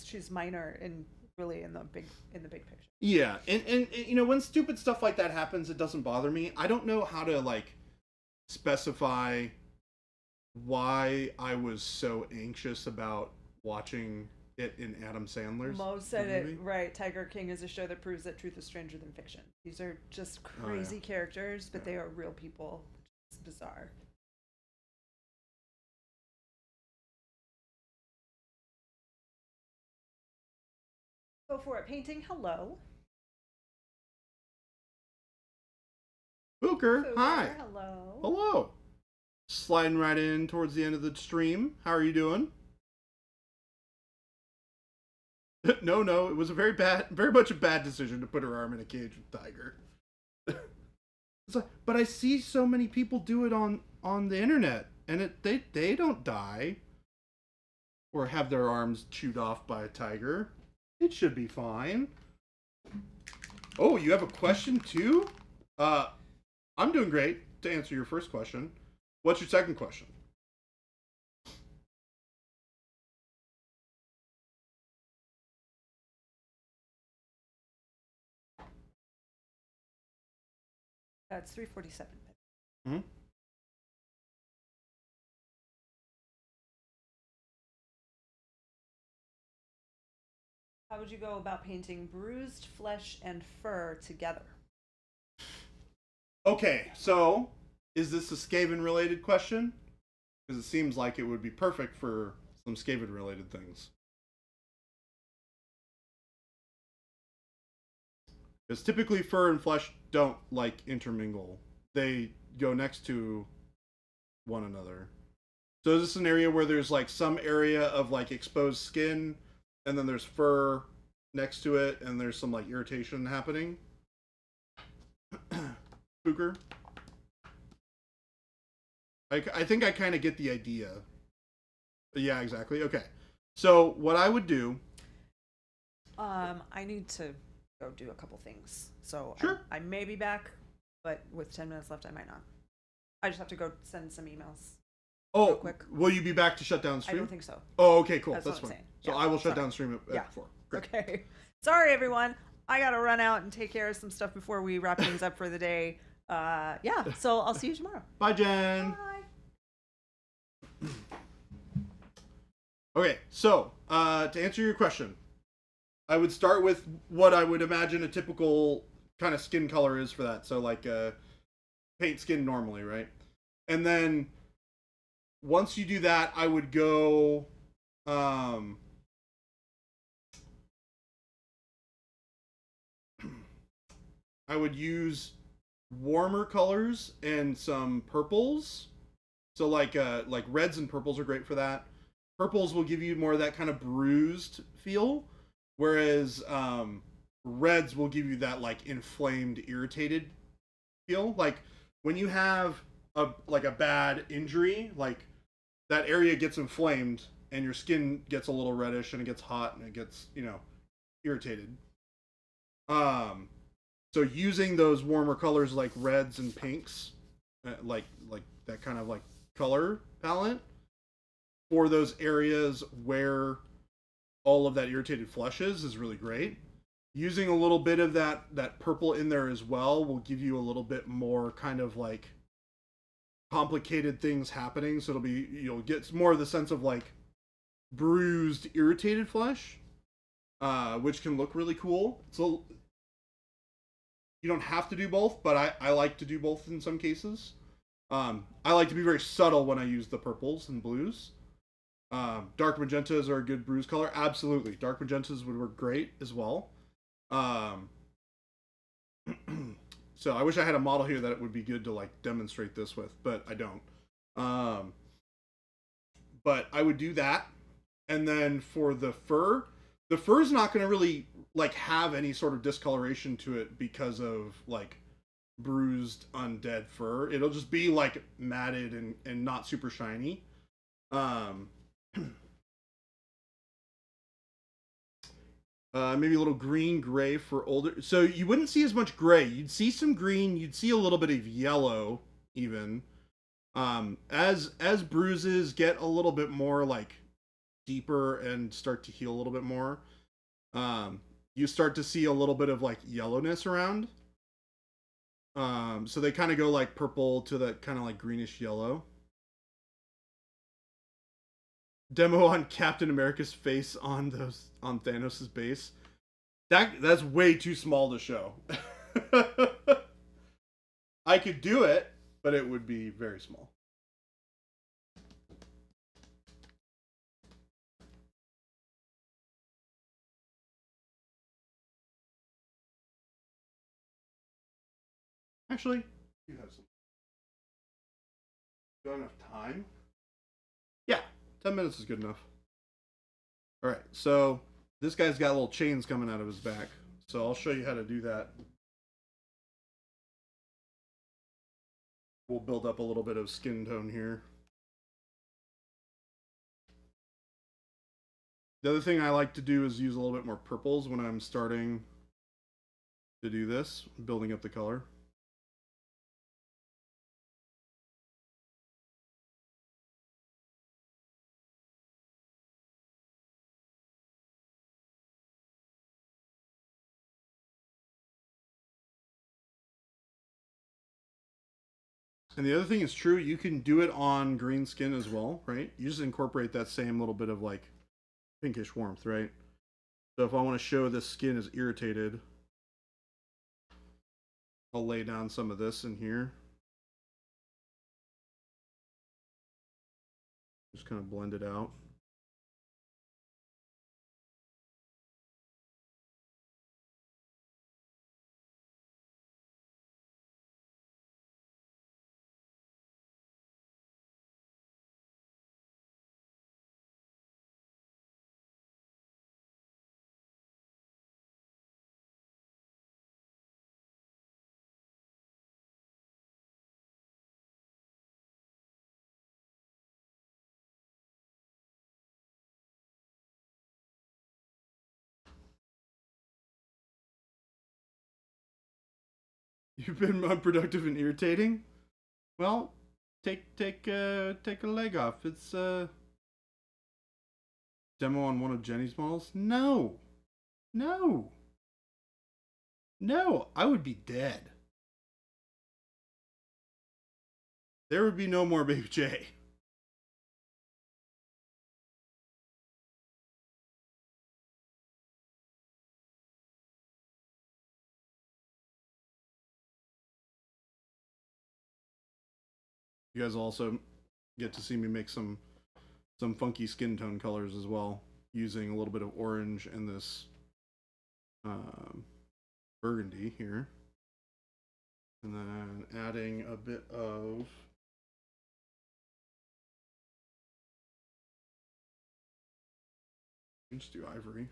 [SPEAKER 3] She's minor and really in the big picture.
[SPEAKER 1] Yeah, and when stupid stuff like that happens, it doesn't bother me. I don't know how to like specify why I was so anxious about watching it in Adam Sandler's.
[SPEAKER 3] Mo said
[SPEAKER 1] movie.
[SPEAKER 3] it right. Tiger King is a show that proves that truth is stranger than fiction. These are just crazy characters, but they are real people. It's bizarre. Go for it. Painting. Hello.
[SPEAKER 1] Booker, hi.
[SPEAKER 3] Hello.
[SPEAKER 1] Hello. Sliding right in towards the end of the stream. How are you doing? No, it was very much a bad decision to put her arm in a cage with Tiger. It's like, but I see so many people do it on the internet, and they don't die or have their arms chewed off by a tiger. It should be fine. Oh, you have a question too? I'm doing great to answer your first question. What's your second question?
[SPEAKER 3] That's 3:47.
[SPEAKER 1] Mm-hmm.
[SPEAKER 3] How would you go about painting bruised flesh and fur together?
[SPEAKER 1] Okay, so is this a Skaven related question? Because it seems like it would be perfect for some Skaven related things. Because typically fur and flesh don't like intermingle. They go next to one another. So is this an area where there's like some area of like exposed skin, and then there's fur next to it, and there's some like irritation happening? Booker? I think I kind of get the idea. Yeah, exactly. Okay. So what I would do...
[SPEAKER 3] I need to go do a couple things. So
[SPEAKER 1] Sure.
[SPEAKER 3] I may be back, but with 10 minutes left, I might not. I just have to go send some emails.
[SPEAKER 1] Oh,
[SPEAKER 3] real quick.
[SPEAKER 1] Will you be back to shut down the
[SPEAKER 3] I
[SPEAKER 1] stream?
[SPEAKER 3] don't think so.
[SPEAKER 1] Oh, okay, cool.
[SPEAKER 3] That's
[SPEAKER 1] That's
[SPEAKER 3] what I'm
[SPEAKER 1] fine.
[SPEAKER 3] saying.
[SPEAKER 1] So
[SPEAKER 3] Yeah,
[SPEAKER 1] I will shut
[SPEAKER 3] sorry.
[SPEAKER 1] down the stream at 4. Great.
[SPEAKER 3] Okay. Sorry, everyone. I got to run out and take care of some stuff before we wrap things up for the day. So I'll see you tomorrow.
[SPEAKER 1] Bye, Jen.
[SPEAKER 3] Bye.
[SPEAKER 1] Okay, so to answer your question, I would start with what I would imagine a typical kind of skin color is for that. So like paint skin normally, right? And then once you do that, I would go I would use warmer colors and some purples. So like reds and purples are great for that. Purples will give you more of that kind of bruised feel, whereas reds will give you that like inflamed, irritated feel. Like when you have a bad injury, like that area gets inflamed and your skin gets a little reddish and it gets hot and it gets, irritated. Um so using those warmer colors like reds and pinks, like that kind of like color palette for those areas where all of that irritated flesh is really great. Using a little bit of that purple in there as well will give you a little bit more kind of like complicated things happening. So you'll get more of the sense of like bruised, irritated flesh, which can look really cool. So you don't have to do both, but I like to do both in some cases. I like to be very subtle when I use the purples and blues. Dark magentas are a good bruise color. Absolutely. Dark magentas would work great as well. So I wish I had a model here that it would be good to like demonstrate this with, but I don't. But I would do that. And then for the fur's not going to really like have any sort of discoloration to it because of like bruised undead fur. It'll just be like matted and not super shiny. Maybe a little green gray for older. So you wouldn't see as much gray. You'd see some green. You'd see a little bit of yellow even. As bruises get a little bit more like deeper and start to heal a little bit more, you start to see a little bit of like yellowness around. So they kind of go like purple to that kind of like greenish yellow. Demo on Captain America's face on Thanos' base. That's way too small to show. I could do it, but it would be very small. Actually, you have some. Do I have enough time? Yeah, 10 minutes is good enough. All right, so this guy's got little chains coming out of his back. So I'll show you how to do that. We'll build up a little bit of skin tone here. The other thing I like to do is use a little bit more purples when I'm starting to do this, building up the color. And the other thing is true, you can do it on green skin as well, right? You just incorporate that same little bit of like pinkish warmth, right? So if I want to show this skin is irritated, I'll lay down some of this in here. Just kind of blend it out. You've been unproductive and irritating? Well, take a leg off. It's demo on one of Jenny's models? No. No. No, I would be dead. There would be no more Baby J. You guys also get to see me make some funky skin tone colors as well, using a little bit of orange and this burgundy here, and then adding a bit of just do ivory.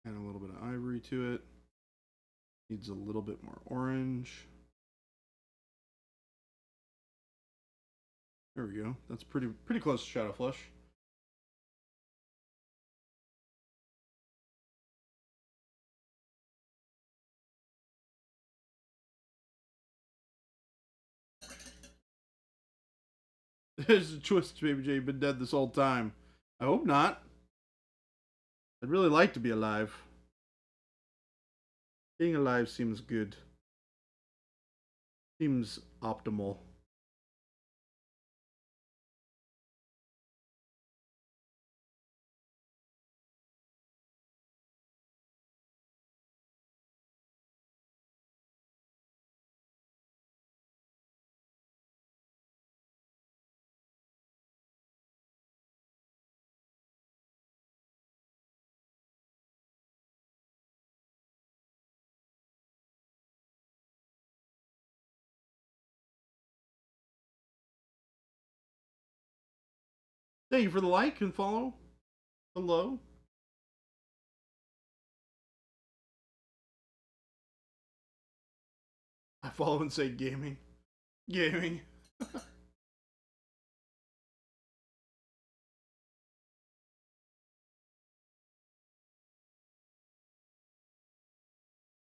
[SPEAKER 1] Add a little bit of ivory to it. Needs a little bit more orange. There we go. That's pretty close to Shadow Flush. There's a twist, Baby J. You've been dead this whole time. I hope not. I'd really like to be alive. Being alive seems good. Seems optimal. Thank you for the like and follow. Hello. I follow and say gaming. Gaming.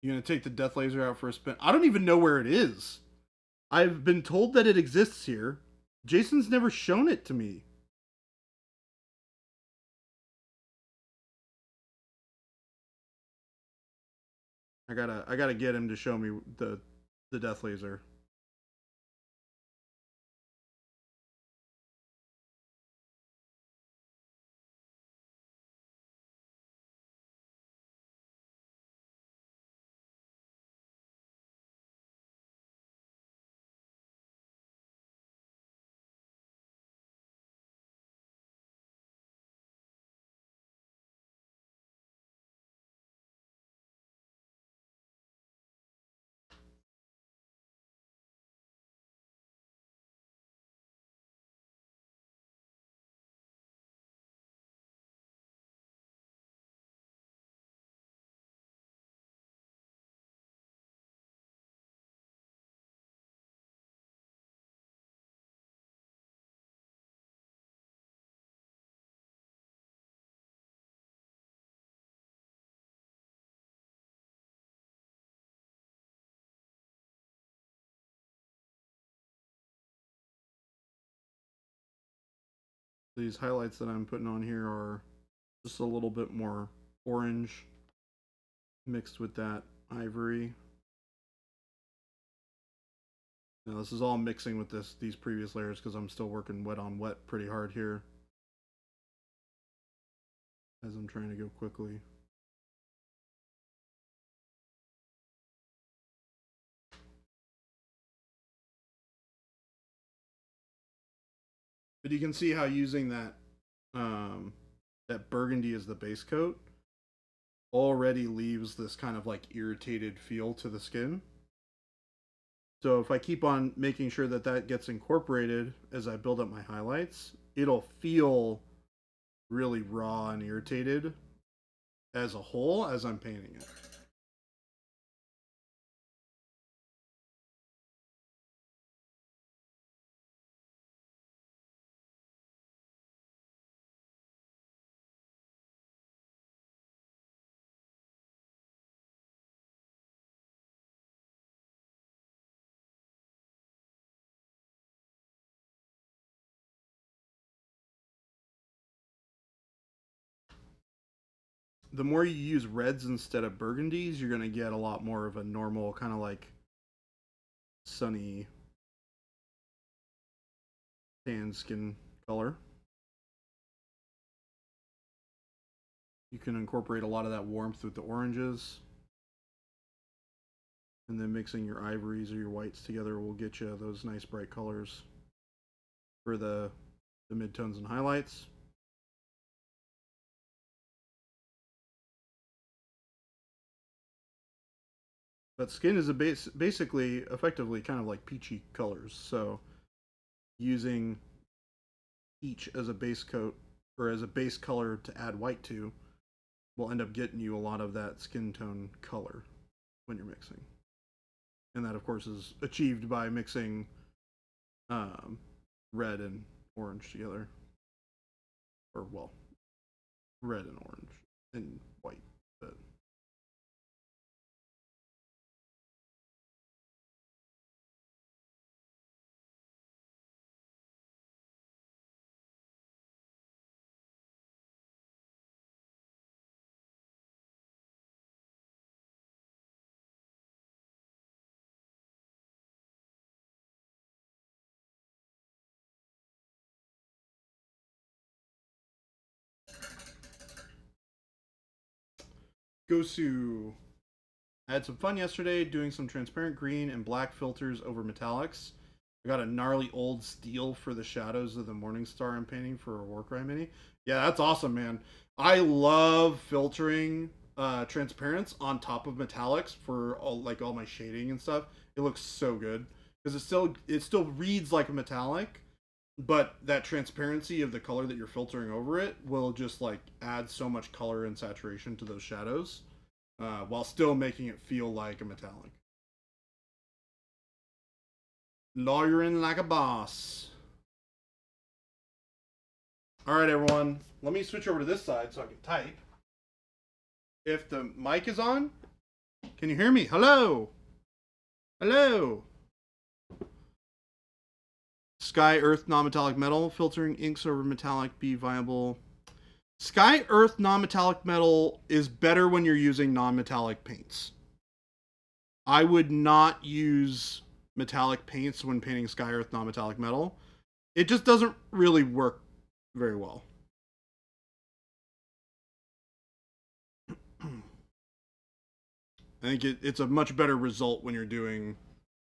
[SPEAKER 1] You gonna take the death laser out for a spin? I don't even know where it is. I've been told that it exists here. Jason's never shown it to me. I gotta get him to show me the death laser. These highlights that I'm putting on here are just a little bit more orange mixed with that ivory. Now this is all mixing with these previous layers because I'm still working wet on wet pretty hard here as I'm trying to go quickly. But you can see how using that that burgundy as the base coat already leaves this kind of like irritated feel to the skin. So if I keep on making sure that that gets incorporated as I build up my highlights, it'll feel really raw and irritated as a whole as I'm painting it. The more you use reds instead of burgundies, you're going to get a lot more of a normal kind of like sunny tan skin color. You can incorporate a lot of that warmth with the oranges. And then mixing your ivories or your whites together will get you those nice bright colors for the midtones and highlights. But skin is basically, effectively, kind of like peachy colors. So using peach as a base coat or as a base color to add white to will end up getting you a lot of that skin tone color when you're mixing. And that, of course, is achieved by mixing red and orange together. Or, well, red and orange and white. But Gosu. I had some fun yesterday doing some transparent green and black filters over metallics. I got a gnarly old steel for the shadows of the Morning Star I'm painting for a Warcry mini. Yeah, that's awesome, man. I love filtering transparents on top of metallics for all my shading and stuff. It looks so good because it still reads like a metallic, but that transparency of the color that you're filtering over it will just like add so much color and saturation to those shadows while still making it feel like a metallic. Lawyering like a boss. All right, everyone. Let me switch over to this side so I can type. If the mic is on, can you hear me? Hello? Hello? Sky, earth, non-metallic metal. Filtering inks over metallic be viable. Sky, earth, non-metallic metal is better when you're using non-metallic paints. I would not use metallic paints when painting sky, earth, non-metallic metal. It just doesn't really work very well. I think it's a much better result when you're doing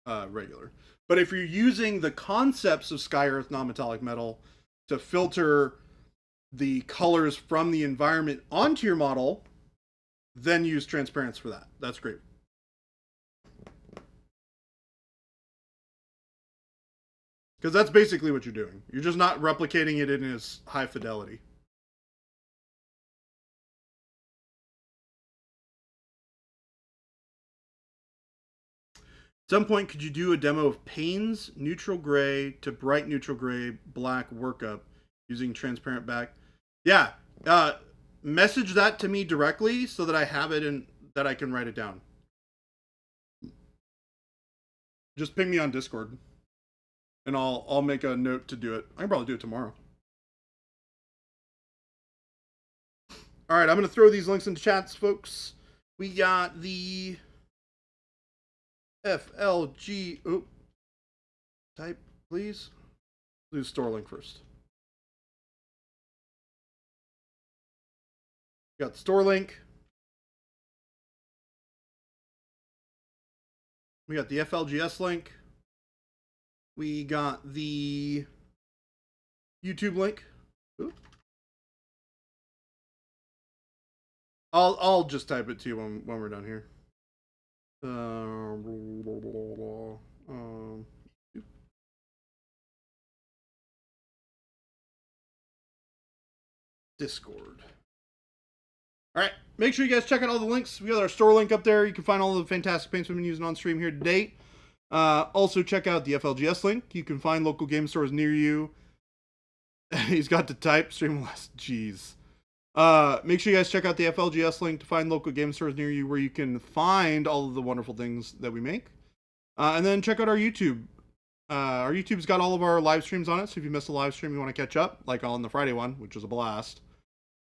[SPEAKER 1] regular. But if you're using the concepts of sky, earth, non-metallic metal to filter the colors from the environment onto your model, then use transparents for that. That's great. Because that's basically what you're doing. You're just not replicating it in as high fidelity. At some point, could you do a demo of Payne's neutral gray to bright neutral gray black workup using transparent back? Yeah. Message that to me directly so that I have it and that I can write it down. Just ping me on Discord. And I'll make a note to do it. I can probably do it tomorrow. All right, I'm going to throw these links into chats, folks. We got the FLG. Oh, type, please. Do store link first. We got the store link. We got the FLGS link. We got the YouTube link. Ooh. I'll just type it to you when we're done here. Discord. All right, make sure you guys check out all the links. We got our store link up there. You can find all the fantastic paints we've been using on stream here to date. Also, check out the FLGS link. You can find local game stores near you. He's got to type Streamless. Jeez. Make sure you guys check out the FLGS link to find local game stores near you where you can find all of the wonderful things that we make. And then check out our YouTube. Our YouTube's got all of our live streams on it, so if you missed a live stream you want to catch up, like on the Friday one, which was a blast,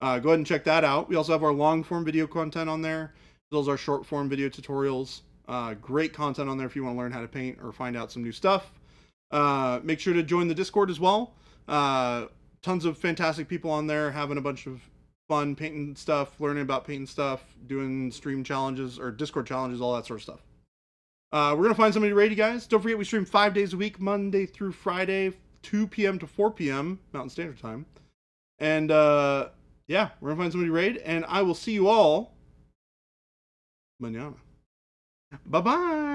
[SPEAKER 1] go ahead and check that out. We also have our long form video content on there. Those are short form video tutorials. Great content on there if you want to learn how to paint or find out some new stuff. Make sure to join the Discord as well. Tons of fantastic people on there having a bunch of fun painting stuff, learning about painting stuff, doing stream challenges or Discord challenges, all that sort of stuff. We're going to find somebody to raid you guys. Don't forget we stream 5 days a week, Monday through Friday, 2 p.m. to 4 p.m. Mountain Standard Time. And yeah, we're going to find somebody to raid, and I will see you all mañana. Bye-bye.